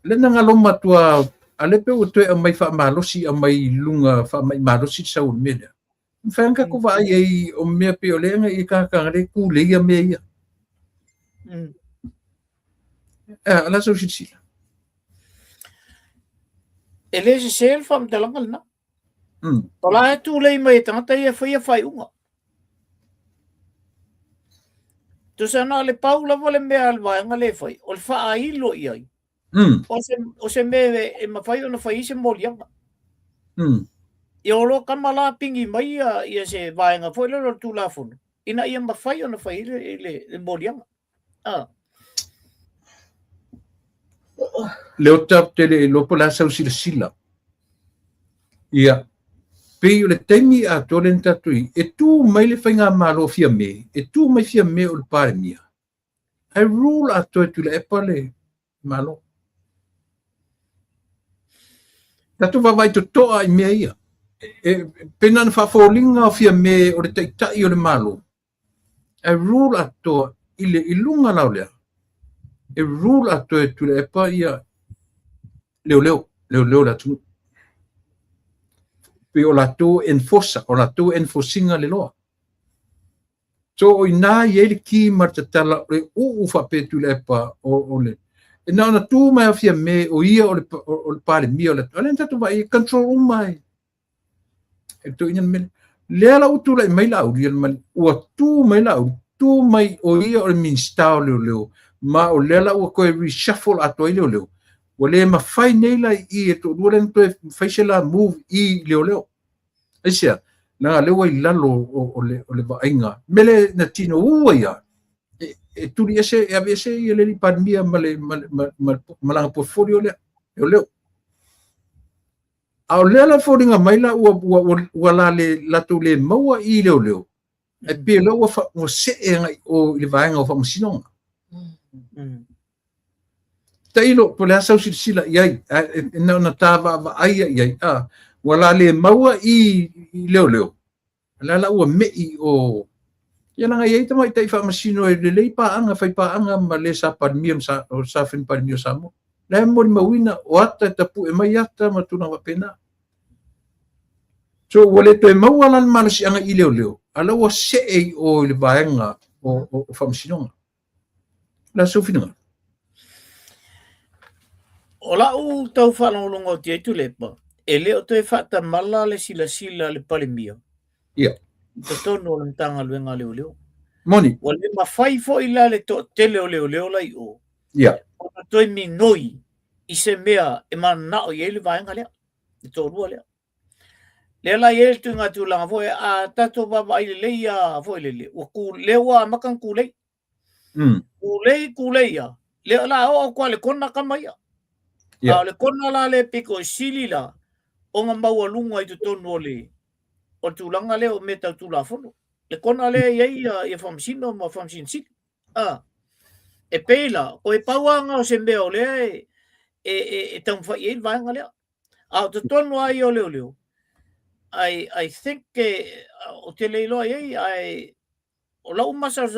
Lena ngalo matua alepe o toe mai fa malosi a mai lunga fa mai malosi sa o mele. Fanka ko vai ai o me pe o lenga i ka le ku le ia me ia. Ala so sila. Ele se sel fam dalangal na. Tola tu le mai tangata ia fai unga. Tusana le paula vale mea alvaenga le fai. O le whaailo i ai. O se me e mawhai o na whai se molianga. I olo kamala pingi mai ia se vaenga foi le tu la funu. Ina ia mawhai o na whai le molianga. Leo tap tele lopo la sau sila. Ia. Pei o le taimi a tolen tatui. E tu mai le whainga malo fia me. E tu mai fia me o le pare mia. Ai rule a toi tu le epa le malo. Tatu wawai to toa i mea ia. Pena na whawholinga o fia me o le taitai o le malo. Ai rule a toa i le ilunga lau lea. E rule a toi tu le epa ia. Leo la tu. Pe o la tu enforcer, o la tu enforcinga le loa. So o ina ye le ki martatala o le whape tu le epa o le. E na tu mai a fia me o ia o le pare mi o le. Alen tatu vai control mai. E to ina me. Lea la utu la mai la uri ua tu mai la uri. Tu mai o ia o le minsta o leo. Ma o lea la ua koe reshuffle ato i leo. O le ma fai nei la i e to duaren to faise la move i leo. Aisia, na leo ai lalo o le vainga. Mele na tino ua ia. E turi ese, e ave ese i le li parmia malanga portfolio leo. Ao lea la fōringa mai la ua la le lato le maua i leo. E pia leo ua se e ngai o le vainga o whamusinonga. Tailo po le asau sila iai na tava va aia iai wala le maua i leo la ua mei o ia nga iai tama tai fa masino e le pa anga fai pa anga ma le sa parmium sa o sa fin parmium sa mo le mo mawina o ata tapu e mai ata ma tuna wa pena so wale to maua lan malasi anga i leo ala ua se e o le vaenga o fa masino la sofina. O lau tau whanolonga o te eitu lepa, e leo te whata mala le sila le palimia. Ia. Te tono o le tanga luenga leo. Moni. Wa le mawhai fo i la le tele o leo lai o. Ia. O na toi mi noi i se mea e mana o i ele vaenga lea. I tō rua lea. Lea lai ele tu ngā tūlanga fo e a tato baba i le leia fo i le le. Wa ku leo a makan kulei. Kulei a. Leo la o kwa le kona kamaia. Yeah. Le kona la le piko sili la o nga maua lunga i tu tonu o tūlanga leo me tau tūla fono. Le kona le iei i whamsino ma whamsin sili. E peila, o e pauanga o se mea o lea e taumwhai e vaenga lea. Tu tonu ai o leo. I think o te leilo iei o lau masa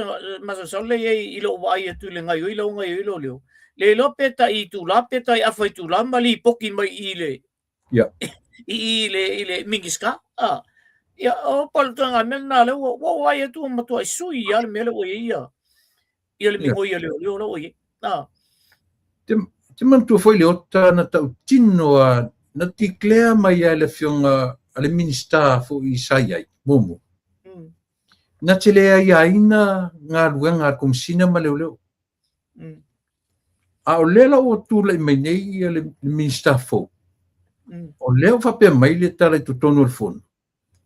saule iei ilo wai atu le ngai o ilo leo. Le lopeta i tu lapeta i afai tu lamali poki mai i le. Yeah. I le mingiska. Ia o palutanga mena le wo wai tu matua i sui ia le mele o ia. Ia le mingo ia leo o ia. Te mantua foi le ota na tau tino na declare mai le fionga ale minista fo i sai ai momo. Na te lea ia ina ngā ruenga komisina ma leo. O lela o tūlai mai nei le minista fo. O leo whapea mai le tala i tutonu le fono.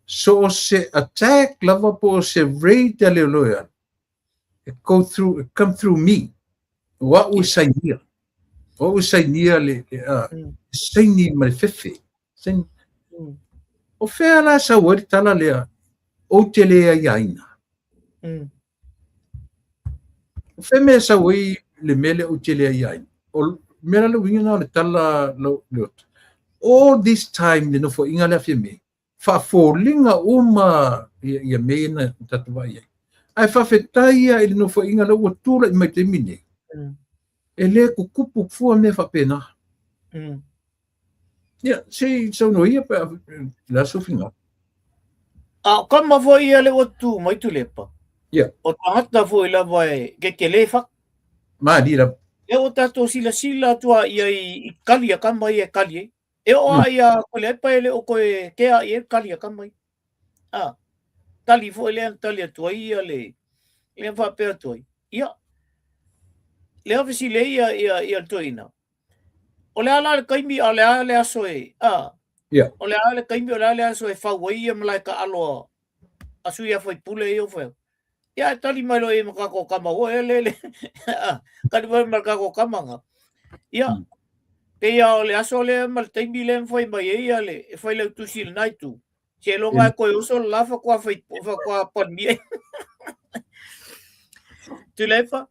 So se attack lava po se raid a leo loia. Come through me. What was say near? What was say near le say ni mai fefe. O fea la sa wari tala lea. O te lea iaina. O fe me sa wai le mele o te lea iaina. O mera le winga le tala leota. All this time le no fo inga le fia me. Fa linga uma ia me na tatuwa ia. Ai fa fetaia ele no fo inga le o tula i mai te mine. Ele kukupu fua me fa pena. Ia, sei no ia pa la sofinga. Kama fo ia le o tu mai tu lepa. Ia. O tangata fo ila vai ke lefa. Ma dira. E o tato sila tua ia i kalia kama ia kalia. E o ia ko le pa ele o ko ke a ia kalia kama. Tali fo ele tali tua ia le fa pe tua. Ia. Lea visi le ia toina. O le ala le kaimi o le ala le aso e. Ia. O le ala le kaimi o le ala le aso e whawai ia malai ka aloa. Asu ia whai pule i o whau. Ia tali mai lo e makako kama o e lele. Kani mai makako kama nga. Ia. Pe ia o le aso le mal taimi le mwhai mai e ia le. E whai lau tusi le naitu. Se longa koe uso la lafa kua whai kua panmia. Tu lefa?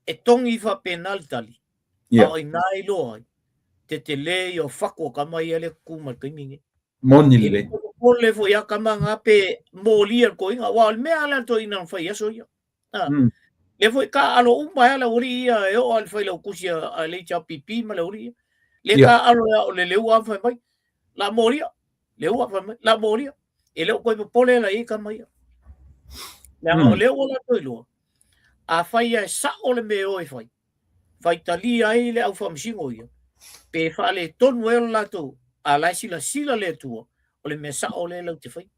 E tongi wha penal tali. A i nai loa. Te le i o whako kama i ale kuma kaimi. Moni le. O le fo ia kama ngā pe mōlia ko inga. Wa mea ala to ina whai aso ia. Le fo ka alo umai ala uri ia e o al whai lau kusia a le cha pipi ma le uri ia. Le ka alo ia o le leu a whai mai. La mōlia. Leu a whai mai. La mōlia. E leo koe pole la i kama ia. Le leo o la toi loa. A whai e sa o le me o e whai. Whai tali ai le au whamsingo ia. Pe wha le tonu e o lato. A lai sila le tua. O le mea sa o le lau te whai.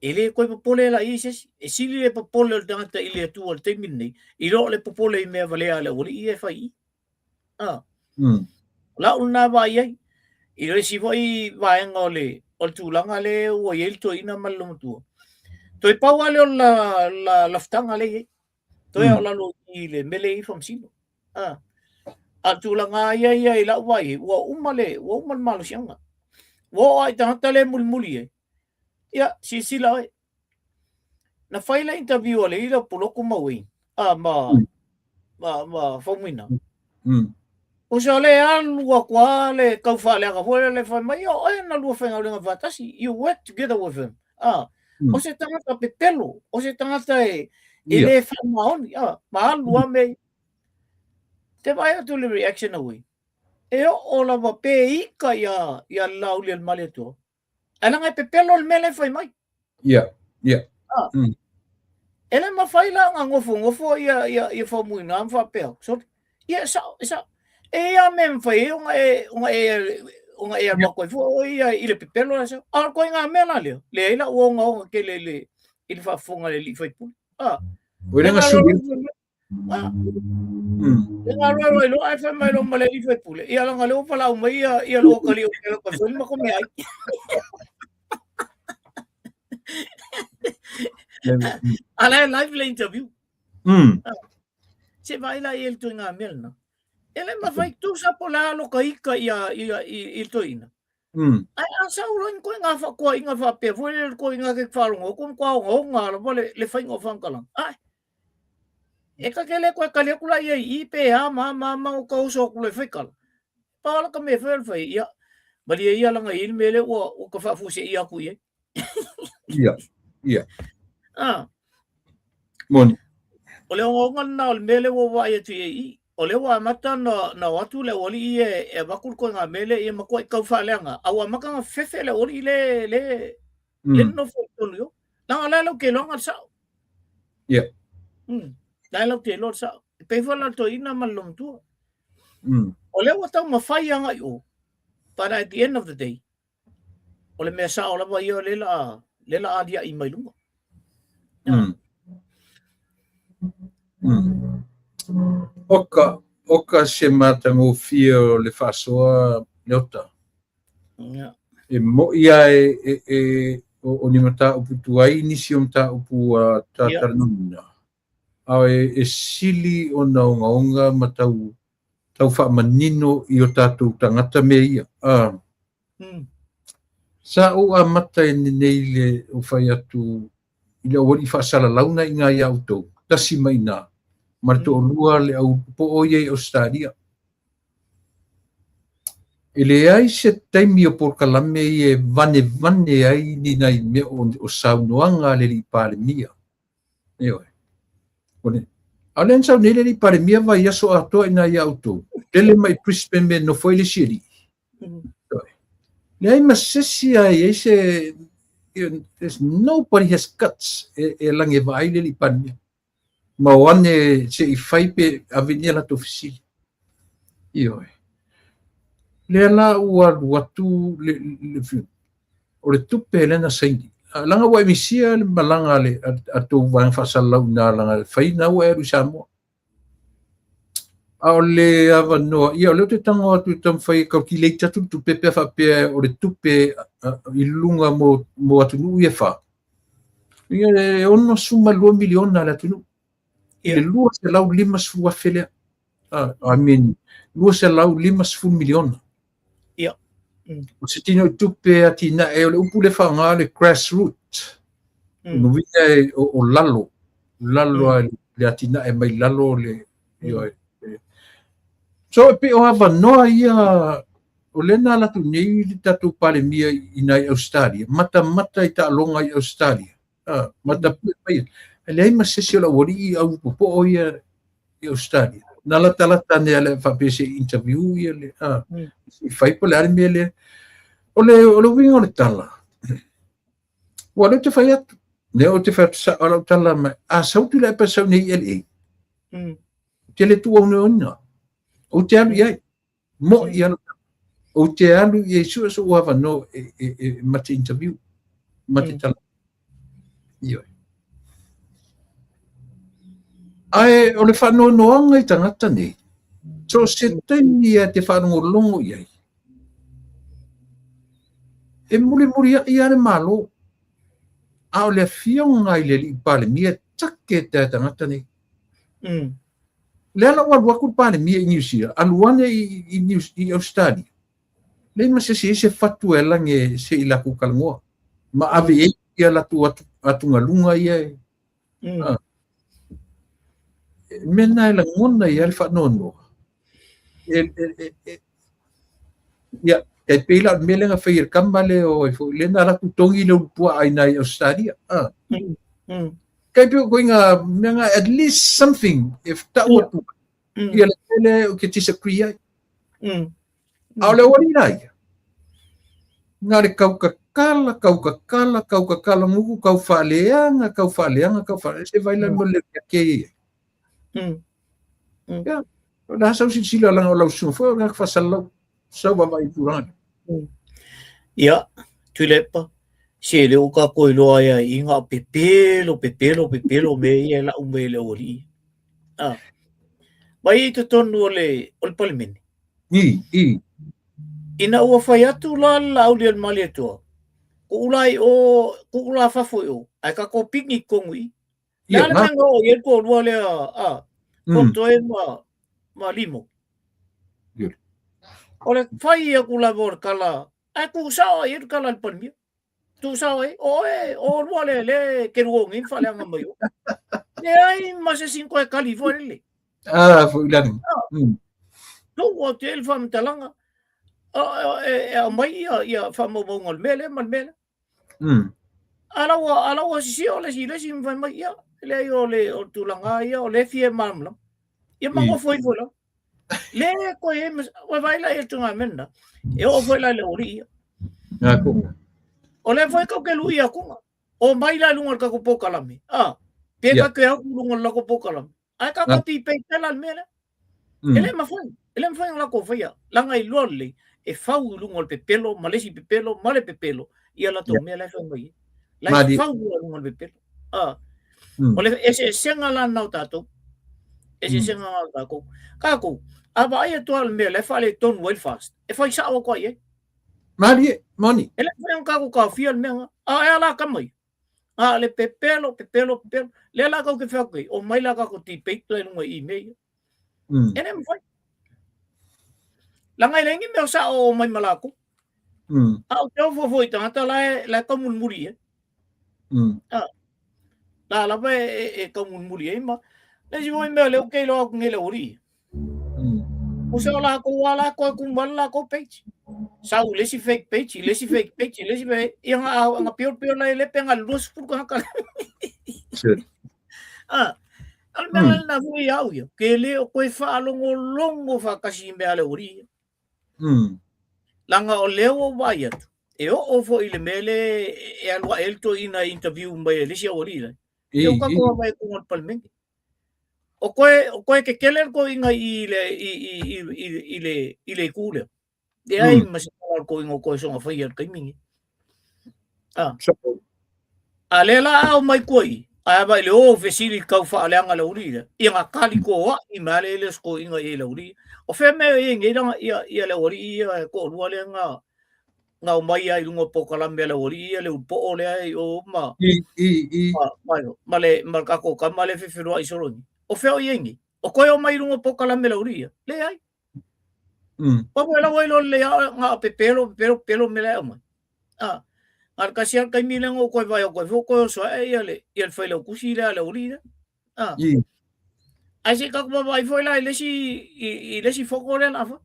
E le koe popole la i sesi. E sili le popole o le tangata i le tua o le teimini nei. I ro le popole i mea valea le ori i e whai i. La una vai ai. I re si vai vaenga o le tūlanga le ua i elto ina malunga tua. Toi pau ale o la laftanga le i. Toi o lalo i le mele i whamsino. A tūlanga ia i la vai. Ua umale malo sianga. Ua ai tangata le muli e. Ia, sila e. Na whaila interview ale i la puloko maui. Ma whamina. O sa le alua kua le kauwha le aka fwere le whai mai. O e na lua whainga urenga whatasi. You work together with him. O se tangata pepelo. O se tangata e le whamaoni. Ma alua me. Te vai atu le reaction aui. E o la wa pe ika ia lauli al male tua. Alanga e pepelo le mele whai mai. Ia. Ele ma whaila nga ngofo ia whamui nga mwhapea. So, ia sa. E ia me mwhai unga e makoi fo ia i le pepelo la sa. Koe ngā mea leo. Le ila uonga ke le ili whafonga le li whai puli. Urenga suri. E ngā raro ilo ai whai mai lo ma le li whai puli. Ia langa leo pala umai ia lo kali o kela kwa whai mako mea ai. Ala e live le interview. Se vai la i el tu ngā melna. Ele ma vai tu sa pola lo ka ika i to ina. Ai asa uroin ko nga fa ko inga fa pe foi ko inga ke falongo ko ko nga lo le fa ngo fankalang. Ai. E ka kele ko ka le kula i pe ma o ka uso ko le fikal. Pa la ka me fel fa ia. Bali ia langa il mele o ka fa fu se ia ku ye. Ia. Moni. O le ngonga na o mele o wa ia tu i. O le wa mata na watu le oli e wakul ko nga mele e mako ka fa lenga. Awa maka nga fefe le oli le no fo yo. Na la lo ke longa sa. Ia. La lo ke lo sa. Pe fa la to ina malum tu. O le wa ta ma fai nga yo. But at the end of the day. O le me sa o la wa yo le la adia i mai lunga. Oka se mata mo fia o le whasoa leota. E mo ia o ni mata upu tuai nisi o mata upu tatarununa. Au e sili o na onga matau tau wha manino i o tātou tangata me ia. Sa o a mata e nei le o whai atu i le awari whaasala launa i ngā iau tau. Tasi mai nā. Marto o lua le au po o iei Australia. E le ai se taimi o porkalame i e vane ai ni nai me o saunoanga le li pare mia. Eoi. Kone. Au len sau nele li pare mia vai aso atoa i nā iau tau. Tele mai Brisbane me no foi le siri. Le ai masesi ai e se there's nobody has guts e lange vai le li pare mia. Ma wane se I fai pe avenia la tofisili. Io. Le ala ua watu le fiu. O le tupe elena saini. langa wa misia le malanga le atu wang fasalau na langa fai na wa eru Samoa ole avano ia le te tango atu tam fai calculator tu pepe fa pe o le tupe ilunga mo atu nu ia fa ia le ono suma 2 miliona la tu le lua se lau 5 fele I mean lua se lau 5 miliona ia o se tino tupe atina e o le upu le whanga le grassroots no vina o lalo le atina e mai lalo le so pe o hava noa ia o le na latu nei le tatu pale mia i nai Australia mata i ta longa i Australia mata pai le ai masesi o la wori i au popo o ia i Australia na lata ne le fa pese interview ia le i fai po le ari mea le o le winga o le tala wa le te fai atu ne o te fai sa o le tala mai a sautu le pasau nei ele te le tu ona ona o te alu iai mo i alu o te alu i su so wa no mate interview mate tala io ai o le fa no anga i tangata nei so se teni te fa no longo iai e muri ia le malo a o le fionga i le li pale mia take te tangata nei le ala wa ku pale mia i New Zealand aluane i Australia le ma se fatu e lange se i la ku kalngoa ma ave e ia la tu atunga lunga ia mena la ngona ia le fa no ia e pela melenga fair kamale o le na la ku tongi le pua ai nai Australia kai pio going menga at least something if that would ia le o ke tisa kria au le wari nai ngare kau kala nguku kau faleanga se vai la mo le ke ya la sa si sila la la su fo nga fa sala so va vai turan ia tulepa se le o ka ko loa ia inga pepelo me ia la umbe le ori vai te tonu le ol palmen ina ua fai atu la au le mali atua ko ula fa foi o ai ka ko picnic ko ngui la le manga o ye ko lua le ko toe ma limo ole fai ia kula vor kala ai ku sa ia kala al palmi tu sa o lua le ke ruo ngin fa le ngam yo le ai ma se 5 e California foi la no hotel fam talanga mai ia fa mo ngol mele mal mele alawa si le vai mai ia le yo le o tulanga ia o le fie mamla ia mango foi vola le ko e vai la e tunga menda e o foi la le ori o le foi ko ke luia ko o mai la lunga ka ko pokalami pega ke aku lunga la ko pokalami ai ka ko ti pe tela mele ele ma foi la ko foi la ngai lole e fau lunga pe pelo malesi pe pelo male pe pelo ia la to mele foi mai la fau lunga pe pelo ole ese senga la na tato ese senga la ko ka ko aba ia to al mele fale ton well fast e foi sa o ko ye mani ele foi un ka ko ka fiel menga ala kamai le pepelo le la ko ke fa ko o mai la ka ko ti peito e lunga i me ene mo foi la ngai lengi me sa o mai malako au te foi tanga la ko mun muri la ba e ko mun muri ma le si voi me le o ke lo ngele ori o se la ko wala ko mala ko page sa le si fake page le si be nga pio la le penga lus pu ka al menos na fui audio que le o ko fa longo fa kasi me ale ori langa o leo vai atu e o fo ile mele e alwa elto ina interview mai le si ori la eu ka ko vai ko palmen o koe ke keler ko inga ile kule de ai mas ko ingo ko so fa yer kai mingi A le la au mai koi. A ba le o fesili kau fa le anga lauri. Ia nga kali ko wa I male le sko inga e lauri. O fe me e ngi ranga ia lauri ia ko rua le nga o mai ai lunga po kalambe lauri ia le upo o le ai o ma. Ma le kako ka male fe fero ai soroni. O fe o yengi. O koe o mai lunga po kalambe lauri ia. Le ai. Pa mo la wai lo le nga pelo me le ama. Ar kasi ar kai milang o koe vai o koe foko o soa ia le fai lau kusi le ala uri da. Ai se kaku vai foi la i lesi foko le lafa.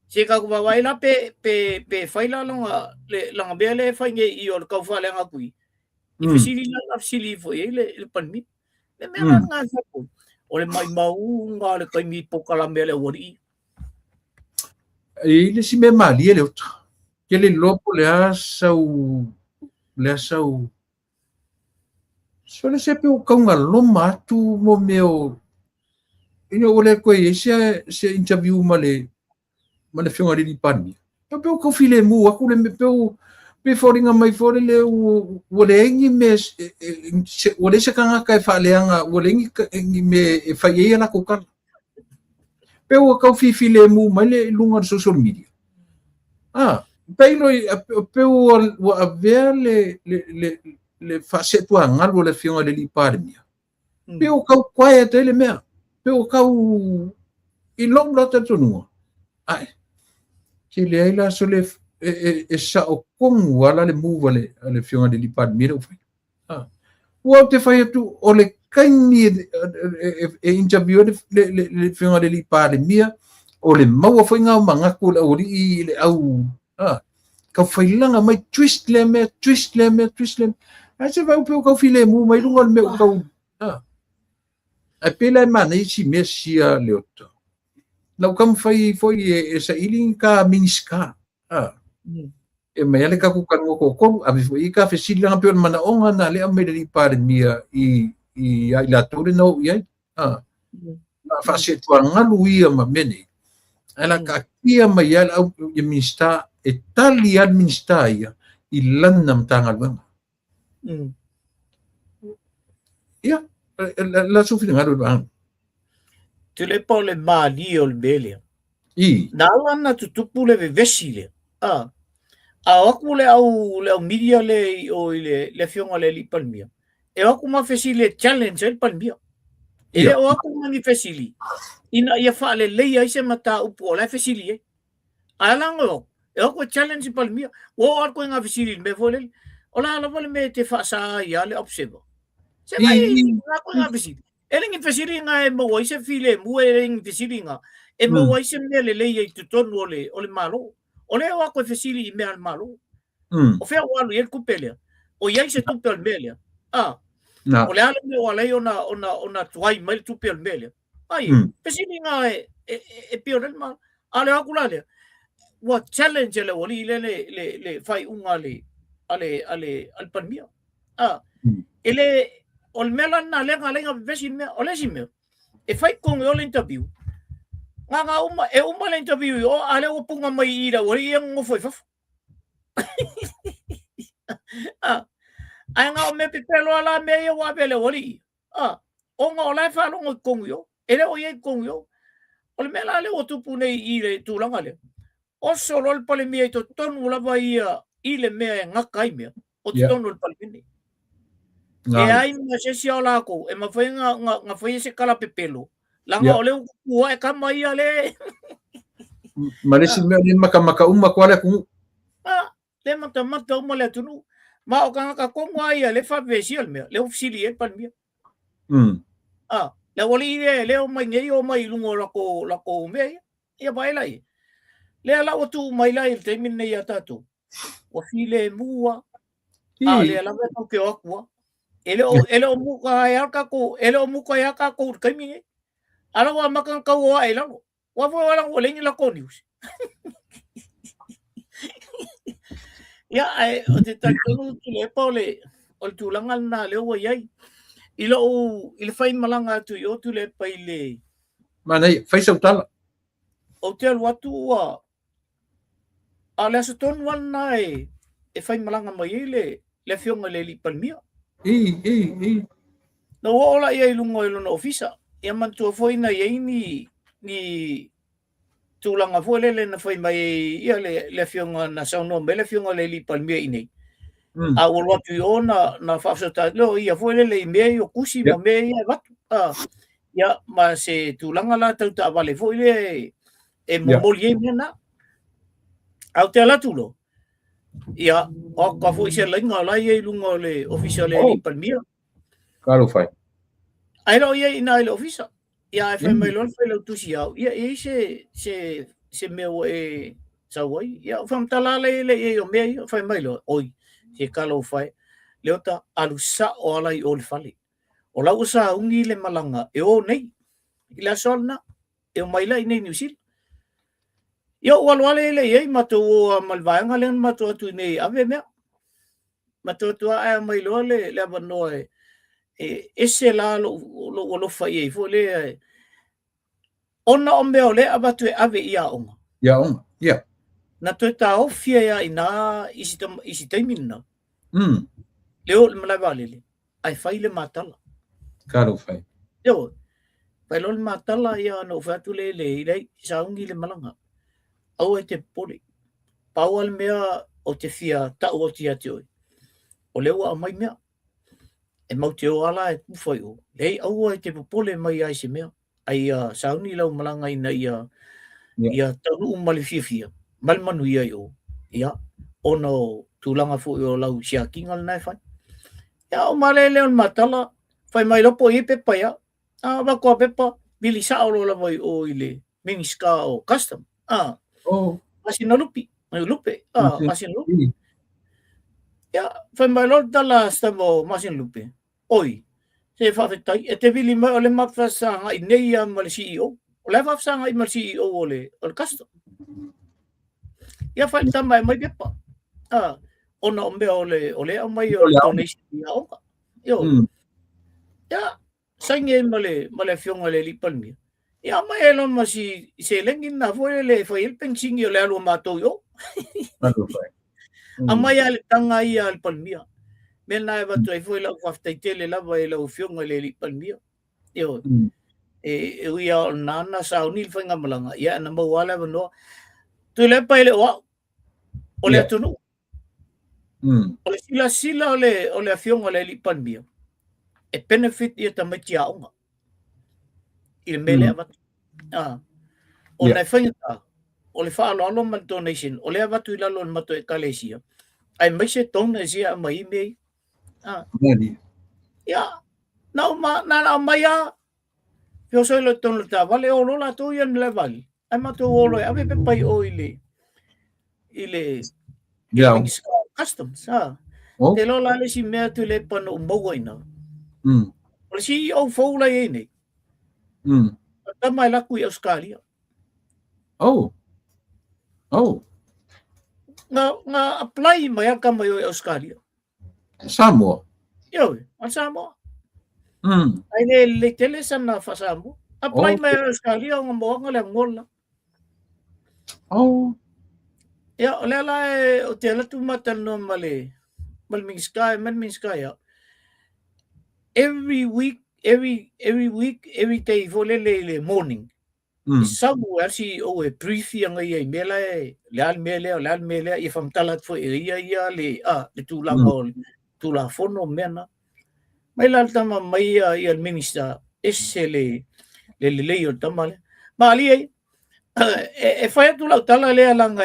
Se kaku vai la pe fai la langa bea le fai nge I o kau fa le ngakui. I fesili la fsili foi le panmi. Le mea nga foko. O le mai mau nga le kai mi pokala mea le uri. I lesi me mali le uta. Ke le lopo le asau so le sepe o kaunga loma atu mo meo ina ole koe se interview ma le whiunga rini pani pa peo kau file mu aku le me peo pe foringa mai fore le ole engi me ole se kanga kai whaaleanga ole engi me e whai eia la kokala peo kau file mu mai le lunga social media Peo wa avea le whasetua ngalo le whiunga le li pāremia. Peo kau kwae te le mea. Peo kau I long lata tonua. Ai. Ke le aila so le sa o kongu ala le muwa le whiunga le li pāremia. Ua te whai atu o le kaini interview le whiunga le li pāremia. O le maua whainga o mangaku le ori I le au kau whailanga mai twist le mea. Ai se vau peo kau file mu mai lunga le mea kau. Ai pela e mana isi mea sia le ota. Nau kam whai foi sa iling ka miniska. E mai ale ka kukanu ko kolu. A I ka whesili langa peo mana onga na le amere li pare mia I la tore nau iai. Na whase tua ngalu ia ma mene. Ala ka kia mai ala au I minista e tali administra ia I lana mtanga luenga. Ia, la sufi ngaro bang. Tu le pa le mali o le belia. Na lana tutupu le vesile. A aku le au media le o le whiunga le li palmia. E aku ma fesile challenge le palmia. E o aku mani fesili. Ina ia whaale leia I se mata upu o le fesili e. Alanga o. E ako challenge palmia. O ar ko nga fesili me vole. Ola ala vole me te whaasa ia le observer. Se mai nga ko nga fesili. E ringi fesili nga e mawa I se file mu e ringi fesili nga. E mawa I se mea le leia I tutonu o le malo. O le o ako fesili I mea le malo. O fea walu I kupelea. O iai se tupe al melea. O le ala me o alei ona tuai mai tupe al melea. Ai, fesili nga e pio del malo. Ale aku lalea. Wa challenge le wali le fai unga ale panmia ele ol mela na lenga vesi me ole si me e fai con o interview nga uma le interview o ale o punga mai ira wali yang o foi fa ai nga o me pelo ala me o abele wali o nga ola fa lo con yo ele o ye con yo ol mela le o tupu nei ire tu langa le o solo el palemia to tonu la ia ile mea ngakai mea o tonu el palemia e ai ma se sia la ko e ma foi nga foi se kala pepelo langa ole ku e kama ia le Malesi mea ni maka uma kwale ku le mata uma le tunu ma o kanga ka kongo ia le fa vesial mea le ofsili el palemia le wali le o mai ngei o mai lungo la ko mea ia baila ia le ala o tu mai lai te mine ia tatu o file mua le ala me ke akua ele o muka ya ka ko ele o muka ya ka ko kami ala wa makan ka wa ela wa fo wala o lengi la ko news ya o te tatu tu le pole o tu langal na le o yai ile fai malanga tu yo tu le paile mana fai sa tala o te watu wa ala se ton wan nai e fai malanga mai le whiunga le li palmia I. No ola ia ilungo iluna ofisa. Ia mantua foi na ia ni tulanga foi le na foi mai ia le fionga na sauno me le fionga le li palmia ini. A o lotu o na whafsota lo ia foi le mea o kusi ma mea ia watu. Ia ma se tulanga la tau ta vale foi le e momoli e mea na. Au te ala tulo. Ia o ka foi se lainga la ia ilunga le ofisa le li palmia. Karo fai. Ai lo ia ina le ofisa. Ia e fai mai lon fai lo tusi au. Ia se meo e sawai. Ia fam talale le ia o mea fai mai lo. Oi, se kalo fai. Leota alu sa o ala i o le fale. O lau sa ungi le malanga e o nei. Ila solna e o maila i nei niusil. Ia walwale le ia matu o malvaanga le matu atu nei ave mea. Matu atu a mai lo le abano e ese la lo fai e fo le ona o mea o le abatu e ave ia onga. Ia onga, ia. Na toi ta ofia ia ina isi taimina. Leo le malai le. Ai fai le matala. Karo fai. Leo, fai lo le matala ia no fatu le ilei sa ungi le malanga. Au e te pole. Pau al mea o te fia tau o tia te oi. O leo a mai mea. E mau te o ala e kufai o. Lei au e te popole mai ai se mea. Ai sauni lau malanga ina ia taru umali fia. Mal manu ia o. Ia. Ono tulanga fu o lau sia kingal nai fai. Ia o male leon matala. Fai mai lopo i pepa ia. Wako pepa. Bili sa o la vai o ile. Miniska o custom. Masina lupi. Lupe. Masina lupi. Ia. Fai mai lo tala stavo masina lupi. Oi. Se whawhetai, e te wili mai o le mawhasanga i nei a ma le CEO. O le whawhasanga i ma le CEO o le custom. Ia whai tama e mai pepa. Ona o mea o le au mai o le donation i a onga. Ia, sainge ma le fionga le lipalmia. Ia mai e lama si se lengi na foi le whai el pensingi o le alu mātou i o. A mai a le tanga i a le palmia. Me na e watu ai foi lau whaftaitele lava e lau fionga le li palmia. Eo, e uia o nana sa o nil whainga malanga. Ia na mau ala wanoa. Tui le pai le oa. O le atunu. O le sila o le fionga le li palmia. E benefit ia tamati a onga. I le mele a watu. O nei whainga. O le wha alo man donation. O le a watu i lalo en mato e kalesia. Ai mai se tona sia a mai mei. Ia, na mai a pio so le tonu ta vale o la to ia le vale. Ai ma to o ave pe pai o ile customs te lo la le si me tu le pano mo ina. O si o fo la ine. Ta mai la ku Australia. Na apply mai ka mai o Australia. Samoa. Yo, a Samoa. Ai le tele sana fa Samoa. Apply mai Australia o mo ngale ngola. Ya, ole la o te la tu mata no male. Mal minska ya. Every week, every day for le morning. Somewhere si o e briefing ai mela le al mele e fam talat fo ia le tu la mol. Tu la fono mena mai la tama mai ia el minister esse le o tamale mali e fai tu la tala le langa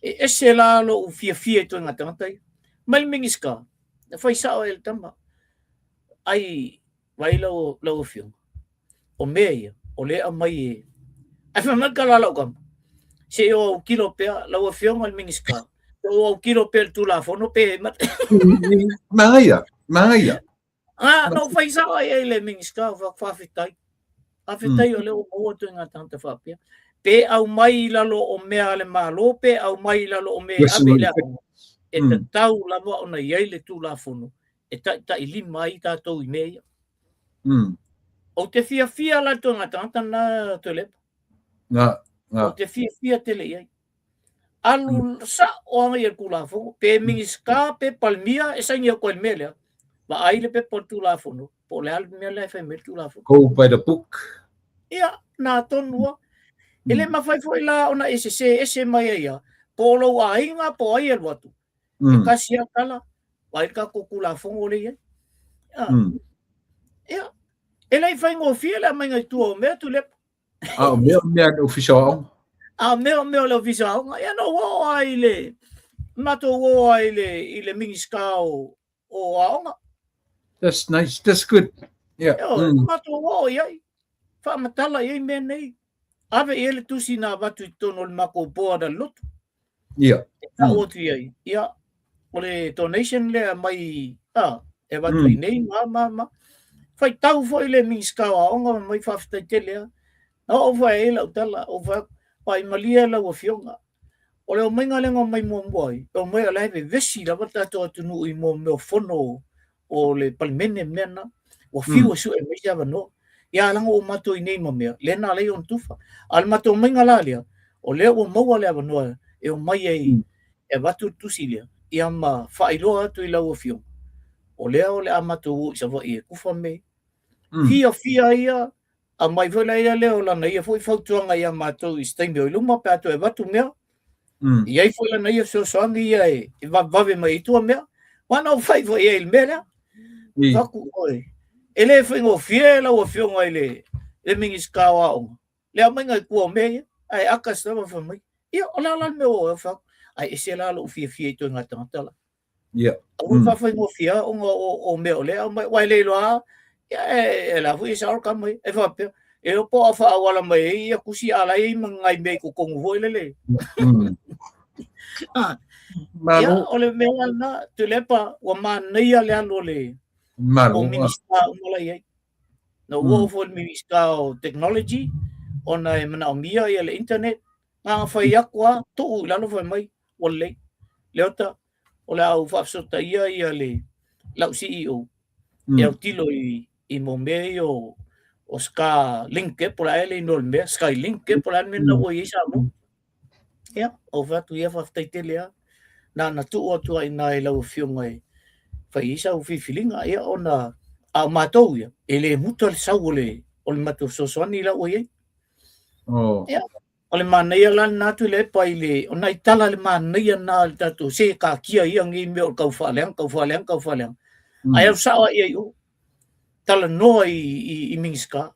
esse la lo fia tu ngata tai mal mingiska fai sa el tama ai vai lo fio o meia o le mai ai fa makala lo kam se o kilo pe lo fio mal mingiska o kilo per tu la fono pe Maia. No fai sa ai le mingiska fa fitai. A fitai o le o tu nga tanta fa pia. Pe au mai lalo o mea le malo pe au mai lalo o mea abela. E te tau la mo ona ye le tu la fono. E ta ili mai ta to i mea. O te fia la to nga tanta na to le. O te fia te le ai. Alu sa o ngai e kula fo pe mingiska pe palmia e sa ngia ko mele Ma ai le pe po tu la fono. Po le al me le fai me tu la fono. Go by the book. Ia, na tonua. Ele mawhai foi la ona ese mai ia. Po lo a inga po ai el watu. E kasi a kala. Wai ka kuku la fongo le ia. Ia. Ele fai ngo fia la mai ngai tuo mea tu le. Mea no official. Mea le official. Ia no wo ai le. Mato wo ai le mingiska o aonga. That's nice. That's good. Yeah. Mato wo ia. Fa matala ia me nei. Ave ele tusi na watu I tono le mako poa da lotu. Ia. Ta otu ia. Ia. Ole donation le mai. E watu I nei. Ma. Fai tau foi le mingiska o aonga mai whaftai telea. Na o vai ela utala. O vai pai malia la o fionga. Ole o mainga lenga mai momboi. O mai ala heve vesi la wata to atunu I mo meo fono o le palmene mena. O fiu su e mai java no. Ia langa o mato I nei mo mea. Lena lei on tufa. Al mato mainga la lea. O lea o maua lea wanoa. E o mai e watu tusi lea. Ia ma whailoa atu I lau o fionga. O lea o le amato o isa wa I e kufa me. Fia ia. A mai voila ia leo lana ia foi fautuanga ia mato I staimi o iluma pe ato e watu mea. Iai foi lana ia soangi ia e vave mai tua mea. Wana o fai foi ia il mea. Faku oi. Ele foi ngo fiela o fionga ele. Le mingiska wa onga. Le aminga kua mea. Ai aka sama fa mai. Ia o la me o fa. Ai ese la lo fia to ngata la. Ia. O fa foi ngo fia o mea le wai le loa. E la fui sa ka mai. E fa pe. E o po fa wala mai ia kusi ala I mangai me ko kongu foi le. Ia ole mea na tulepa wa mania le alo le. O minista umala ia. No wo for minista o technology ona e mana o mia ia le internet. Nga fai akwa tu lalo foi mai wole. Leota ole au fa sota ia le lau CEO. E au tilo I mo meio o ska link por ele no me sky link por ele no o isa mo. Ia o va tu ia fa taitelea. Na tu o tu ai na lau fionga fai isa o fifilinga ia ona a matou ia ele muto le sau le o le matou sosoani la o ia ia o le manai la na tu le pai le ona itala le manai na le tatu se ka kia ia ngi me o kau fa leang ai o sa ia o tala no I mingiska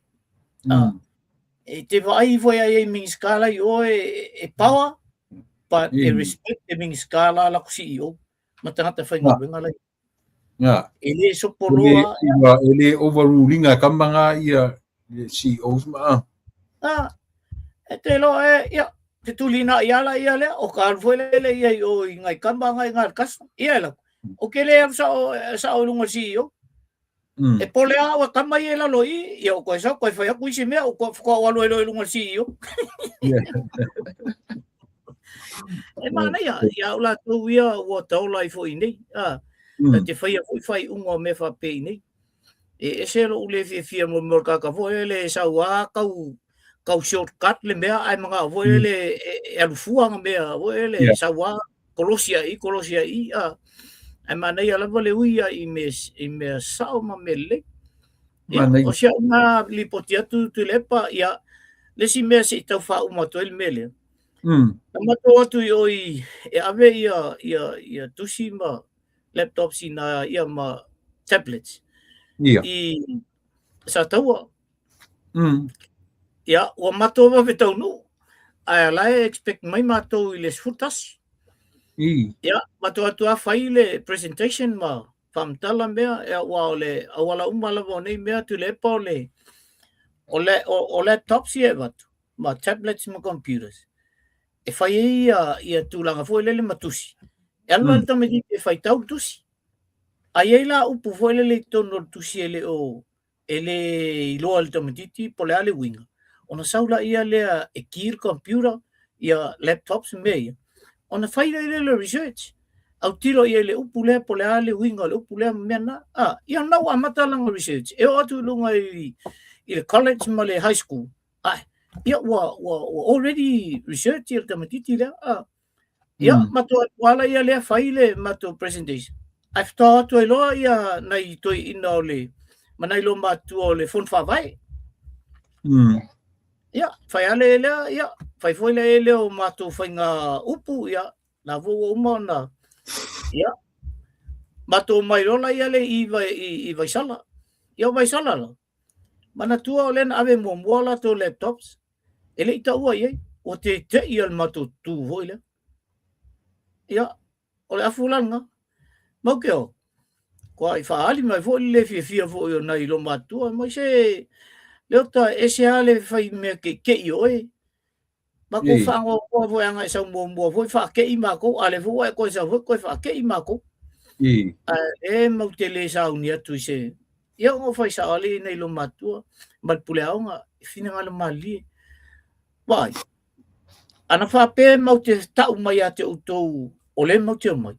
e te vai foi ai mingiska la o e power but e respect e mingiska la ku CEO matangata fai ngā la Yeah. Ele sopoloa. Ele overruling a kamanga ia CEOs ma. E te lo ia te tulina ia la ia le o ka foi le ia o ngai kamanga ngai kas ia la. O ke le sa o lunga CEO. E pole a kama ia la lo ia o ko sa ko foi ku isi me o ko wa lo lunga CEO. E mana ia la tu ia o tau lai foi nei. Te fai unga me fa pe nei. E se lo le fia mo ka foi le sa wa kau shortcut le mea ai manga foi le alfuanga mea foi le sa wa kolosia I ai mana ia la vale uia I me sa ma mele. O sia na lipotia tu lepa ia le si mea se tau fa uma to el mele. Ma to tu e ave ia tusi ma laptops ina ia ma tablets. I sa taua. Ia, o mato wa vetau nu. Ai la expect mai mato I les futas. Ia, mato atu a fai le presentation ma famtala mea e wa le awala umala wa nei mea tu le pa o laptops ia watu. Ma tablets ma computers. E fai ia tūlanga foi le matusi. E ala tamedi e fai tau tusi. Ai la upu foi le tono tusi ele o ele iloa le tamatiti po le ale winga. Ona saula ia lea e kir computer ia laptops mea. Ona fai le research. Au tiro ia le upu le po le ale winga le upu le mea na. Ia nau amata langa research. E o atu lunga I le college ma le high school. Ia wa already research ia tamatiti lea. Ia mato wala ia lea fai le mato presentation. ai fto to lo ia nai to ina ole manai lo matu ole fon fa vai ia fai ale le ia fai foi le o matu fai nga upu ia na vo umona ia matu mai rola ia le i vai sala ia vai sala la mana tua ole na ave mo mola to laptops ele ita ua ia o te ia al matu tu voi le ia ole afulanga mau ke o ko ai fa ali mai vo le fia vo yo nai lo matu mai se le ta ese ale fai me ke yo ma ko fa ngo ko vo anga sa mo vo fa ke i ma ko ale vo ko sa vo ko fa ke i ma ko e mau te le sa unia tu se ia ngo fai sa ali nei lo matu mal pule nga fina ngala mali vai ana fa pe mau te ta mai ate utou ole mau te mai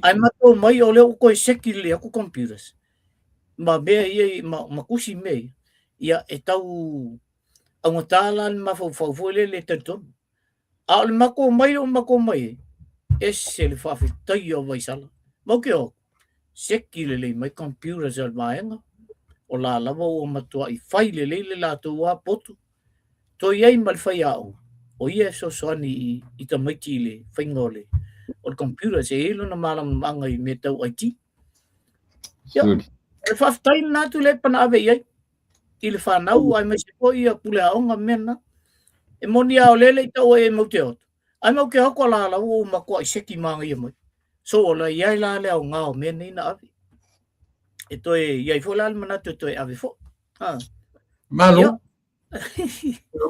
ai matou mai o leo ko seki le ko computers ma be ia ma kusi me ia e tau ang tala ma fo le tanton al ma ko mai esse le fa tai o vai sala mo ke o seki le mai computers al maenga o la o matua i fai le la tua potu to ia mal fai o ia so soni i ta mai le fai ngole o computer se ilo na malam mangai me tau IT e fa tai na tu le pana ave ia il fa na ai me se ko ia pula onga mena e monia o lele tau e mo te ot ai mo ke hoko la o ma ko seki mangai mo so la ia la le o nga o mena ina ave e to e ia fo la mana to e ave fo malo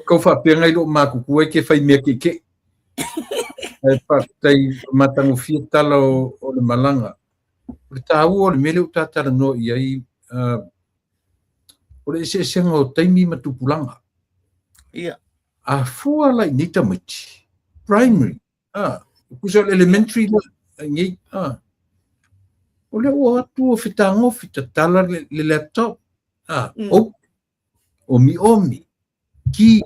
ko fa penga lo ma ku e ke fai me ke e patai matangu fietala o le malanga. O le tāu o le mele o tātara no i ai o le se o taimi matupulanga. Ia. A fua lai nita miti. Primary. Kusa elementary ngi. O le o atu o fitango fitatala le laptop. O mi. Ki.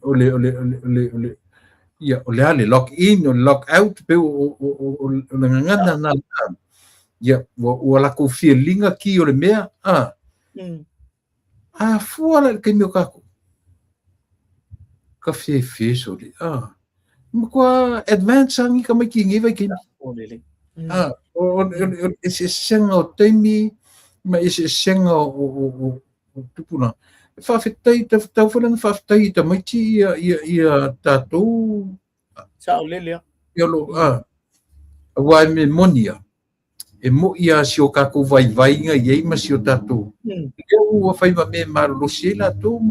O le ia o le ale lock in o lock out pe o nganga na ia o la ko feelinga ki o le mea fuala ke mi kako ka fe so le ko advance ngi ka mai ki ngi vai ki o ese senga o taimi ma ese senga o tupuna fa fitai tau fala fa fitai ta mai ti ia tatou sa lele ia lo wa me monia e mo ia si o kako vai nga ia ma si o tatou eu fai ma me mar lo sela to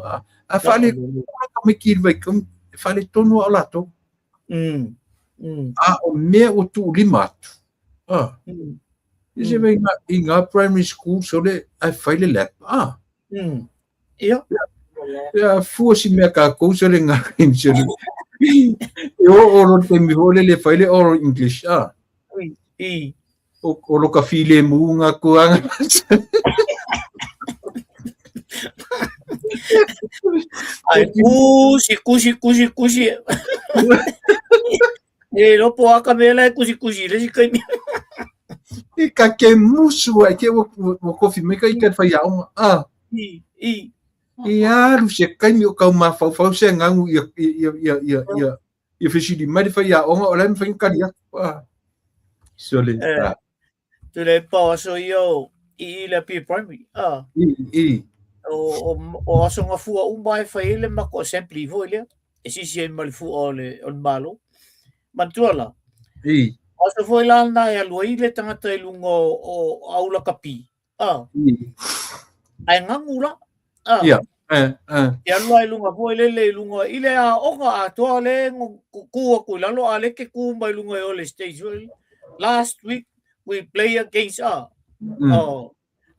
a fale ka mai ki vai kom fale tonu ala to o me o tu limat ise vai inga primary school so le a fale lap ia fuasi me ka cousa le nga insel o lo te mi vole le file o English o lo ka file mu nga ko anga ai kusi e lo po aka mela kusi le si kai e ka ke musu ai ke o coffee maker i ka fa ya ia lu se kai mi o ka ma fa se ngangu ia fisi di mai fa ya o la mi fa ka dia so le tu le pa so yo i le pi primary o aso nga fu o mai fa ile ma ko sempre vo ile e si mal fu o le malo mantuala aso foi la na ya lo ile tanga te lungo o aula kapi ai ngangula ia ia loai lunga foi le lunga ile a oka a toa le ku lalo ale ke ku mai lunga o le stage last week we play against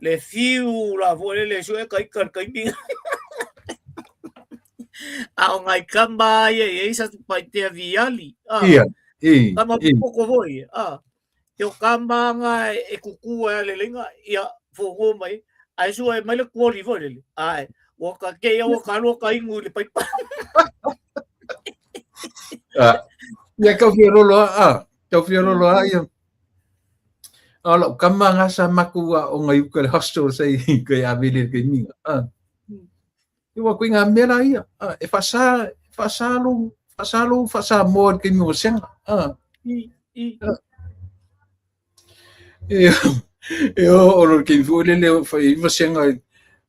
le fiu la foi le so kai mi a ngai kamba ye sa pai te viali kama pouco voi yo kamba nga e kuku le lenga ia fo mai ai so e mai le kuali voi ai o ka ke o ka lo ka ingu le pai ya ka fiero lo ia Ala kama nga sa maku o ngai ka hostel sai ka ya vile ke ni. Iwa ko nga mera ia. E fasa mo ke mi sen. O lo ke fu le fa i sen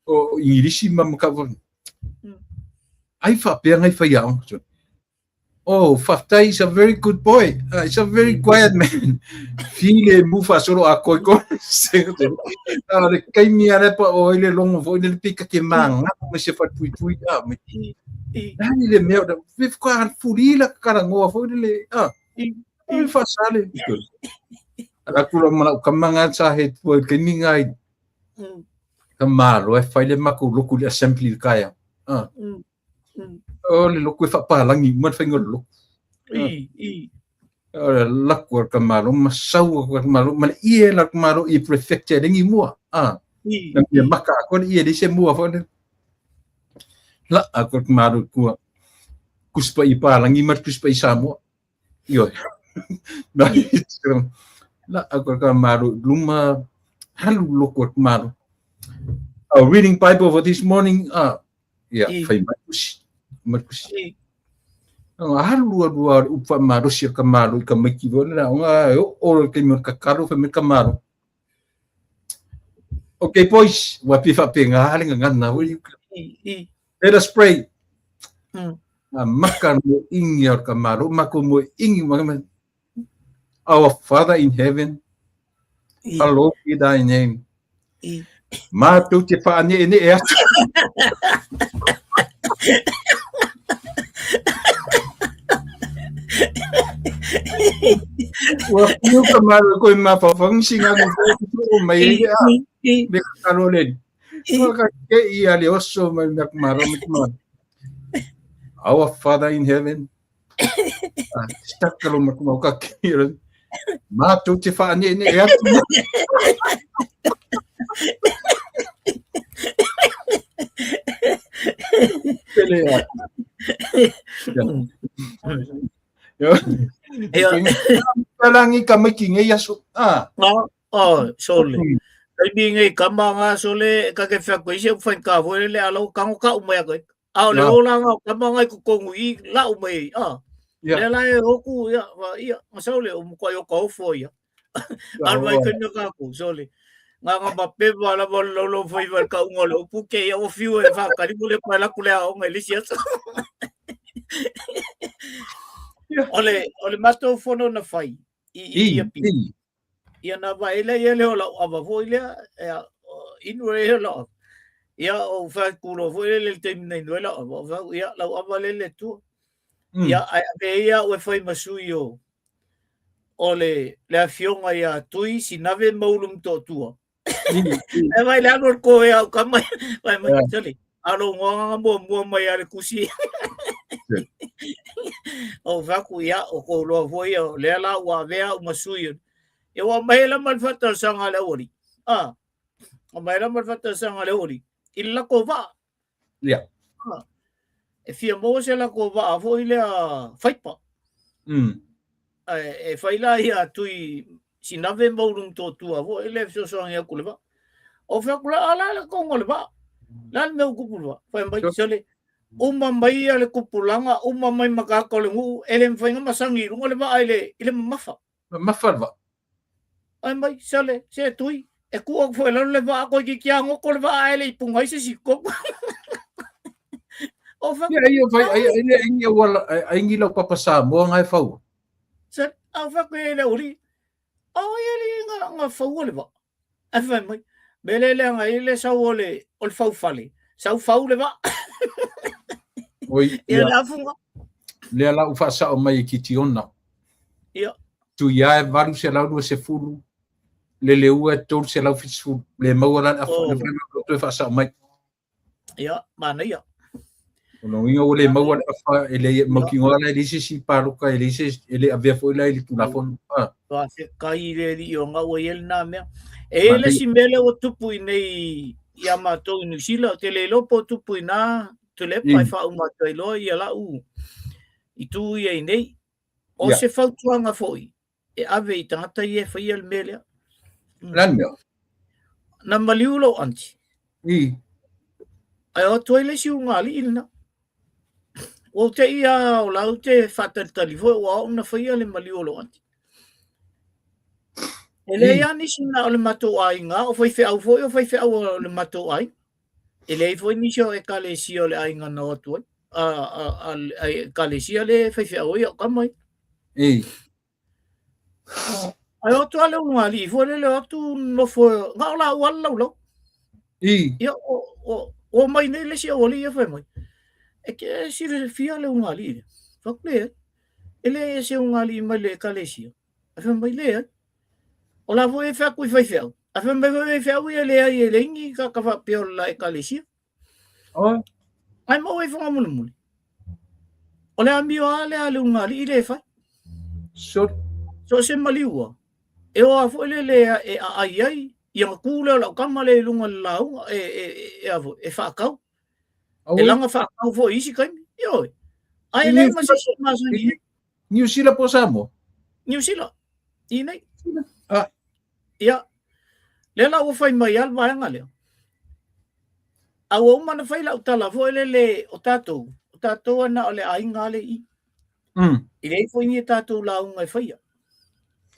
o ingilisi mam ka von. Ai fa pe ngai fa ya. Oh, Faftai is a very good boy. He's a very quiet man. File mufa solo a koi ko. Ale kai mi ale pa o ile longo fo ile pika ke mang. Me se fa tui me. Dani le meu da viv ko an furila kara ngo fo ile il fa sale. Ala kula mana kamanga sa het po ke ningai. Kamalo e fa ile maku loku le assembly kaya. O le loko fa palangi mo fa ngolo la ko kamaro masau ko kamaro man ie la kamaro I prefecture ngi mo na maka ko ie de se mo fa la ko kamaro ko kuspa I palangi mar kuspa I samo yo la ko kamaro luma halu loko kamaro reading Bible for this morning fa Markusi. Halu upa marusia kamaru ka makivona nga o ke mo kakaro fa kamaru. Okay boys, wapi fa penga halinga ngana let us pray. Makan mo ingi kamaru mako mo ingi magaman. Our Father in heaven, hallowed be thy name. Ma tu te fa ni ini ya. Wapiu kamaro ko mapafang singa ko may de kalolen. Maka ke iya leoso may nakmaro mitman. Our Father in heaven. Stak kalau makmo ka kiran. Ma tu te fa ni ya. Kalangi kami kinga yaso sole ai ngai kamanga sole ka ke fa ko ise fa ka vo le alo kango ka umaya ko le ola nga kamanga ko ngui la umai le la e hoku ya masole ko yo ko fo ya alwai ko ka ko sole nga mape wala lo foi ver ka ngolo puke ya o fiu e fa ka rimule pa la kule o ngai lisia ole mato fono na fai ia na vai le ola ava foi le inwe lo ia o fa kulo foi le tem nei no la ia la ava le tu ia ia o foi masuio ole le afionga ia tui sinave maulum to tua e vai la no ko ia kama vai mai alo mo mai ale kusi o vaku ia o ko lo foi le la wa vea o masuio e wa mai la malfata sanga le ori o mai la malfata sanga le ori illa ko va e fia mo se la ko va foi le faipa e fai la ia tui sinave maulum to tua vo ele so ia kuleva o fa kula ala ko ngoleva lan me kupulwa fa mai sole uma mai ale kupulanga uma mai makako le ngu ele fa nga masangi ngoleva ile mafa va ai mai sole se tui e ku o foi la le va ko ki kia ngo ko va ele pungai se siko o fa ia vai ai wala ai ngila papasa mo ngai fa se a fa ko ele uri ele nga fa le va a fa mai belele nga ile sa ole ol fa fale sa fa le va oi ia funga le la ufa sa o mai kitiona ia tu ia valu se la do se fulu le ua tol se la fisu le mawala a to fa sa mai ia mana ia no inga ole mawala fa ele mokingola ele si paruka ele avea foi la ele tulafon to se kai le io nga o el na me ele si mele o tupu nei ia matou New Zealand te le lopo tupu na te le pai fa uma te lo ia la u I tu ia nei o se fautuanga foi e ave I tangata ia fa ia mele Lanio. Na maliulo anti. I. Ai o toile si ungali ilna. O te ia o lau te whatatali foi o na whaia le maliulo anti. Ele ia nisi na o le matou ai ngā, o whai whiau foi, o whai whiau o le matou ai. Ele foi nisi o e kale si o le ai ngā na otua. Kale si o le whai whiau i o kamai. I. Ai o toa le ungali, foi le atu no foi, ngā o la uala lau. I. Ia o mai nei le si o li ia whai mai. E ke si le fia le ungali. Whakle, ele e se ungali mai le kale si o. A whai mai le, o la foi e whaku i whai whiau. A whai mai whai whiau i le ai e lengi ka ka whapea o la e kale si o. Oh. Ai mau e whanga muli muli. O le amio a le ungali i le whai. So. So se maliua. E o a fo le e a ai ai. Ia kule o lau kama le lunga lau e whakau. E langa whakau fo isi kaimi. Ioi. Ai le masisi masani. New Zealand po samo. New Zealand. I nei. Ah. Ia. Le la o whai mai al vaanga leo. A o mana whai la utala fo le o tātou. O tātou ana o le ainga le i. I le fo ini tātou launga e whaia.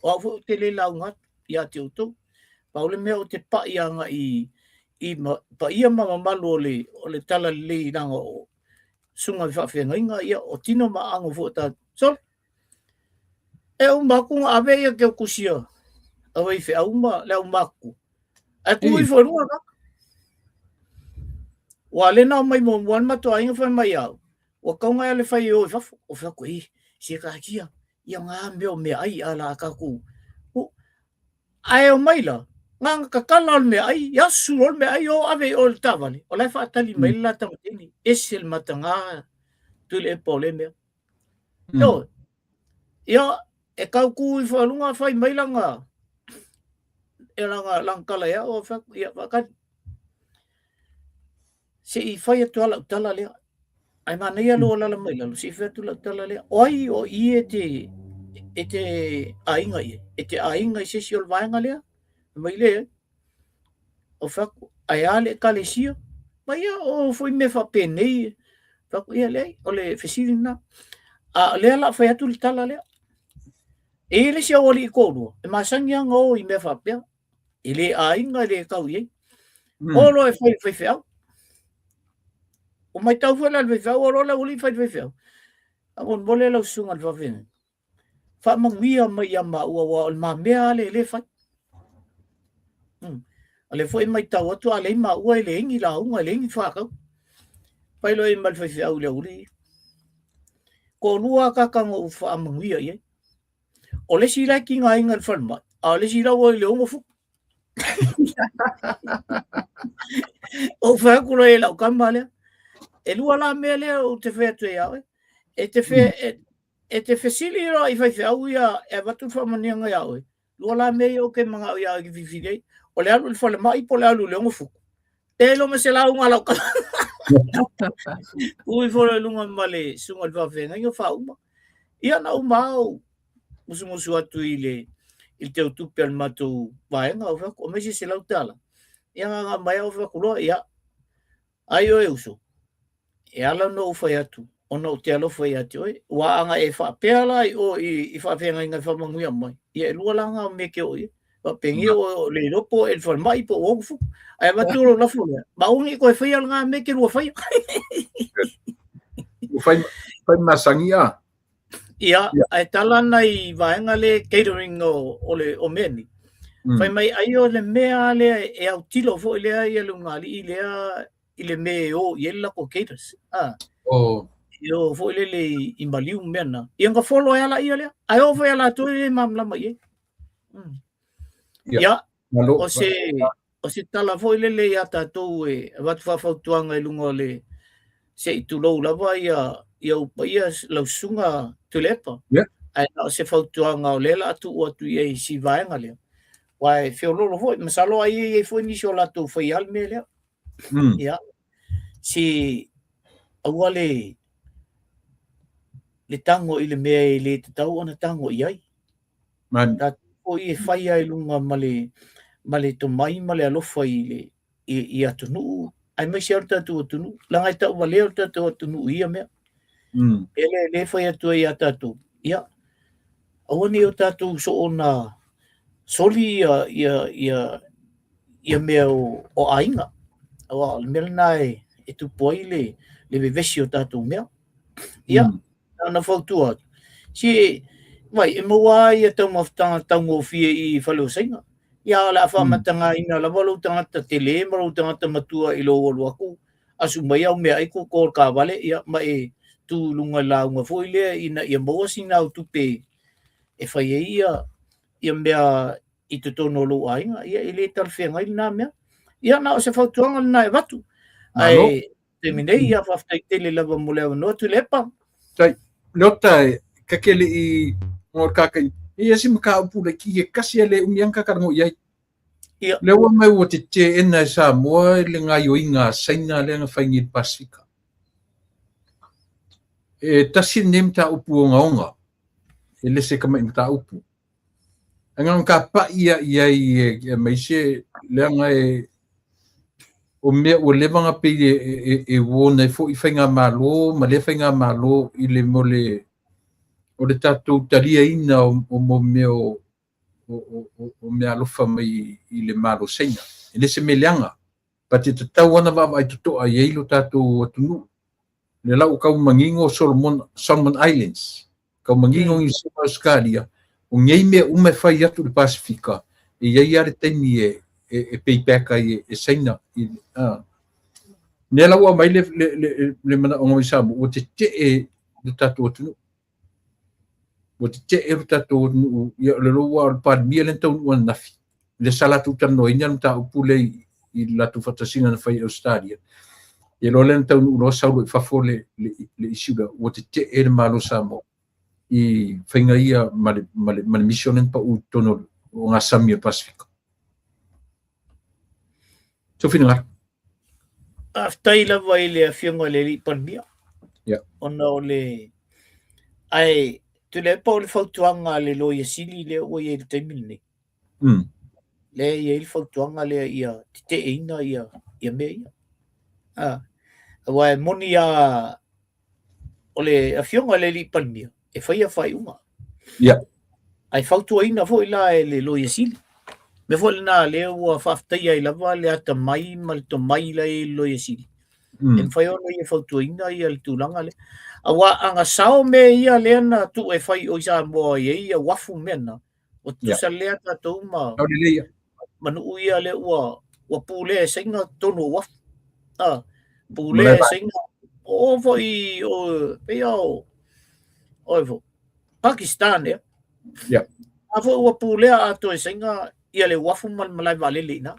O a fo te le launga ia te utou. Paule mea o te paianga i paia mamamalu o le tala le nanga o sunga i whawhenga inga ia o tino maango fo ta sol. E o makunga awe ia ke o kusia. Awe i whea uma le o maku. E kui whanua ka. Wa le nao mai mo muan mato ainga whai mai au. Wa kaunga ia le whai o i whafo. O whako i se ka kia. Ia ngā meo mea ai ala kaku. Ai o maila. Nga kakala ol me ai, yasu ol me ai o ave o le tawani. O lai whaatali mai la tamatini. Ese le matanga tui le pole mea. Yo, ia, e kau ku i whalunga whai mai langa. E langa kala ia o whakati. Se i whai atu ala utala lea. Ai mana ia lo lala mai lalo. Se i whai atu ala utala lea. Oi o i e te ainga i. E te ainga i sesi ol vaenga lea. Mai le o whaku ai ale kalesia mai o foi me whapenei whaku ia le o le whesiri na a le ala whai atu le tala lea e le sia oli i kōrua e masangi anga o i me whapea e le ainga le kau iei o lo e whai whiau o mai tau whai le whiau o lo le uli whai whiau a mon mole lau sunga le whawhenga whamanguia mai a maua wa o le mamea le whai Ale foi mai tau atu ale ma ua ele ingi la unga ele ingi whakau. Pai lo e malwhai au le uri. Ko lua kakanga u whaamanguia ie. O le si lai ki ngā inga le whanma. A le si lau o le unga fuk. O whakura e lau kama lea. E lua la mea lea o te whea tue awe. E te whesili ra i whai au ia e watu whamanianga awe. Lua la mea o ke mga ia ki whiwhirei. O le alu le whale mai po le alu le ongo fuku. Te lo me se la unga lau ka. Ui whole lunga male sunga le whawhenga inga whauma. Ia na umau. Musu atu i te utupe al matou vaenga o whaku. O mesi se lau tala. Ia ngā mai au whaku loa. Ia. Ai o e uso. E ala no whai atu. O no te alo whai atu oi. Wa anga e whapea lai o i whawhenga inga whamanguia mai. Ia e lua langa o meke o i. Wa pengi o le ropo e whal mai po o fu. Ai maturo la fu. Ba ungi ko e whai nga me ke rua whai. Whai masangi a. Ia, ai tala nei vaenga le catering o meni. Whai mai ai o le mea le e au tilo fo le ai e lungali i le me o i la ko caters. Oh. Io fo le i maliu mena. I nga follow ala ia le. Ai o fo ala tu le mamla mai. Ia, o se tala foi le ia tātou e watu whawhautuanga i lunga le se i tulou lava ia upaia lau sunga tulepa. Ai o se whautuanga o lela atu o atu i si vaenga lea. Wai whiololo foi, masalo ai e foi nisi o latu whai alme lea. Ia, si aua le tango i le mea le te tau ana tango i ai. Man. O i e whai ai lunga male ma le to mai ma le alofa i atunu ai mai se tatu atunu langa i tau wale tatu atunu ia mea ele le fai atu ia tatu ia awani o tatu so ona soli ia mea o ainga awa mea nai e tu poile le vevesi o tatu mea ia na fautua si vai e moa ia tau maftanga tau ngofie i falo sainga ia la fa matanga ina la valo tangata tele maro tangata matua i lo wolu aku asu mai au mea iko ko ka vale ia mai tu lunga la nga foile ina ia moa sina tu pe e fai ia mea i te tono lo ainga ia ile tar fenga ina mea ia na se fautuanga na e watu ai te minei ia fa tele lava mole no tu lepa tai lota kakele i ngor kakai ia si maka upu le ki kasi le umianga karango ia le wa mai wo te ena sa mo le ngai o inga saina le nga faingi pasifika e tasi nem ta upu nga ele se kama ta upu anga ka pa ia e mai se le ngai o me o le vanga pe e wo nei fo i fainga malo ma le fainga malo i le mole o le tatu talia ina o mo meo o me alofa mai i le malo seina ele se meleanga pa te tau ana va ai to ai ilo tatu atunu le lau kau mangingo Solomon Islands kau mangingo i Australia o ngei me ume fai atu le Pasifika e ia are taimi e payback ai e seina ne lau mai le mana o ngai sabu o te le tatu atunu o te tatu ia le loa pa mia le tau ua nafi le salatu tano ina ta upule i la tu fatasinga na fai Australia e lo le tau no saulu fa fole le isuga o te e malo samo i fainga ia mal mission pa u tono o nga Samia Pacific so fina aftai la vai le fianga le li pandmia ona ole ai tu le pa le fautuanga le lo ia sili le o ia te milne le ia il fautuanga le ia te ina ia me ia wa moni ia ole afianga le li pandmia e fai uma ai fautuaina fo ila le lo ia sili me fo na le o faftai ai lava le ata mai mal to mai la lo ia sili em fai ona ia fautuaina ia le tulanga le awa anga sao me ia le na tu e fai o isa mo ia wafu mena o tu sa le ata to ma manu ia le wa pule singa tonu waf pule singa o foi o peo o Pakistan ya avo wa pule ato singa ia le wafu mal malai vale le na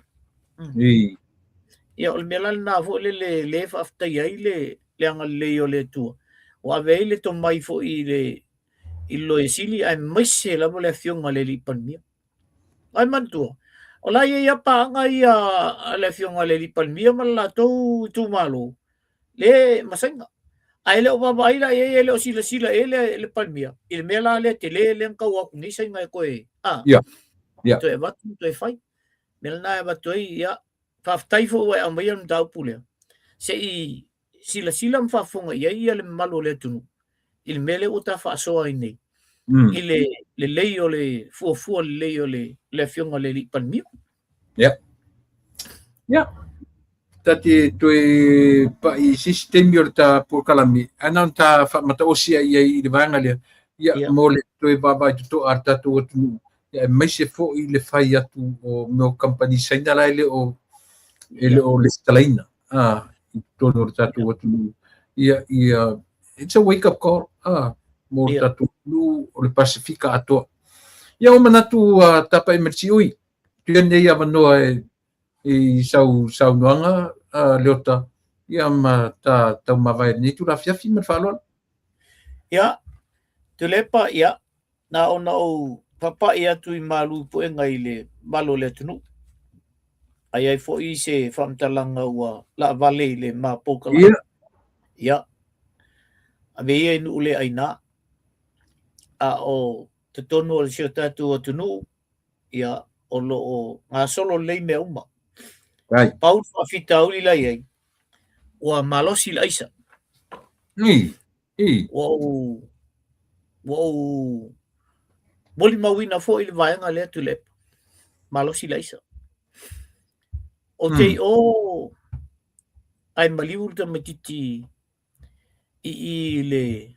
ia o melal na vo le afta ia le anga le o le tu wa vele to mai fo i lo esili ai mese la vole fionga le li palmia ai mantu o la ia pa nga ia le fionga le li palmia mala to tu malo le masenga ai le o baba ila ia le o sila le palmia il mela le tele le ka wa ni sai ngai ko ya to e va to e fai melna va to ia fa tai fo wa mai am tau pule se i sila mfafonga ia le malo le tunu il mele o ta fa so ai nei ile le leio le fu le leio le fionga le li pan mio ya tati toi pa i sistem yo ta por kalami anan ta fa mata osia ia i le vanga le ia mole toi baba to arta to ya mai se fo i le fai atu o meu company saina le o le stalaina tono tatu atu ia it's a wake up call mo tatu lu o le Pasifika ato ia o manatu tapa emergency ui tene ia vano e sau noanga leota ia ma ta mavai ni tu la fiafi me falo ia tu lepa ia na ona o papa ia tu i malu po ngai le malo le tunu ai fo i se famtalanga ua la vale le ma pokala ia ave ia nu le aina o te tono o se tatu o tunu ia o lo ngā solo lei mea uma. Ai. Pau whawhita uri lai ai. Ua malosi laisa. I. Wow. Moli mawina fo ili vaenga lea tu lepa. Malosi laisa. O te o ai maliuru ta matiti i le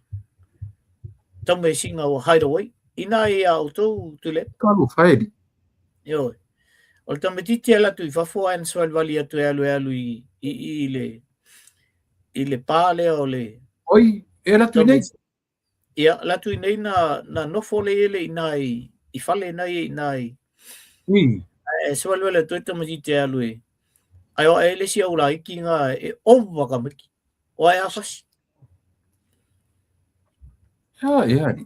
taume singa o Hideaway. Ina e au tau tu lepa. Kalu whaeri. Yo. O le tamatiti ala tu i whafo an Swal Valley atu alu i le pāle o le... Oi, e la tu nei? Ia, la tu nei na nofo le ele i whale nei Swal Valley atu e tamatiti alu e. Ai o ele si au la iki ngā e owa kamiki. O ai awhasi. Ia.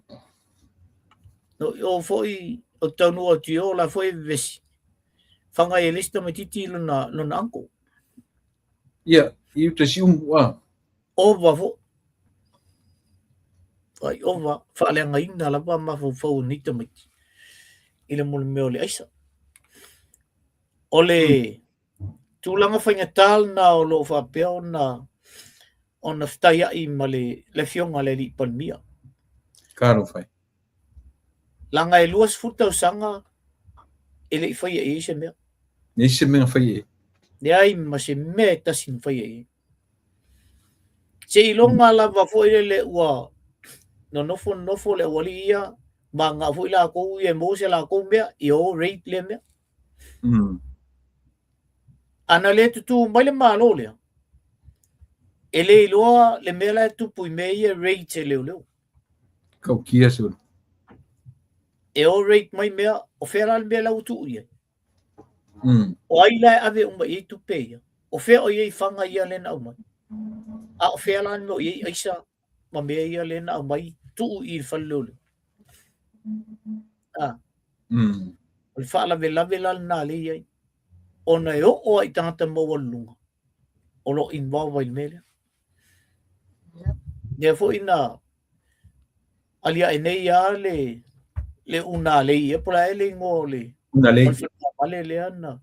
O foi o taunu o tio la foi vesi. Whanga e lista matiti luna anko. Ia, i te si umua. Ova fo. Ai, ova. Whaaleanga ina lapa mawhau nita miti. Ila mole mea ole aisa. Ole, tūlanga whainga tāl na o lo whapea o na whtaia i ma le fionga le li panmia. Karo whai. Langa e luas futa o sanga ele i whaia e se mea. Nei se mea whai e. Ne ai ma se mea tasin whaia e. Se ilonga lava fo ele le ua no nofo le wali ia ma ngā fo ila kou e mo se la kou mea i o rate le mea. Ana le tutu mai le malo lea. Ele iloa le mea la tupu i mea ia rate e leo. Kau kia sur. E o rate mai mea o whera le mea lau tu ia. O ai lai ave umba i tupe ia. O whea o iei whanga ia le na umai. A o whea lan mo iei aisa ma mea ia le na umai tuu i whalole. O le whaalave lan nā le iei. O na e o ai tangata maua lunga. O lo involve i mele. Therefore ina alia e nei a le una le ia pola ele ngo le. Una le. Vale le ana.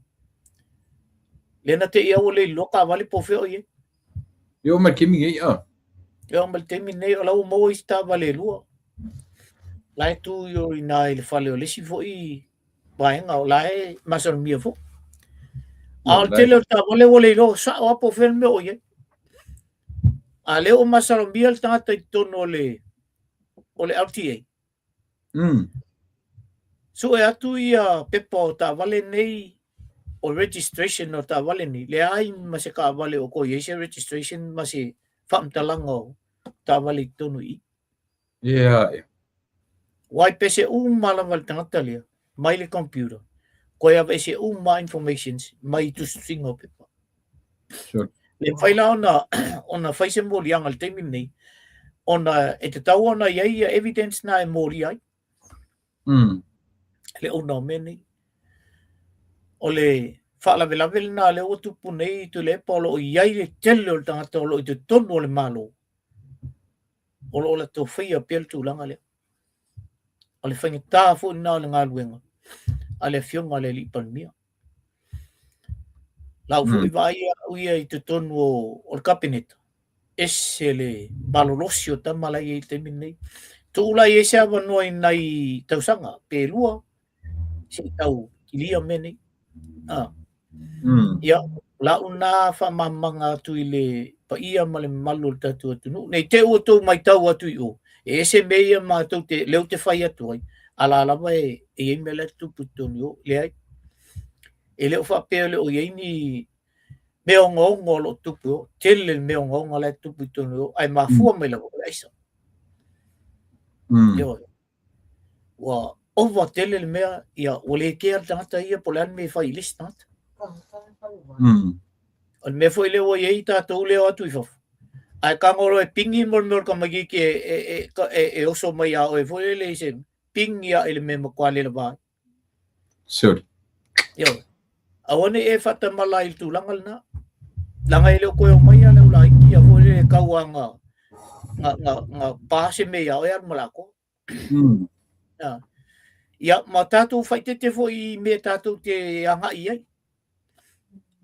Le na te ia o le loka vale po feo ie. Yo ma kimi ei a. Yo ma te mi nei o lau mo ista vale lua. Lai tu yo ina le fale o le si fo i vaenga o lai masar mia fo. Al tele o ta vale o le lo sa o po feo me o ie. A le o masar mia le tangata i tono o le RTA. So e atu ia pepa o ta vale nei o registration o ta vale ni. Le ai ma se ka vale o ko ye se registration ma se whamtalanga o ta vale tonu i. Yeah. Wai pese malamal tangata lia, mai le computer. Ko ia pese ma informations, mai tu singo pepa. Sure. Le whaila ona whaise mori anga le teimi nei, ona e te tau ona ia evidence na e mori ai. Le ona meni. O le whaalavelawele nā le o tupu nei tu le polo o iai le tele o le tangata o lo i te tonu o le malo. O lo o le tō whaia pēl tūlanga le. O le whainga tāfu nā le ngā luenga. A le fionga le li panmia. Lau fu i vaia uia i te tonu o le kabineta. Ese le malolosi o tamalai e te minei. Tūlai e se awa noa i nei tausanga, pēlua. Se tau kilia meni. Ia, lau nā whamamanga atu i le pa ia ma le malu le tatu atu nu. Nei te ua tau mai tau atu i o. E se meia ma tau te leo te whai atu ai. Ala alawa e me le tupu tonu o. Le ai. E leo whapea le o i ni meo ngongo lo tupu o. Tele meo ngongo le tupu tonu o. Ai mafua mai la o leisa. Ia. Wa ova tele le mea ia o le kea tangata ia po le an me whai list tangata. O me foi le o iei tātou leo atu i whafu. Ai kangoro e pingi mor ka magi ki e oso mai a o e foi le se pingi a ele me makwale le vai. Sure. Yo. Awane e fata mala il tu langal na. Langa ele ko o mai ale ula iki a foi le kauanga nga pase me a o ar malako. Ia ma tātou whaitete fo I me tātou te anga I ai.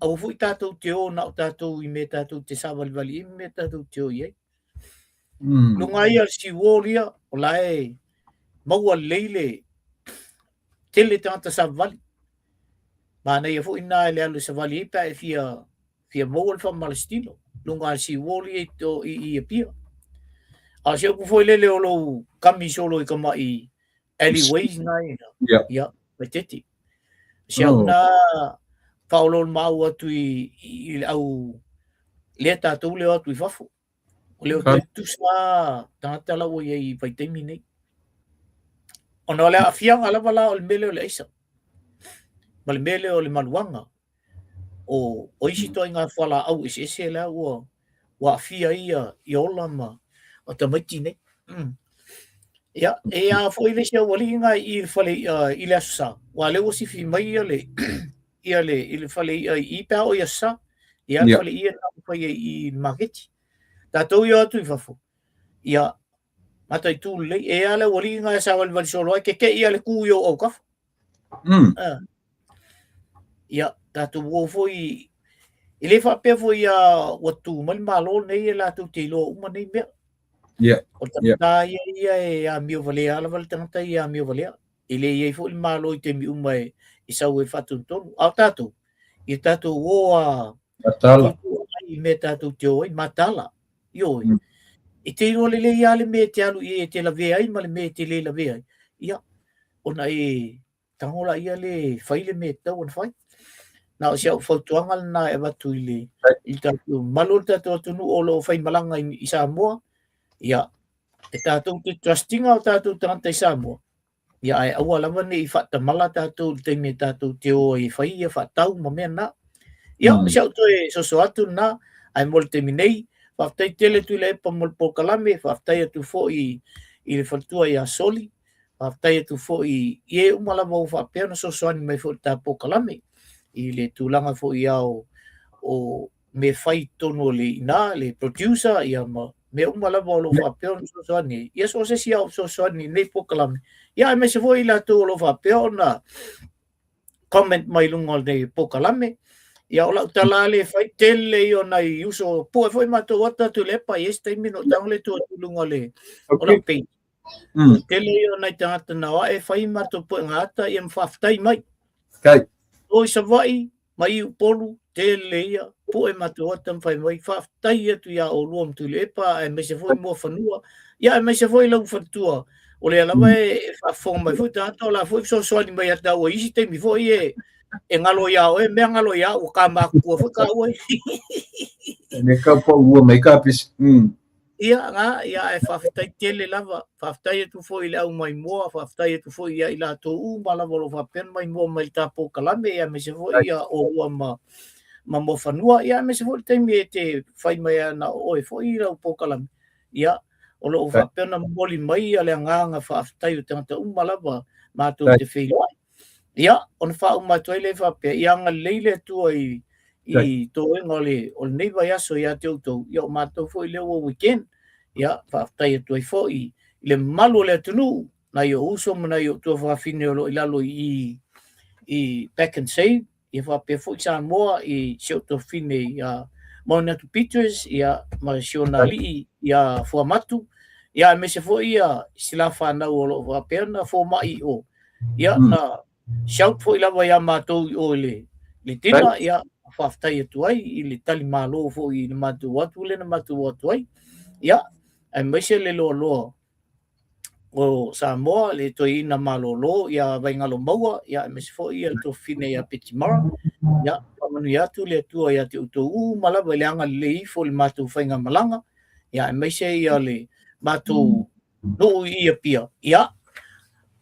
Au fo I tātou te o na tātou I me tātou te sawaliwali I me tātou te o I ai. Lunga ia si wolia o lae maua leile tele tangata sawali. Mana ia fo ina le alu sawali I pa e fia maua fa malestino. Lunga si wolia to I pia. A se ku foi lele o lo kami solo I kama I alleyways nai. Ya, peteti. Se una Paulo mau atu I au le tātou le atu I fafo. O leo tu sa tangata la o I vaitemi nei. Ona le afianga la wala o le mele o le isa. Ma le mele o le maluanga. O isi toi ngā whala au ese la ua afia ia I ola ma o tamaiti nei. Ya, e a foi le se wali nga I whale I le asa. Wa leo si fi mai ia le ia le whale I pa o ia sa. Ia whale ia na whai I maketi. Tātou ia atu I whafo. Ia, matai tū le, e ale wali nga sa wali solo ai, ke ia le kū yo au kafu. Ia, tātou wo foi, I le whapea foi watu mali malo nei e lātou te ilo uma nei mea. O tangata ia e a mio valea, ala wale tangata ia a mio valea. I le ia I foi malo I te mi uma I sau e whatu tonu. Au tātou, I tātou wo Matala. I me tātou te oi, matala. Ioi. I te ino le ia le me te alu I te la vea I ma le me te le la vea. Ia, ona e tangola ia le whai le me tau on whai. Na o siau whautuanga na e watu I le I tātou malur tātou atunu o lo whai malanga I Samoa. Ia, e tātou te trustinga o tātou tangata I Samoa. Ia, e aua lava ne I whata mala tātou te me tātou te o I whai I whatau ma mea na. Ia, siau to e soso atu na, ai mol te minei, whaftai tele tu le epa mol pokalame, whaftai atu fo I le whatua I a soli, whaftai atu fo I e umalawa o whapea na soso ani mai fo tā pokalame, I le tūlanga fo I au o me whai tono le ina, le producer, ia ma me umalawa o lo whapea na soso ani, ia so se si au soso ani nei pokalame, ia me se fo I la tu o lo whapea na comment mai lunga nei pokalame, ia ola utala le fai tele I ona I uso po foi mato wata tu le pa este mino tang le tu lunga le ola pe tele I ona tangata na wa e fai mato po ngata I mfaftai mai kai o sa vai mai polu tele ia po e mato wata fai mai faftai atu ia o luam tu le pa e me se foi mo fanua ia me se foi lau fatua o le ala vai fa fo mai foi tangata la foi so so ni mai ata o isi te mi foi e ngalo ia o e me ngalo ia o ka maku fo ka o ne ka po ua mai ka pis ia nga ia e whawhitai tele lava whawhitai tu fo I le au mai moa whawhitai tu fo ia I la to u malawa lo whapen mai moa mai tapo kalame ia me se fo ia o ua ma mo whanua ia me se fo taimi e te whai mai ana o e fo I lau po kalame ia o lo whapen na moli mai ia le nganga whawhitai o tangata u malawa mātou te whiloa ia, on wha umatoi le whapea, ia ngā leile tua I tō enga o le neiva yaso ia te autou, ia o mātou fo I leo o weekend, ia whaftai atua I fo I le malu le atunu, na I o uso mana I o tua whawhine o lo I lalo I back and save, ia whapea fo I Samoa, I seo tō whine ia Maunatu Peters, ia Marasiona Lii, ia Fuamatu, ia me se fo ia sila whanau o lo whapea na fo mai o, ia na shout fo I lava ia mātou o le tina ia whaftai atu ai I le tali mālo fo I le mātou atu le na mātou atu ai ia ai maise le loa loa o Samoa le toi ina mālo lo ia vaingalo maua ia maise fo ia to fine ia Petimara ia pamanu ia tu le tua ia te uto malava le anga le I fo le mātou whainga malanga ia maise ia le mātou no ia pia ia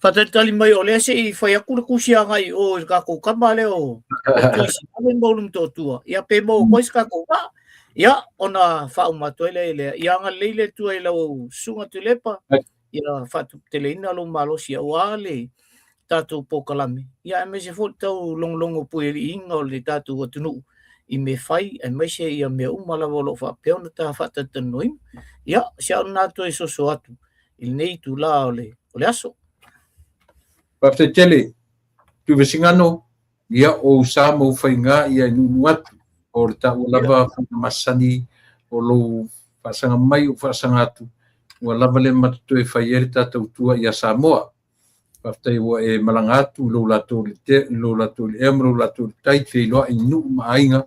Whatatali mai o lea se I whai akura kusia ngai o kako kama leo. Tuisi ame maulum tō tua. Ia pe mo kois kako ka. Ia ona whau matoi le lea. Ia nga leile tua I lau sunga tu lepa. Ia whatu tele ina lo malosi au ale tātou pokalame. Ia me se fot tau longlongo pueri inga o le tātou atunu. I me whai, e me se ia me umalawa lo whapeo na tā whatatanoim. Ia, se au nātou e soso atu. I nei tu la o le aso. Whaftetele, tu vesingano, ia o sa mo whainga ia nunuatu, o le ta lava masani, o lo whasanga mai o whasanga atu, ua lava le matatu e whaiere tātou tua ia Samoa. Whaftai ua e malangatu, lo lato le te, lo lato le em, lo lato le tai, te loa i nu maainga,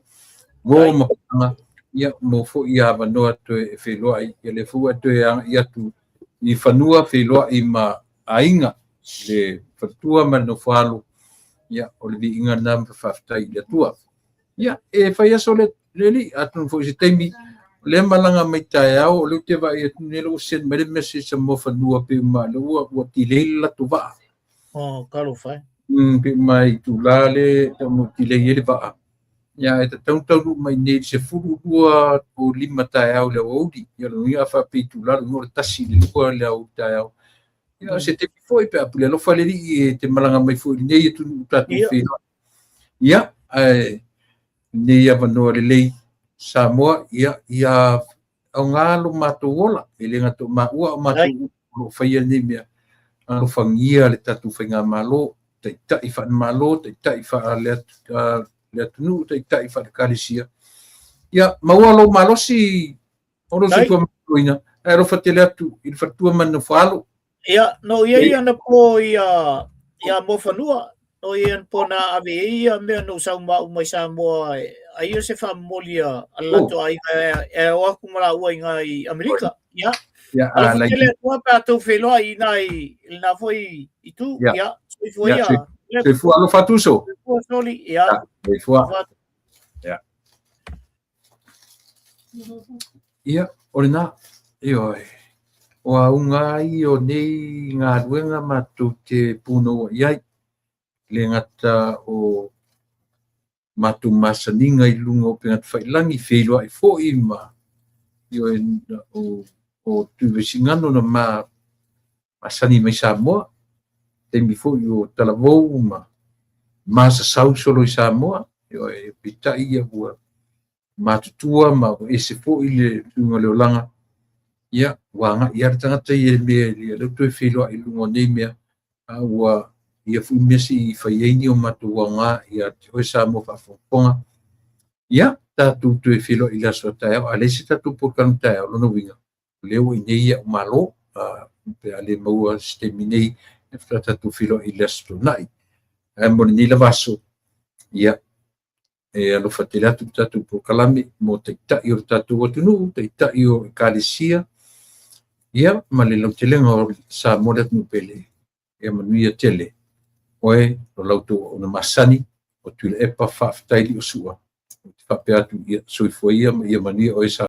wo mapanga, ia mo fo ia vanoa to e wheloa i, ia le fua to e ia tu, i whanua wheloa i ma ainga, le whatua mano whalu, ia o le vi inga nam whaftai ia tua. Ia, e whai aso le li, atun fo i se teimi, le malanga mai tae au, le te vai e tunelo sen, mere mese sa mo whanua pe ma, le ua ti leila tu vaa. Kalo whai. Pe mai tu lale, ta mo ti leile vaa. Ia, e ta tautau mai ne se furu ua o 5 tae au le audi, ia lo ia wha pe tu lale, ngore tasi le lua le au tae au. Ia, se te foi pe apu le lofa le ri, te malanga mai foi, nei e tu tatu whenua. Ia, ne ia vanoa le lei Samoa, ia au ngalo mato ola, ele ngato maua o mato o whaia ne mea, alo whangia le tatu whainga malo, te tai wha malo, te tai wha le atunu, te tai wha le karisia. Ia, maua lo malo si, oro si tua makoina, e rofa te le atu, i whatua manu whalo. Ia, no ia na po ia mo whanua, no ia po na ave ia mea no sau mau mai Samoa, ai o se whamolia alato ai e o aku mara ua inga i Amerika, ia. Ala whatele tua pe atou wheloa i na foi i tu, ia, soi foi ia. Soi fua alo fatuso. Soi fua soli, ia. Soi fua. Ia. Ia, ore nā, ioi. O a unga i o nei ngā ruenga matu te puno iai. Le ngata o matu masaninga i lunga o pengat whailangi wheloa i fo i ma. Ioi o tuwesingano na masani mai Samoa. Te mi fo i o talavou ma masa sau solo i Samoa. Ioi pita ia ua matutua ma e se fo i le tunga leolanga. Ia, wanga, ia tangata i e mea li le tue wheloa i lungo nei mea ua ia fu mesi i whaieini o matu wanga ia te hoi Samoa whawhonga. Ia, tātou tue wheloa i laso tae au, a lesi tātou porkanu tae au lono winga. Leo i nei ia umalo, pe ale maua sistemi nei, e tātou wheloa i laso nai. Mone nei la vaso, ia, e alofa te latu tātou porkalame, mo te tai o tātou atunu, te tai o kalisia. Ia, ma le lau telenga o Samoa le atunu pele, ia manuia tele, oe, lo lautu o na masani, o tule epa whaaftaili o sua, o te whape atu ia soifua ia manuia oe sa